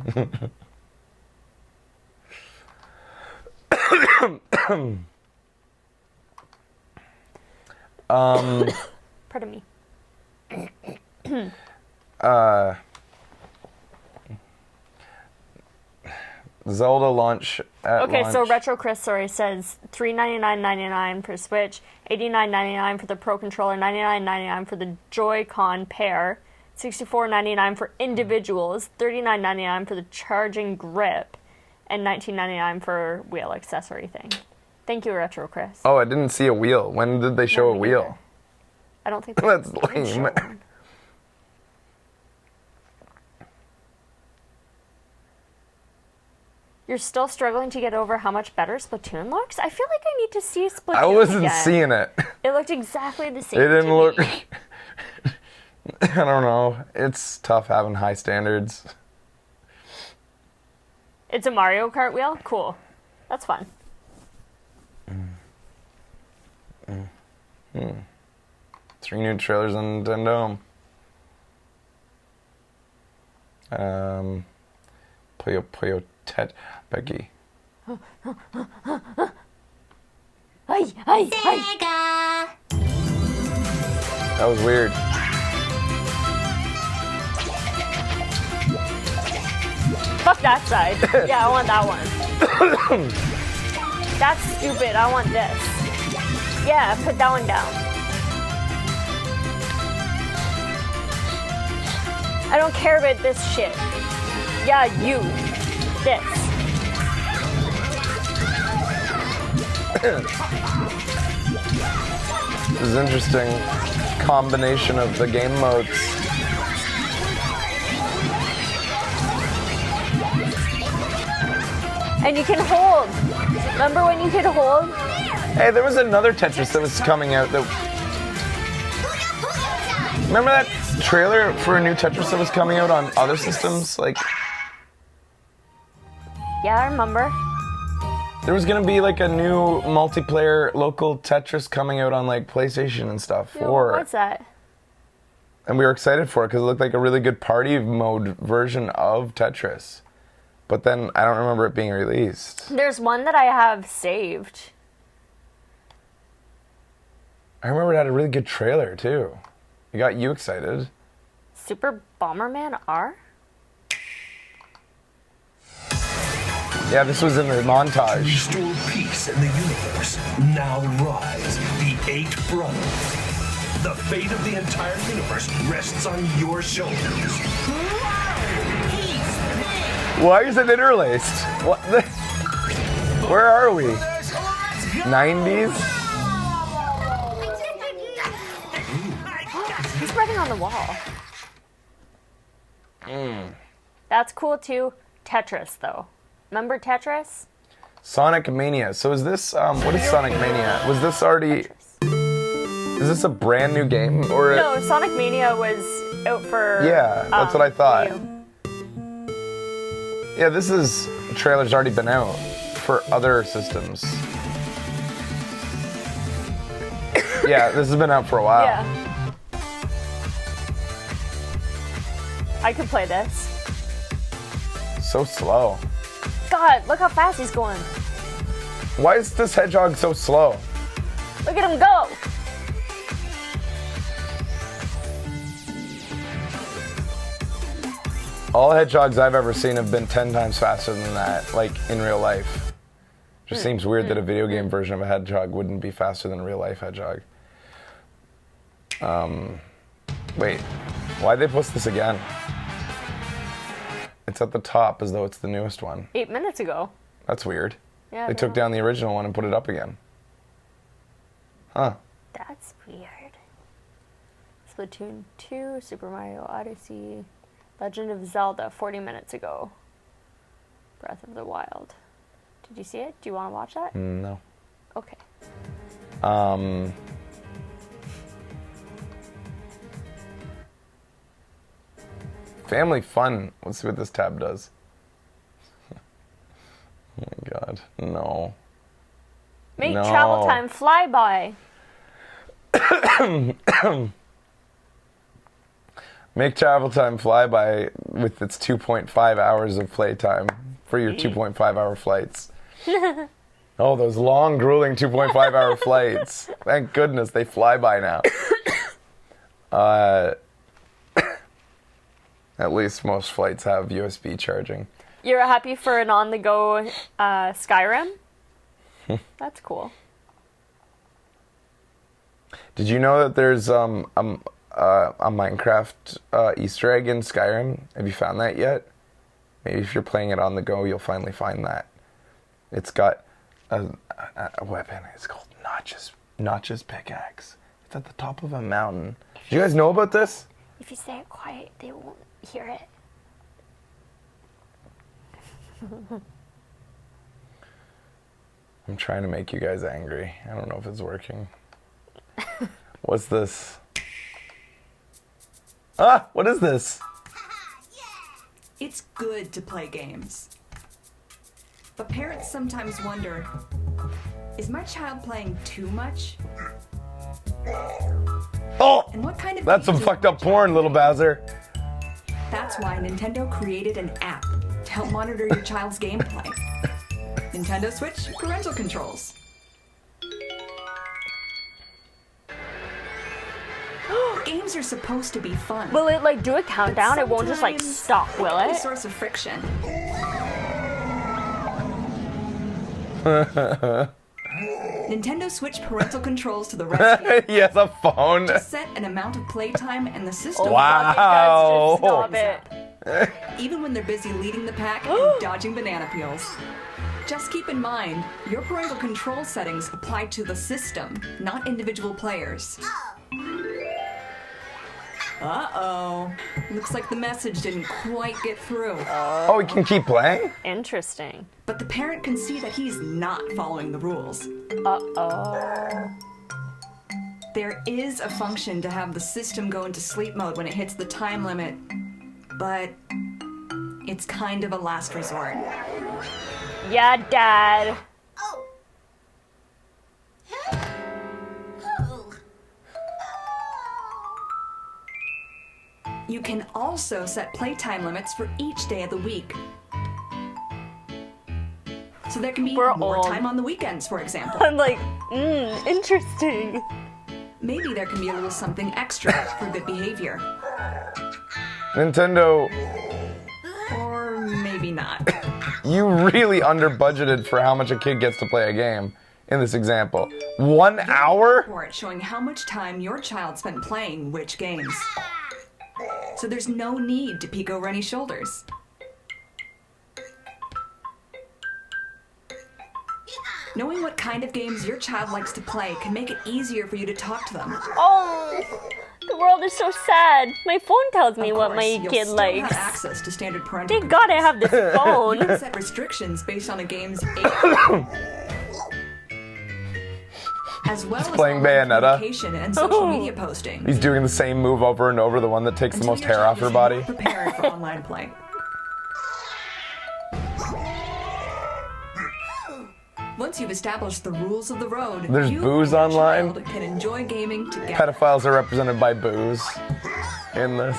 Pardon me. Zelda launch at Okay, launch. so Retro Chris, sorry, says $399.99 for Switch, $89.99 for the Pro Controller, $99.99 for the Joy-Con pair, $64.99 for individuals, $39.99 for the charging grip, and $19.99 for wheel accessory thing. Thank you, Retro Chris. Oh, I didn't see a wheel. When did they show a wheel? I don't think That's they lame. show one. You're still struggling to get over how much better Splatoon looks? I feel like I need to see Splatoon I wasn't again. seeing it. It looked exactly the same. It didn't to look. me. I don't know. It's tough having high standards. It's a Mario Kart wheel? Cool. That's fun. 3 new trailers on Nintendo. Puyo Tet Becky. That was weird. Fuck that side. Yeah, I want that one. That's stupid. I want this. Yeah, put that one down. I don't care about this shit. Yeah, you. This. This is interesting combination of the game modes. And you can hold. Remember when you could hold? Hey, there was another Tetris that was coming out that... Remember that trailer for a new Tetris that was coming out on other systems? Like, Yeah, I remember. there was gonna be like a new multiplayer local Tetris coming out on like PlayStation and stuff. What's that? And we were excited for it because it looked like a really good party mode version of Tetris. But then I don't remember it being released. There's one that I have saved. I remember it had a really good trailer too. It got you excited. Super Bomberman R? Yeah, this was in the montage. Restore peace in the universe. Now rise, the 8 brothers. The fate of the entire universe rests on your shoulders. Why is it interlaced? What the? Where are we? 90s? He's writing on the wall. That's cool too. Tetris though. Remember Tetris? Sonic Mania. So is this, what is Sonic Mania? Was this already... Is this a brand new game? Or No, Sonic Mania was out for... Yeah, that's what I thought. Wii U. Yeah, this is... The trailer's already been out for other systems. Yeah, this has been out for a while. Yeah. I could play this. So slow. God, look how fast he's going. Why is this hedgehog so slow? Look at him go. All hedgehogs I've ever seen have been 10 times faster than that, like in real life. Just seems weird that a video game version of a hedgehog wouldn't be faster than a real life hedgehog. Wait, why'd they post this again? It's at the top as though it's the newest one. 8 minutes ago. That's weird. Yeah, they took down the original one and put it up again. Huh. That's weird. Splatoon 2, Super Mario Odyssey, Legend of Zelda, 40 minutes ago. Breath of the Wild. Did you see it? Do you want to watch that? No. Okay. Family fun. Let's see what this tab does. Oh my god. No. Make No. travel time fly by. Make travel time fly by with its 2.5 hours of playtime for your 2.5 hour flights. Oh, those long, grueling 2.5 hour flights. Thank goodness they fly by now. At least most flights have USB charging. You're happy for an on-the-go Skyrim? That's cool. Did you know that there's a Minecraft Easter egg in Skyrim? Have you found that yet? Maybe if you're playing it on the go, you'll finally find that. It's got a weapon. It's called Notch's pickaxe. It's at the top of a mountain. Did you guys know about this? If you say it quiet, they won't hear it. I'm trying to make you guys angry. I don't know if it's working. What's this? Ah, what is this? It's good to play games. But parents sometimes wonder, is my child playing too much? Oh! And what kind of That's some fucked up porn, little Bowser. That's why Nintendo created an app to help monitor your child's gameplay. Nintendo Switch parental controls. Games are supposed to be fun. Will it like do a countdown? It won't just like stop, will A it? source of friction. Nintendo Switch parental controls to the rescue. He has a phone. Just set an amount of playtime and the system. Wow. Stop it. Even when they're busy leading the pack and dodging banana peels. Just keep in mind, your parental control settings apply to the system, not individual players. Uh-oh. Looks like the message didn't quite get through. Oh, he can keep playing? Interesting. But the parent can see that he's not following the rules. Uh-oh. There is a function to have the system go into sleep mode when it hits the time limit, but it's kind of a last resort. Yeah, Dad. You can also set playtime limits for each day of the week. So there can be more time on the weekends, for example. I'm like, interesting. Maybe there can be a little something extra for good behavior. Nintendo, Or maybe not. you really under budgeted for how much a kid gets to play a game in this example. 1 hour? Report showing how much time your child spent playing which games. So there's no need to peek over any shoulders. Knowing what kind of games your child likes to play can make it easier for you to talk to them. Oh, the world is so sad. My phone tells me Of what course, my you'll kid still likes. have access to standard parental Thank God I have this You phone. can set restrictions based on a game's age. As well He's as playing online Bayonetta. communication and social media posting. He's doing the same move over and over, the one that takes the most hair off her body. Prepared for online play. Once you've established the rules of the road, There's you booze and your online. child can enjoy gaming together. Pedophiles are represented by booze in this.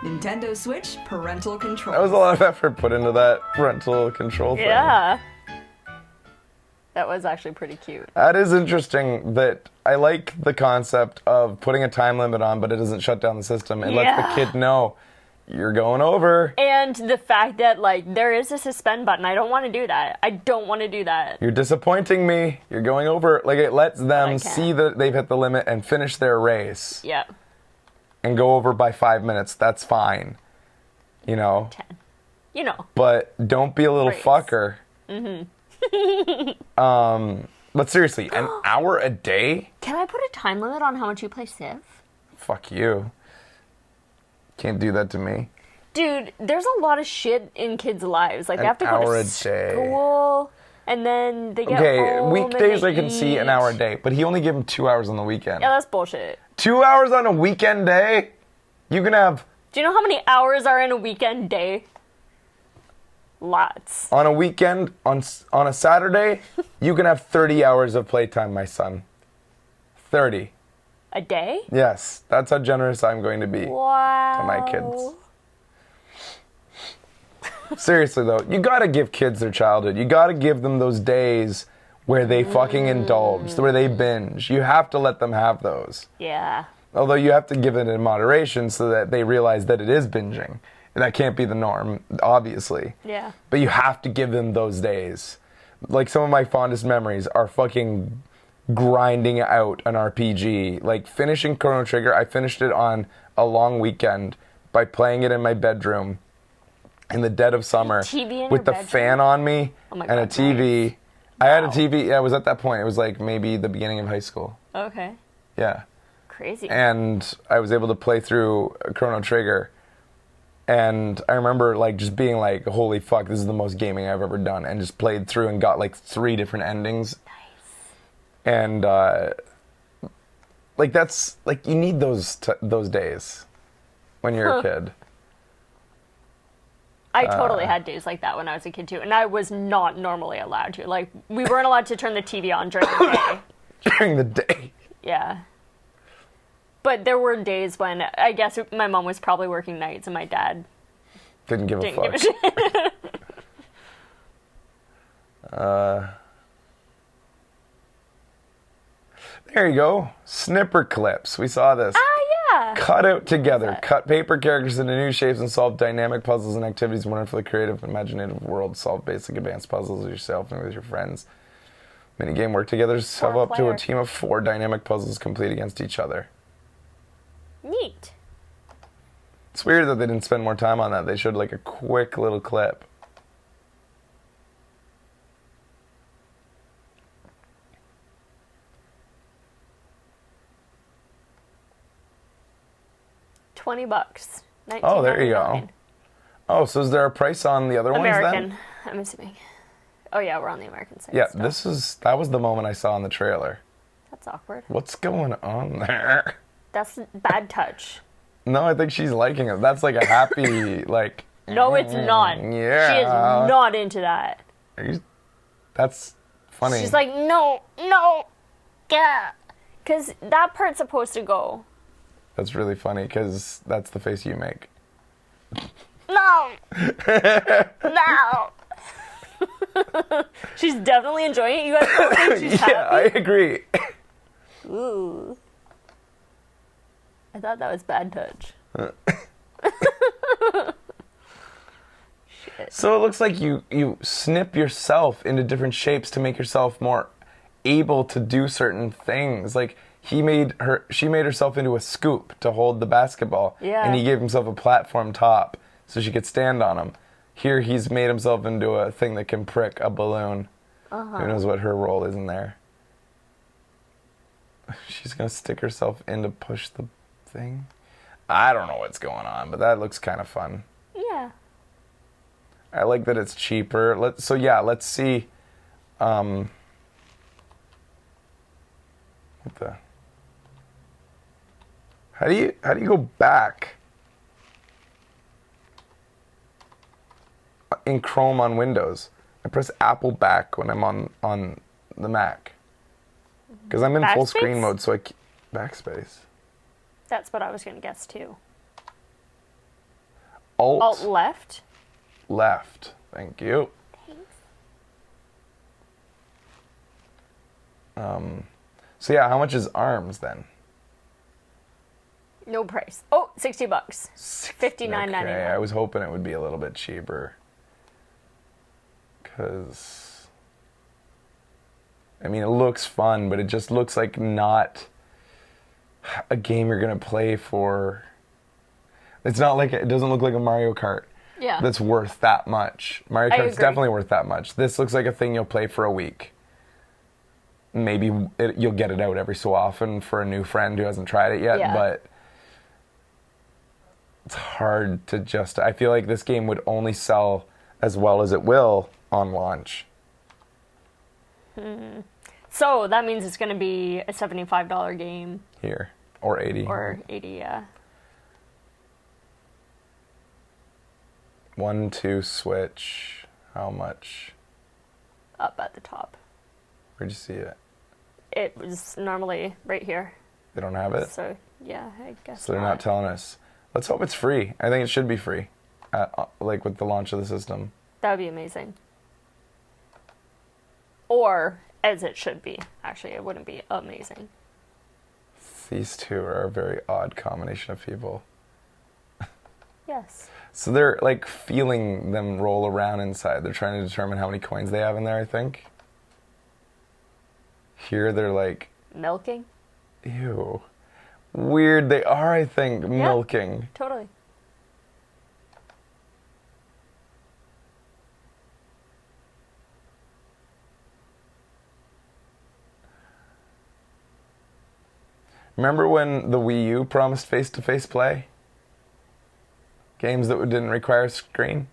Nintendo Switch parental control. That was a lot of effort put into that parental control thing. Yeah. That was actually pretty cute. That is interesting. That I like the concept of putting a time limit on, but it doesn't shut down the system. It lets the Yeah. kid know you're going over. And the fact that, like, there is a suspend button. I don't want to do that. I don't want to do that. You're disappointing me. You're going over. Like, it lets them see that they've hit the limit and finish their race. Yeah. And go over by 5 minutes. That's fine. You know? 10. You know. But don't be a little fucker. Mm-hmm. But seriously, an hour a day? Can I put a time limit on how much you play Civ? Fuck you. Can't do that to me. Dude, there's a lot of shit in kids' lives. Like, they An have to go hour to a day. school, and then they get Okay, home, weekdays and I can see an hour a day, but he only gave him 2 hours on the weekend. Yeah, that's bullshit. 2 hours on a weekend day? You can have... Do you know how many hours are in a weekend day? Lots. On a weekend, on a Saturday, you can have 30 hours of playtime, my son. 30. A day? Yes, that's how generous I'm going to be Wow. to my kids. Seriously, though, you gotta give kids their childhood. You gotta give them those days where they fucking indulge, where they binge. You have to let them have those. Yeah. Although you have to give it in moderation so that they realize that it is binging. That can't be the norm, obviously. Yeah. But you have to give them those days. Like, some of my fondest memories are fucking grinding out an RPG. Like, finishing Chrono Trigger, I finished it on a long weekend by playing it in my bedroom in the dead of summer TV in with the your bedroom? fan on me Oh my and a God, TV. nice. I had a TV. Yeah, it was at that point. It was like maybe the beginning of high school. Okay. Yeah. Crazy. And I was able to play through Chrono Trigger. And I remember, like, just being like, holy fuck, this is the most gaming I've ever done. And just played through and got, like, 3 different endings. Nice. And, like, that's, like, you need those days when you're a kid. I totally had days like that when I was a kid, too. And I was not normally allowed to. Like, we weren't allowed to turn the TV on during the day. During the day? Yeah. But there were days when I guess my mom was probably working nights and my dad Didn't give a didn't fuck. give a shit. There you go. Snipper clips. We saw this. Yeah. Cut out together. Cut paper characters into new shapes and solve dynamic puzzles and activities. Wonderfully creative, imaginative world. Solve basic advanced puzzles with yourself and with your friends. Minigame work together to solve up to a team of 4 dynamic puzzles complete against each other. Neat. It's weird that they didn't spend more time on that. They showed like a quick little clip. $20. Oh, there you go. $19.99. Oh, so is there a price on the other American, ones then? I'm assuming. Oh yeah, we're on the American side. Yeah, still. that was the moment I saw in the trailer. That's awkward. What's going on there? That's bad touch. No, I think she's liking it. That's like a happy, like... No, it's not. Yeah. She is not into that. That's funny. She's like, no, yeah. Because that part's supposed to go. That's really funny, because that's the face you make. No. No. She's definitely enjoying it. You guys don't think she's happy? Yeah, I agree. Ooh. I thought that was bad touch. So it looks like you snip yourself into different shapes to make yourself more able to do certain things. Like she made herself into a scoop to hold the basketball. Yeah. And he gave himself a platform top so she could stand on him. Here he's made himself into a thing that can prick a balloon. Who knows what her role is in there. She's gonna stick herself in to push the thing. I don't know what's going on, but that looks kind of fun. Yeah. I like that it's cheaper. Let's see. What the? How do you go back in Chrome on Windows? I press Apple back when I'm on the Mac because I'm in full screen Backspace? mode. So backspace. That's what I was going to guess too. Alt left. Left. Thank you. Thanks. So yeah, how much is ARMS then? No price. Oh, $60. $59.99. Okay, I was hoping it would be a little bit cheaper. Because, I mean, it looks fun, but it just looks like not a game you're going to play for. It's not like, it doesn't look like a Mario Kart. Yeah. That's worth that much. Mario I Kart's agree. definitely worth that much. This looks like a thing you'll play for a week. Maybe you'll get it out every so often for a new friend who hasn't tried it yet, Yeah. but it's hard to just... I feel like this game would only sell as well as it will on launch. So that means it's going to be a $75 game. Here. Or 80. Or 80, yeah. 1-2 Switch. How much? Up at the top. Where'd you see it? It was normally right here. They don't have it? So, yeah, I guess So they're not telling us. Let's hope it's free. I think it should be free. Like with the launch of the system. That would be amazing. Or, as it should be. Actually, it wouldn't be amazing. These two are a very odd combination of people. Yes. So they're like feeling them roll around inside. They're trying to determine how many coins they have in there, I think. Here they're like, Milking? ew. Weird. They are, I think, milking. Totally. Remember when the Wii U promised face-to-face play? Games that didn't require a screen?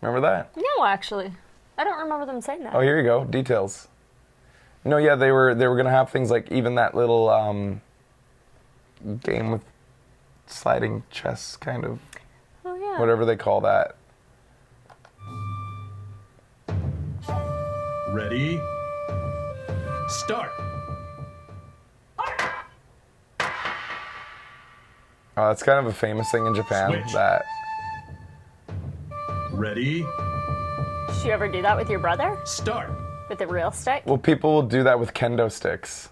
Remember that? No, actually. I don't remember them saying that. Oh, here you go. Details. No, yeah, they were going to have things like even that little game with sliding chess kind of. Oh, yeah. Whatever they call that. Ready? Start. Oh, it's kind of a famous thing in Japan. Switch. That. Ready? Did you ever do that with your brother? Start. With the real stick? Well, people will do that with kendo sticks.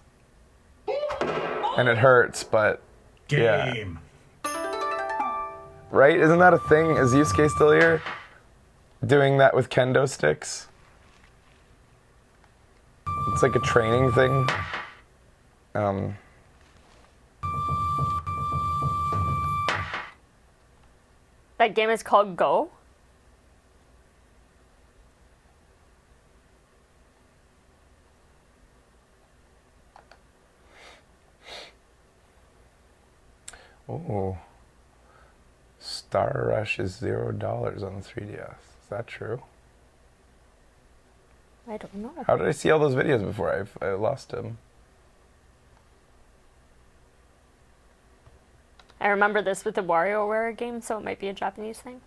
And it hurts, but Game. yeah. Right? Isn't that a thing? Is Yusuke still here? Doing that with kendo sticks? It's like a training thing. That game is called Go? Oh. Star Rush is $0 on the 3DS. Is that true? I don't know. How did I see all those videos before? I lost them. I remember this with the WarioWare game, so it might be a Japanese thing.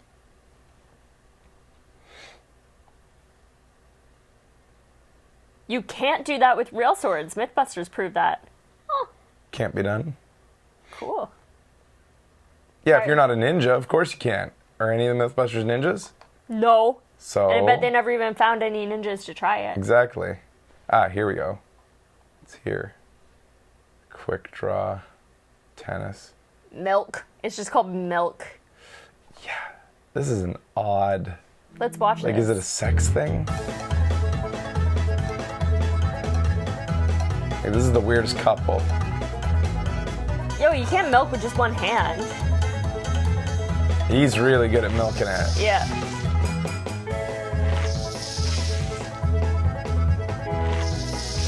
You can't do that with real swords. Mythbusters proved that. Oh, Can't be done. cool. Yeah, if you're not a ninja, of course you can't. Are any of the Mythbusters ninjas? No. So. And I bet they never even found any ninjas to try it. Exactly. Ah, here we go. It's here. Quick draw. Tennis. Milk. It's just called Milk. This is an odd. Let's watch Like, this. is it a sex thing? Hey, this is the weirdest couple. Yo, you can't milk with just one hand. He's really good at milking it. Yeah.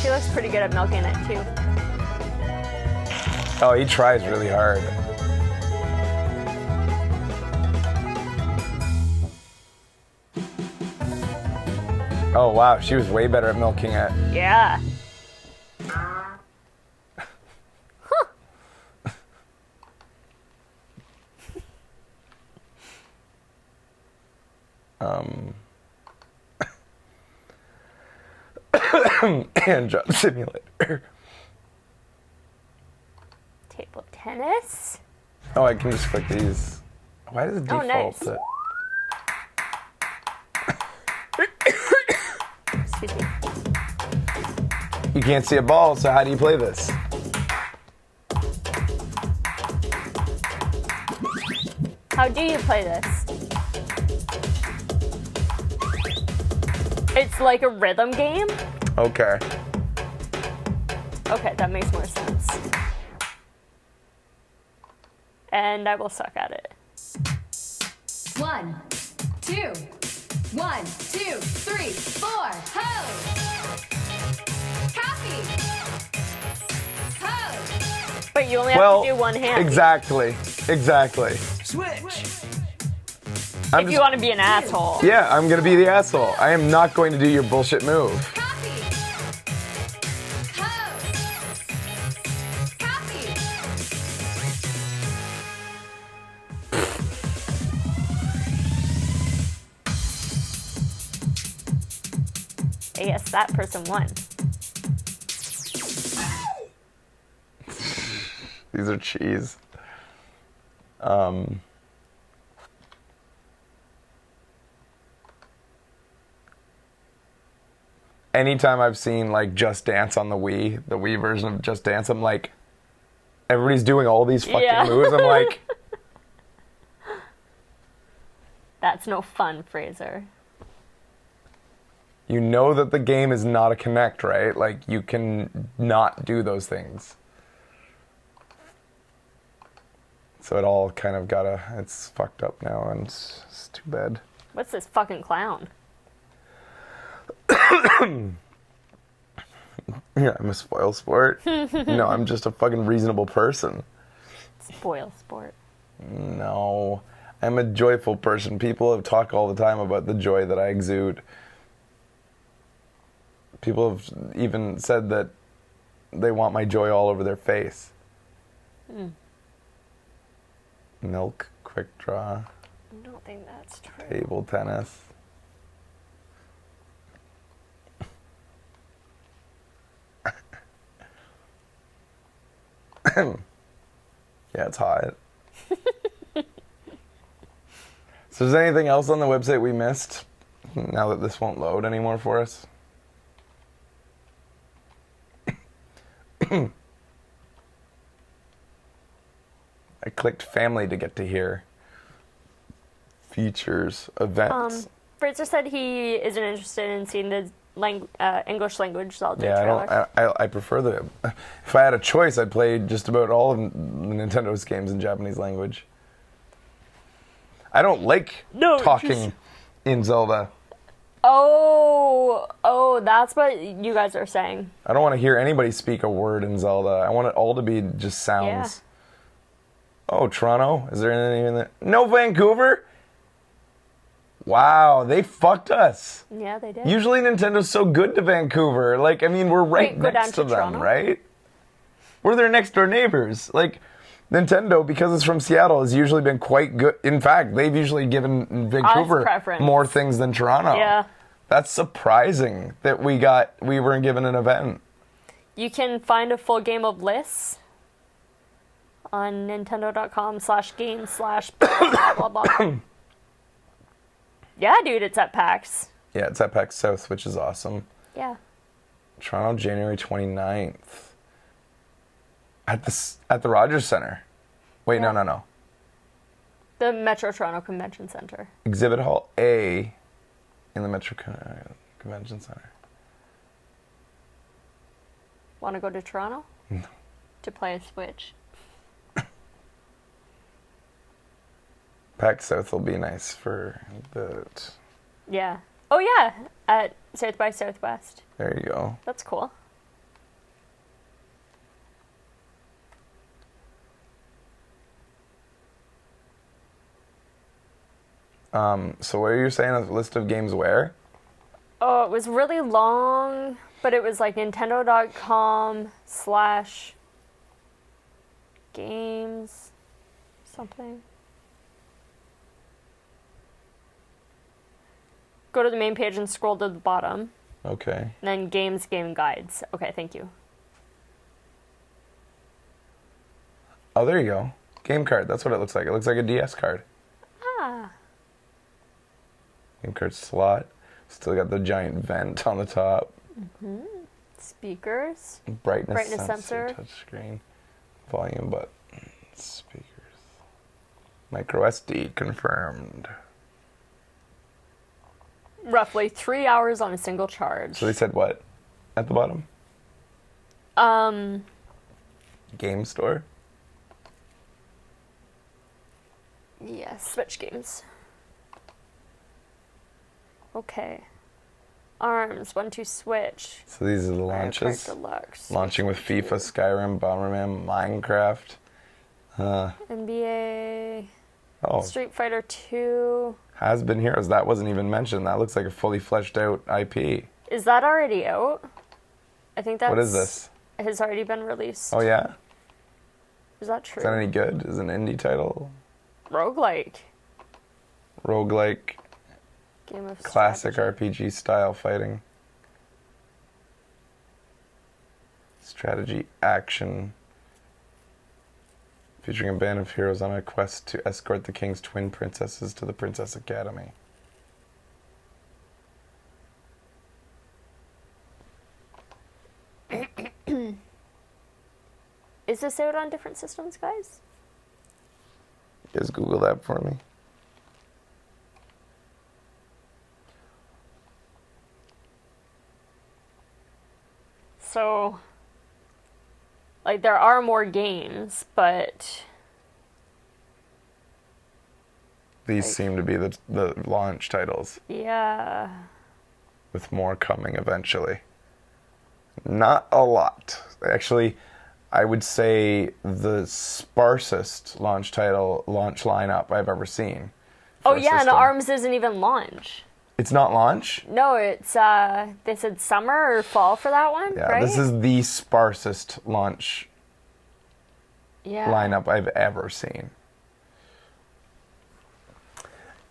She looks pretty good at milking it, too. Oh, he tries really hard. Oh, wow. She was way better at milking it. Yeah. Hand job simulator. Table tennis. Oh, I can just click these. Why does it Oh, default nice. Excuse me. You can't see a ball, so how do you play this? How do you play this? It's like a rhythm game? Okay. Okay, that makes more sense. And I will suck at it. 1, 2, 1, 2, 3, 4, ho! Copy! Ho! But you only have to do one hand. Exactly. Switch! If you want to be an asshole. Yeah, I'm gonna be the asshole. I am not going to do your bullshit move. I guess that person won. These are cheese. Anytime I've seen like Just Dance on the Wii version of Just Dance, I'm like, everybody's doing all these fucking moves. I'm like, that's no fun, Fraser. you know that the game is not a Kinect, right? Like, you can not do those things. So it all kind of it's fucked up now, and it's too bad. What's this fucking clown? Yeah, I'm a spoil sport. No, I'm just a fucking reasonable person. Spoil sport. No, I'm a joyful person. People have talked all the time about the joy that I exude. People have even said that they want my joy all over their face. Milk, quick draw. I don't think that's true. Table tennis. Yeah, it's hot. So is there anything else on the website we missed now that this won't load anymore for us? I clicked family to get to hear features, events. Fraser said he isn't interested in seeing the English language Zelda trailer. Yeah, I prefer the. If I had a choice, I'd play just about all of Nintendo's games in Japanese language. I don't like talking in Zelda. Oh, that's what you guys are saying. I don't want to hear anybody speak a word in Zelda. I want it all to be just sounds. Yeah. Oh, Toronto? Is there anything in there? No, Vancouver? Wow, they fucked us. Yeah, they did. Usually Nintendo's so good to Vancouver. Like, I mean, we're right Wait, go next to down to them, Toronto? right? We're their next door neighbors. Like, Nintendo, because it's from Seattle, has usually been quite good. In fact, they've usually given Vancouver preference. more things than Toronto. Yeah. That's surprising that we were given an event. You can find a full game of lists on nintendo.com/games/blah. Yeah, dude, it's at PAX. Yeah, it's at PAX South, which is awesome. Yeah. Toronto, January 29th. At the Rogers Center. Wait, Yeah. no. The Metro Toronto Convention Center. Exhibit Hall A in the Metro Convention Center. Want to go to Toronto? No. To play a Switch. PAX South will be nice for the... Yeah. Oh, yeah. At South by Southwest. There you go. That's cool. So what are you saying? A list of games where? Oh, it was really long, but it was like nintendo.com/games something. Go to the main page and scroll to the bottom. Okay. And then games, game guides. Okay, thank you. Oh, there you go. Game card. That's what it looks like. It looks like a DS card. Ah. Game card slot. Still got the giant vent on the top. Mm-hmm. Speakers. Brightness sensor. Touchscreen. Volume button. Speakers. Micro SD confirmed. Roughly 3 hours on a single charge. So they said what at the bottom? Game store. Yeah, Switch games. Okay. ARMS, 1-2 Switch. So these are the launches. Deluxe. Launching with FIFA, Skyrim, Bomberman, Minecraft. NBA. Oh. Street Fighter 2. Has Been Heroes. That wasn't even mentioned. That looks like a fully fleshed out IP. Is that already out? I think that's... What is this? Has already been released. Oh, yeah? Is that true? Is that any good? Is it an indie title? Roguelike. Roguelike. Game of Classic RPG style fighting. Strategy action. Featuring a band of heroes on a quest to escort the king's twin princesses to the Princess Academy. Is this out on different systems, guys? You guys Google that for me. So, like, there are more games, but... These seem to be the launch titles, Yeah. with more coming eventually. Not a lot. Actually, I would say the sparsest launch lineup I've ever seen. Oh, for a yeah, and system. ARMS isn't even launch. It's not launch? No, it's, they said summer or fall for that one, Yeah, right? this is the sparsest launch Yeah. lineup I've ever seen.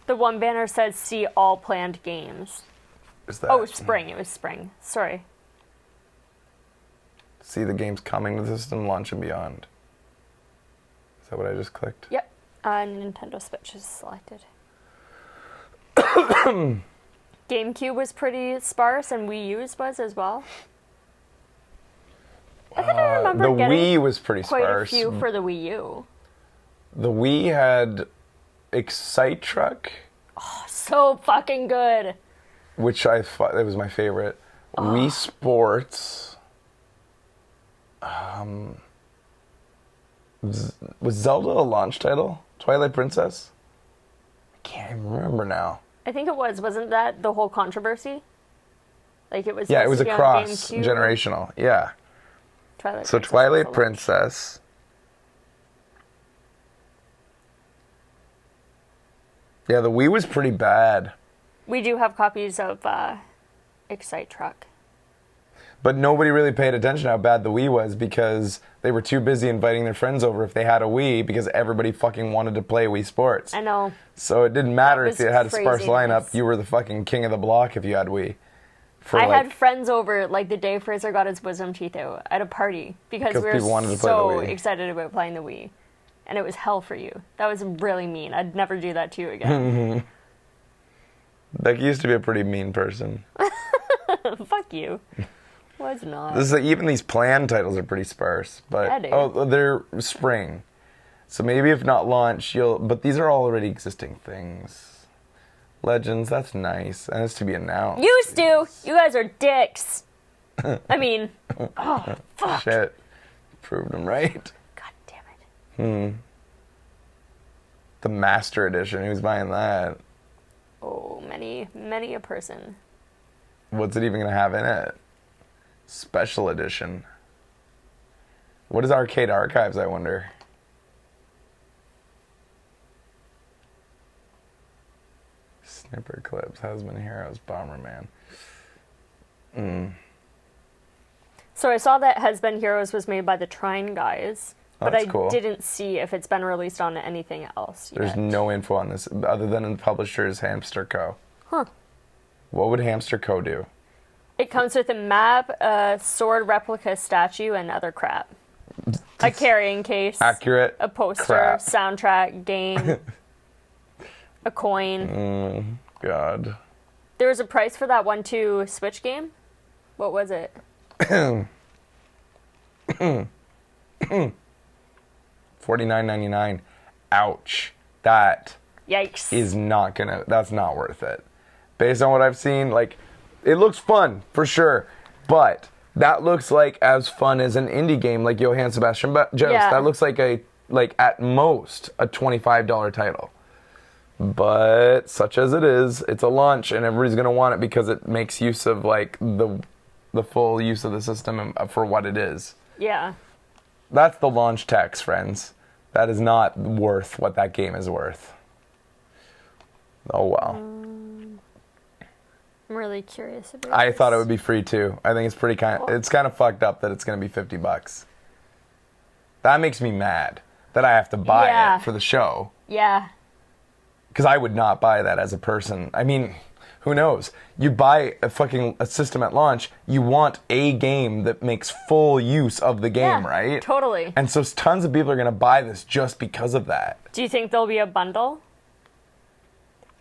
The one banner says, see all planned games. Is that? Oh, spring. It was spring. Sorry. See the games coming to the system, launch and beyond. Is that what I just clicked? Yep. Nintendo Switch is selected. GameCube was pretty sparse, and Wii U's was as well. I think I remember the getting Wii was pretty quite sparse. a few for the Wii U. The Wii had Excite Truck, So fucking good. which I thought that was my favorite. Wii Sports. Was Zelda a launch title? Twilight Princess? I can't even remember now. I think it was. Wasn't that the whole controversy? Like it was. Yeah, it was supposed to be on across GameCube. generational. Yeah. Twilight So Princess Twilight was a launch. Princess. Yeah, the Wii was pretty bad. We do have copies of Excite Truck. But nobody really paid attention how bad the Wii was because they were too busy inviting their friends over if they had a Wii because everybody fucking wanted to play Wii Sports. I know. So it didn't matter That if you was had a sparse craziness. lineup, you were the fucking king of the block if you had Wii. For I like, had friends over like the day Fraser got his wisdom teeth out at a party because we were people wanted to play the so Wii. excited about playing the Wii. And it was hell for you. That was really mean. I'd never do that to you again. Becky used to be a pretty mean person. Fuck you. Was not. This is even these planned titles are pretty sparse, but Yeah, dude. they're spring. So maybe if not launch, but these are all already existing things. Legends, that's nice. And it's to be announced. Used to. You guys are dicks. I mean, oh, fuck. Shit. Proved them right. God damn it. The Master Edition, who's buying that? Oh, many a person. What's it even going to have in it? Special Edition. What is Arcade Archives, I wonder? Snipper Clips, Husband Heroes, Bomberman. So I saw that Has Been Heroes was made by the Trine guys, Oh, but that's I cool. didn't see if it's been released on anything else yet. There's no info on this other than the publisher's Hamster Co. Huh. What would Hamster Co. do? It comes with a map, a sword replica statue, and other crap. A carrying case. Accurate A poster, crap. soundtrack, game, a coin. God. There was a price for that 1-2 Switch game. What was it? $49.99. Ouch. that Yikes. is not gonna. That's not worth it. Based on what I've seen, like, it looks fun for sure, but that looks like as fun as an indie game like Johann Sebastian Joust. Yeah. That looks like at most a $25 title. But such as it is, it's a launch, and everybody's gonna want it because it makes use of like the full use of the system for what it is. Yeah. That's the launch tax, friends. That is not worth what that game is worth. Oh well. I'm really curious about I this. thought it would be free too. I think it's kind of fucked up that it's gonna be $50. That makes me mad that I have to buy Yeah. it for the show. Yeah. Because I would not buy that as a person. I mean, who knows? You buy a system at launch, you want a game that makes full use of the game, Yeah, right? totally. And so tons of people are going to buy this just because of that. Do you think there'll be a bundle?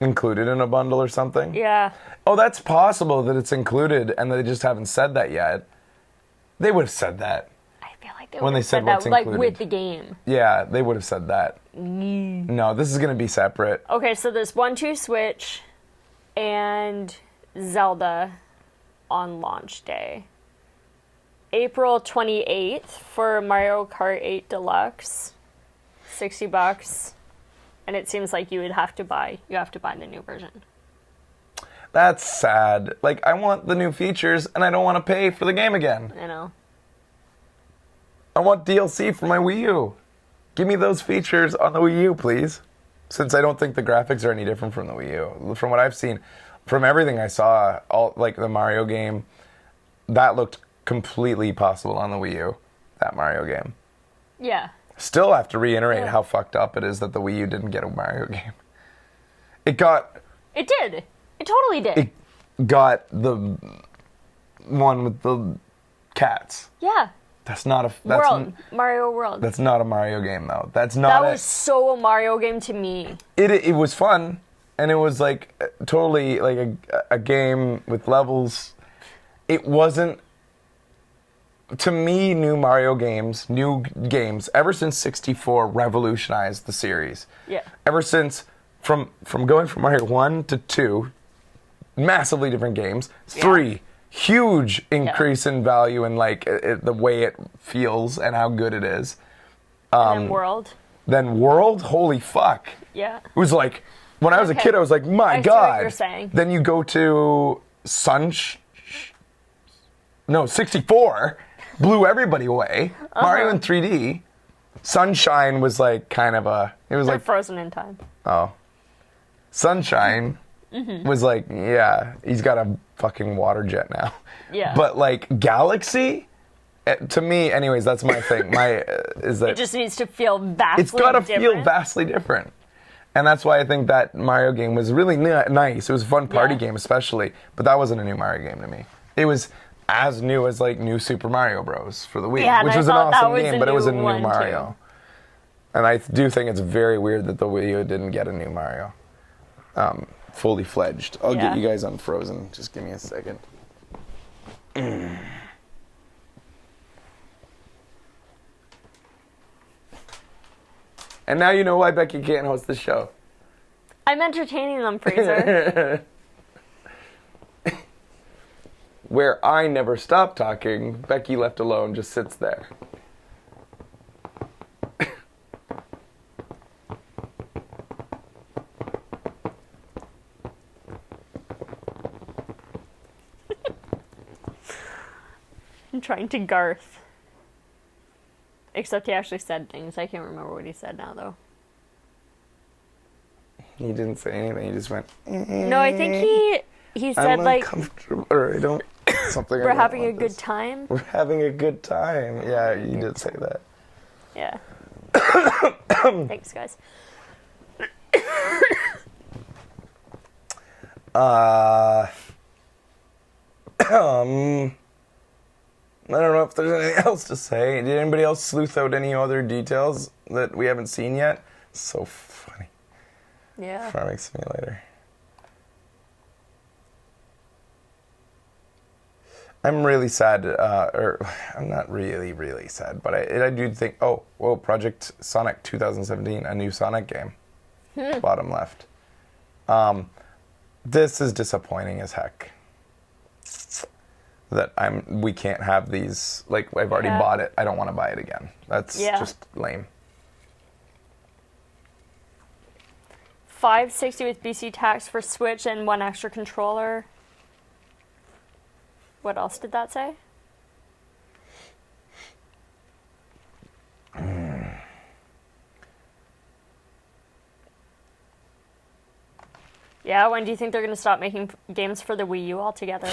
Included in a bundle or something? Yeah. Oh, that's possible that it's included and they just haven't said that yet. They would have said that. They When they would've said that, what's like included. with the game. Yeah, they would have said that. No, this is going to be separate. Okay, so there's 1-2 Switch and Zelda on launch day. April 28th for Mario Kart 8 Deluxe, $60, and it seems like you have to buy the new version. That's sad. Like, I want the new features and I don't want to pay for the game again. I know. I want DLC for my Wii U. Give me those features on the Wii U, please. Since I don't think the graphics are any different from the Wii U. From what I've seen, from everything I saw, all like the Mario game, that looked completely possible on the Wii U. That Mario game. Yeah. Still have to reiterate how fucked up it is that the Wii U didn't get a Mario game. It did. It totally did. got the one with the cats. Yeah. That's not a Mario World. That's not a Mario game though. That's not. That was so a Mario game to me. It was fun, and it was like totally like a game with levels. It wasn't. To me, new games, ever since 64 revolutionized the series. Yeah. Ever since, from going from Mario 1 to 2, massively different games. 3, huge increase in value and like the way it feels and how good it is. And then World. Then World, holy fuck. Yeah. It was like, when I was a kid, I was like, my I see God. what you're saying. Then you go to 64 blew everybody away. Mario in 3D. Sunshine was like kind of it was They're like frozen in time. Oh. Sunshine was like, yeah, he's got a fucking water jet now. Yeah. But like Galaxy, to me, anyways, that's my thing. Is that It just needs to feel vastly it's got to different. feel vastly different. And that's why I think that Mario game was really nice. It was a fun party game, especially. But that wasn't a new Mario game to me. It was as new as like New Super Mario Bros. For the Wii, Yeah, and which I was an thought that awesome was game, a but it was a new new one, Mario. And I do think it's very weird that the Wii U didn't get a new Mario. Fully fledged. I'll get you guys unfrozen. Just give me a second. And now you know why Becky can't host the show. I'm entertaining them, Fraser. Where I never stop talking, Becky left alone just sits there. I'm trying to Garth. Except he actually said things. I can't remember what he said now, though. He didn't say anything. He just went. No, I think he said I'm like uncomfortable, or I don't something. we're having a good time. We're having a good time. Yeah, you did say that. Yeah. Thanks, guys. I don't know if there's anything else to say. Did anybody else sleuth out any other details that we haven't seen yet? So funny. Yeah. Farming Simulator. Mm-hmm. I'm really sad, or I'm not really sad, but I do think, Project Sonic 2017, a new Sonic game. bottom left. This is disappointing as heck. That we can't have these. Like, I've already bought it. I don't want to buy it again. That's just lame. $560 with BC tax for Switch and 1 extra controller. What else did that say? Yeah, when do you think they're going to stop making games for the Wii U altogether?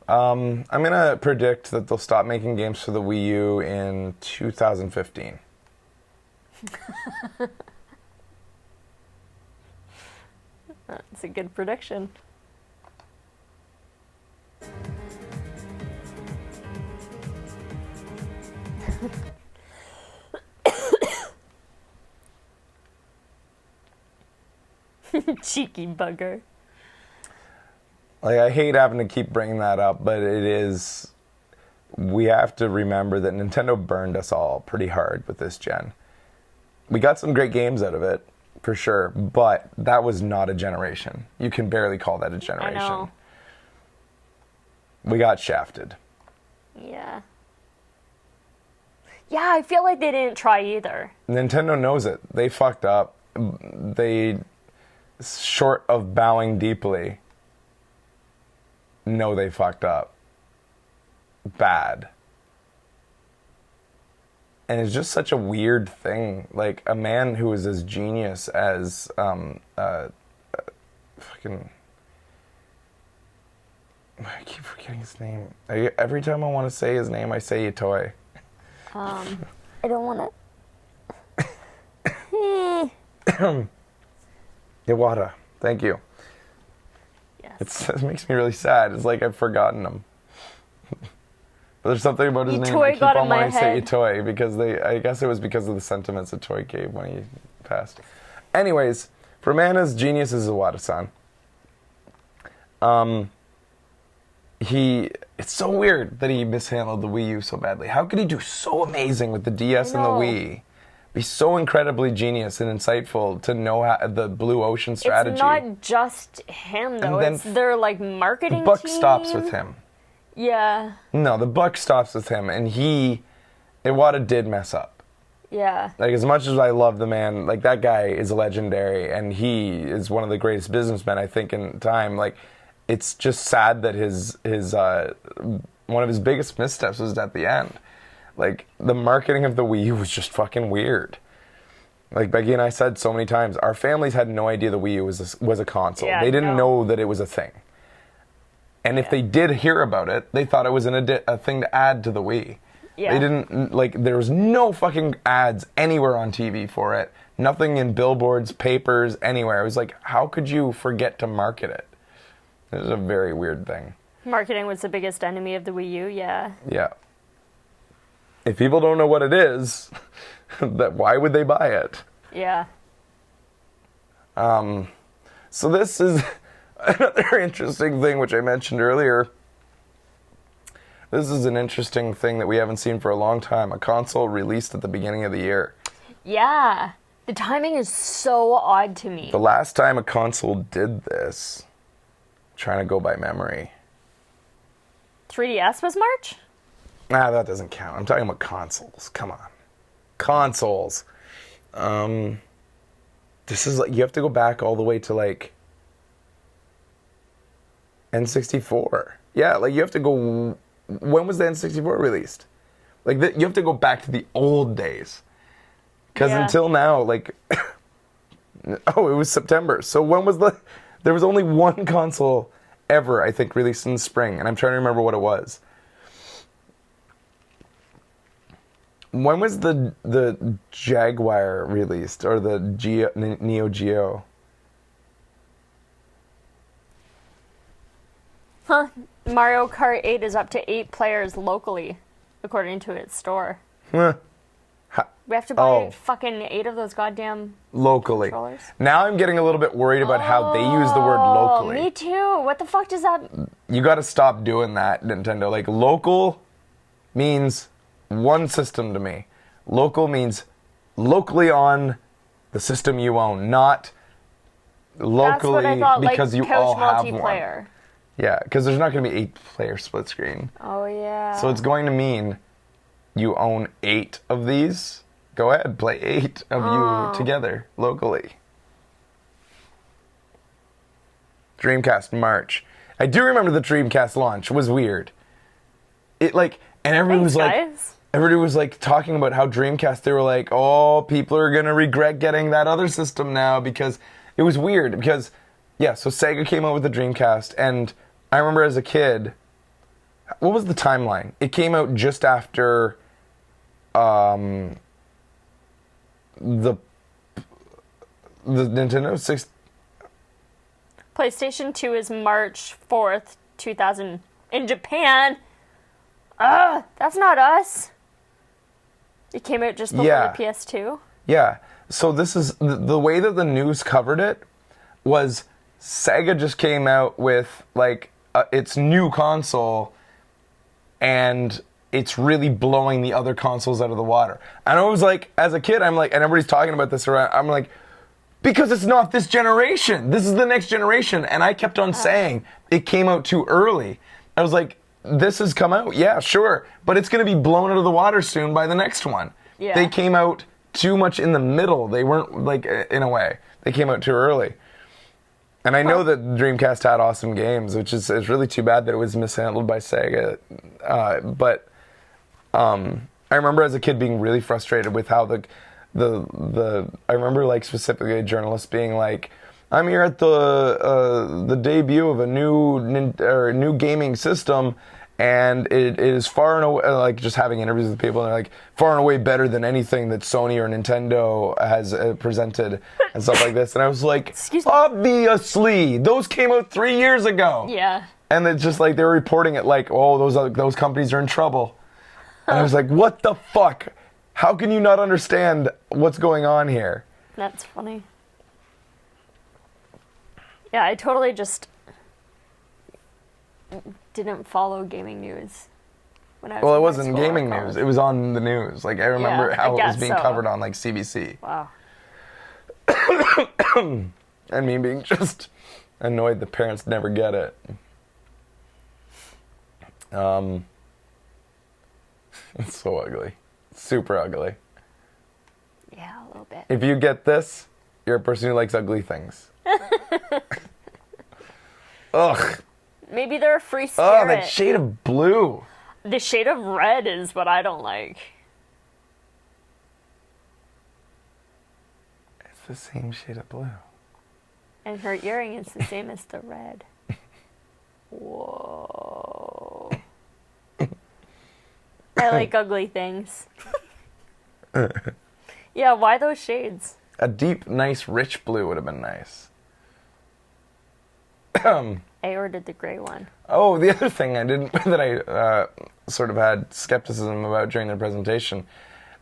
I'm going to predict that they'll stop making games for the Wii U in 2015. That's a good prediction. Cheeky bugger. Like, I hate having to keep bringing that up, but it is... We have to remember that Nintendo burned us all pretty hard with this gen. We got some great games out of it, for sure, but that was not a generation. You can barely call that a generation. I know. We got shafted. Yeah. Yeah, I feel like they didn't try either. Nintendo knows it. They fucked up. They, short of bowing deeply, know they fucked up. Bad. And it's just such a weird thing. Like, a man who is as genius as fucking... I keep forgetting his name. Every time I want to say his name, I say Itoi. I don't want to... Iwata. Thank you. Yes. It makes me really sad. It's like I've forgotten him. But there's something about his name I keep got in on my wanting to say head. Itoi because I guess it was because of the sentiments that Itoi gave when he passed. Anyways, for a man as genius as Iwata-san, it's so weird that he mishandled the Wii U so badly. How could he do so amazing with the DS and the Wii? Be so incredibly genius and insightful to know how, the blue ocean strategy. It's not just him, though. And then It's their, like, marketing the buck team. stops with him. Yeah. No, the buck stops with him, and Iwata did mess up. Yeah. Like, as much as I love the man, like, that guy is legendary, and he is one of the greatest businessmen, I think, in time. Like, it's just sad that his one of his biggest missteps was at the end. Like, the marketing of the Wii U was just fucking weird. Like Becky and I said so many times, our families had no idea the Wii U was a console. Yeah, they didn't know that it was a thing. And if they did hear about it, they thought it was a thing to add to the Wii. Yeah. They didn't, like, there was no fucking ads anywhere on TV for it. Nothing in billboards, papers, anywhere. It was like, how could you forget to market it? It was a very weird thing. Marketing was the biggest enemy of the Wii U, yeah. Yeah. If people don't know what it is, why would they buy it? Yeah. So this is another interesting thing which I mentioned earlier. This is an interesting thing that we haven't seen for a long time. A console released at the beginning of the year. Yeah. The timing is so odd to me. The last time a console did this, trying to go by memory. 3DS was March? Nah, that doesn't count. I'm talking about consoles. Come on. Consoles. This is like, you have to go back all the way to like N64. Yeah, like you have to go, when was the N64 released? Like you have to go back to the old days. Because until now, like, oh, it was September. So when was there was only one console ever, I think, released in the spring. And I'm trying to remember what it was. When was the Jaguar released, or the Neo Geo? Huh. Mario Kart 8 is up to 8 players locally, according to its store. Huh. We have to buy fucking 8 of those goddamn locally. controllers. Now I'm getting a little bit worried about how they use the word locally. Me too. What the fuck does that... You got to stop doing that, Nintendo. Like, local means one system to me. Local means locally on the system you own, not locally That's what I thought, because like you all couch have multiplayer. one. Yeah, because there's not going to be 8-player split screen. Oh yeah. So it's going to mean you own 8 of these. Go ahead, play 8 of you together locally. Dreamcast March. I do remember the Dreamcast launch. It was weird. It like, and everyone was like, everybody was like talking about how Dreamcast. They were like, oh, people are gonna regret getting that other system now because it was weird. Because yeah, so Sega came out with the Dreamcast, and I remember as a kid. What was the timeline? It came out just after the Nintendo 6. PlayStation 2 is March 4th, 2000 in Japan. That's not us. It came out just before the PS2. Yeah. So this is the way that the news covered it was Sega just came out with like its new console, and it's really blowing the other consoles out of the water. And I was like, as a kid, I'm like, and everybody's talking about this around. I'm like, because it's not this generation. This is the next generation. And I kept on saying it came out too early. I was like, this has come out. Yeah, sure. But it's going to be blown out of the water soon by the next one. Yeah. They came out too much in the middle. They weren't, like, in a way. They came out too early. And I know that Dreamcast had awesome games, which is it's really too bad that it was mishandled by Sega. But I remember as a kid being really frustrated with how the I remember like specifically a journalist being like, I'm here at the debut of a new gaming system, and it is far and away, like just having interviews with people, and they're like, far and away better than anything that Sony or Nintendo has presented and stuff like this. And I was like, obviously, those came out 3 years ago. Yeah. And it's just like they were reporting it like, oh, those companies are in trouble. And I was like, what the fuck? How can you not understand what's going on here? That's funny. Yeah, I totally just didn't follow gaming news when I was Well, it in wasn't high school or gaming college. news. It was on the news. Like, I remember how it was being covered on, like, CBC. Wow. And me being just annoyed the parents never get it. It's so ugly. Super ugly. Yeah, a little bit. If you get this, you're a person who likes ugly things. Ugh. Maybe they're a free spirit. Oh, that shade of blue. The shade of red is what I don't like. It's the same shade of blue. And her earring is the same as the red. Whoa. I like ugly things. Yeah, why those shades? A deep, nice, rich blue would have been nice. I ordered the gray one. Oh, the other thing that I sort of had skepticism about during the presentation,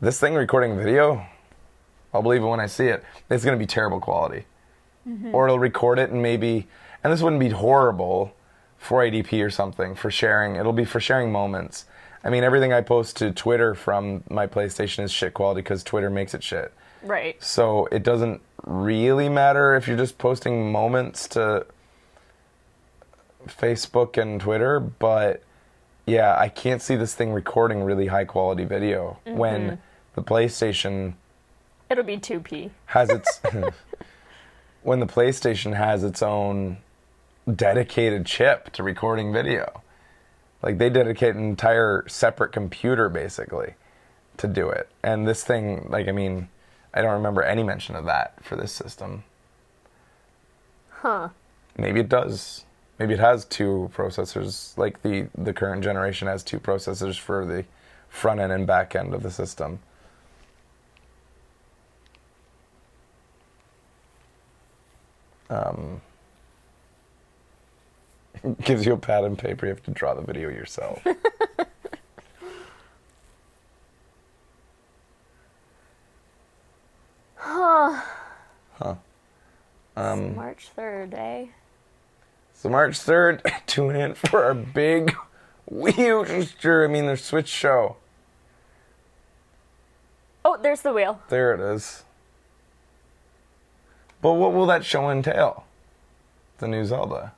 this thing recording video, I'll believe it when I see it. It's going to be terrible quality. Mhm. Or it'll record it and maybe, and this wouldn't be horrible, 480p or something for sharing. It'll be for sharing moments. I mean, everything I post to Twitter from my PlayStation is shit quality because Twitter makes it shit. Right. So it doesn't really matter if you're just posting moments to Facebook and Twitter, but yeah, I can't see this thing recording really high quality video when Mhm. the PlayStation It'll be 2p. has its when the PlayStation has its own dedicated chip to recording video. Like they dedicate an entire separate computer basically to do it. And this thing, like, I mean, I don't remember any mention of that for this system. Huh. Maybe it does. Maybe it has two processors, like the current generation has two processors for the front end and back end of the system. Gives you a pad and paper, you have to draw the video yourself. Huh. Huh. March 3rd, eh? So March 3rd, tune in for our big the Switch show. Oh, there's the wheel. There it is. But what will that show entail? The new Zelda.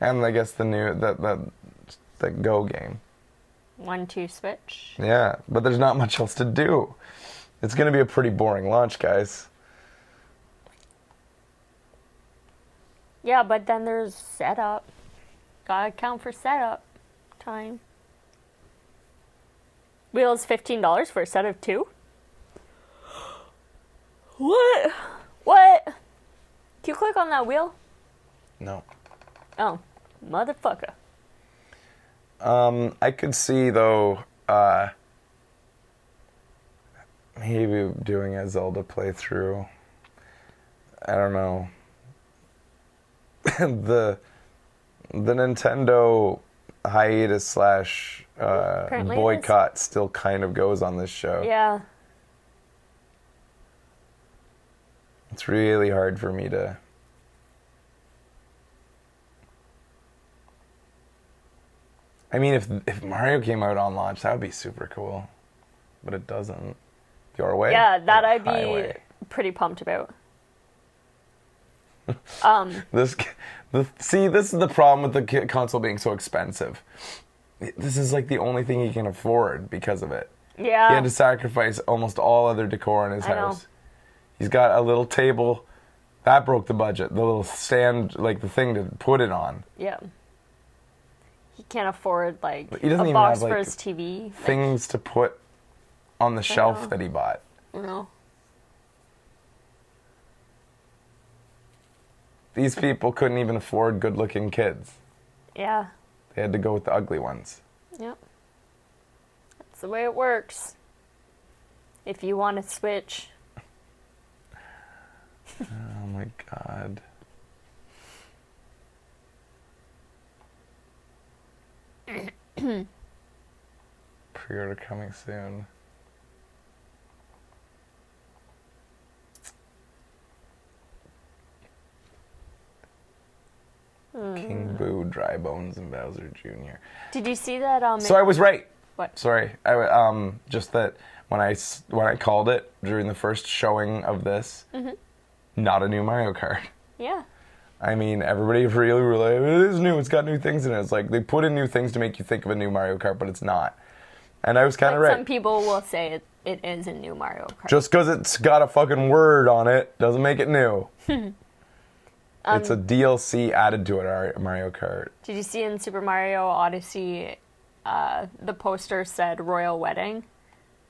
And I guess the new that Go game. 1-2 Switch. Yeah, but there's not much else to do. It's going to be a pretty boring launch, guys. Yeah, but then there's setup. Gotta account for setup time. Wheel's $15 for a set of 2? What? What? Can you click on that wheel? No. Oh, motherfucker. I could see, though, maybe doing a Zelda playthrough. I don't know. the Nintendo hiatus / boycott still kind of goes on this show. Yeah. It's really hard for me to... I mean, if Mario came out on launch, that would be super cool. But it doesn't. Your way? Yeah, that I'd be Highway. pretty pumped about. This is the problem with the console being so expensive. This is like the only thing he can afford because of it. Yeah. He had to sacrifice almost all other decor in his I know. house. He's got a little table. That broke the budget. The little stand, like the thing to put it on. Yeah. He can't afford, like, He doesn't a even box have, for like, his TV. Things to put on the shelf know. that he bought. No. These people couldn't even afford good-looking kids. Yeah. They had to go with the ugly ones. Yep. That's the way it works. If you want to switch. Oh my god. Pre-order coming soon. King Boo, Dry Bones, and Bowser Jr. Did you see that? So I was right. What? Sorry, just that when I called it during the first showing of this, not a new Mario Kart. Yeah. I mean, everybody really like, it is new. It's got new things in it. It's like they put in new things to make you think of a new Mario Kart, but it's not. And I was kind of right. Some people will say it is a new Mario Kart. Just because it's got a fucking word on it doesn't make it new. It's a DLC added to it, Mario Kart. Did you see in Super Mario Odyssey, the poster said Royal Wedding?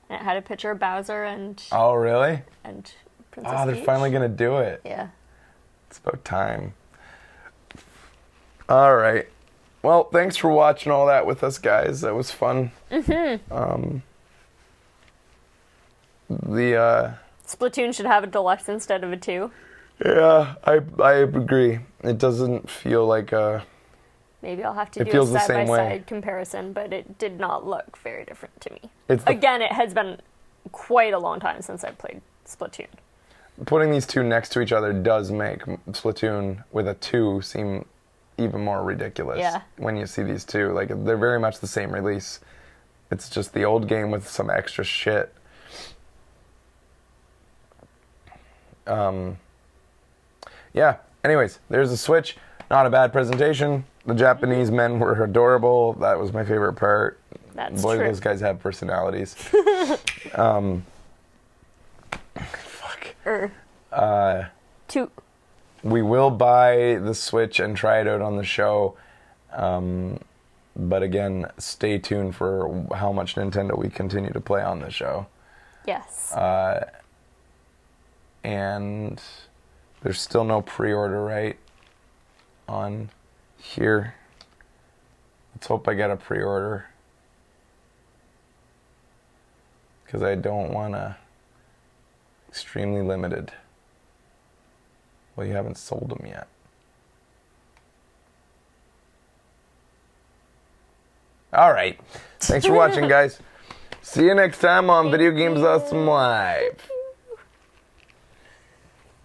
And it had a picture of Bowser and... Oh, really? And Princess Oh, they're Peach. finally going to do it. Yeah. It's about time. All right. Well, thanks for watching all that with us, guys. That was fun. Splatoon should have a deluxe instead of a 2. Yeah, I agree. It doesn't feel like Maybe I'll have to It do a feels the same way. side-by-side comparison, but it did not look very different to me. It's Again, it has been quite a long time since I played Splatoon. putting these two next to each other does make Splatoon with a 2 seem even more ridiculous. Yeah. When you see these two, like they're very much the same release. It's just the old game with some extra shit. Yeah. Anyways, there's the Switch. Not a bad presentation. The Japanese men were adorable. That was my favorite part. That's Boy, true. those guys have personalities. Two. We will buy the Switch and try it out on the show. But again, stay tuned for how much Nintendo we continue to play on the show. Yes. And there's still no pre-order, right? On here. Let's hope I get a pre-order. Because I don't want to... Extremely limited. Well, you haven't sold them yet. All right. Thanks for watching, guys. See you next time on Video Games Awesome Live.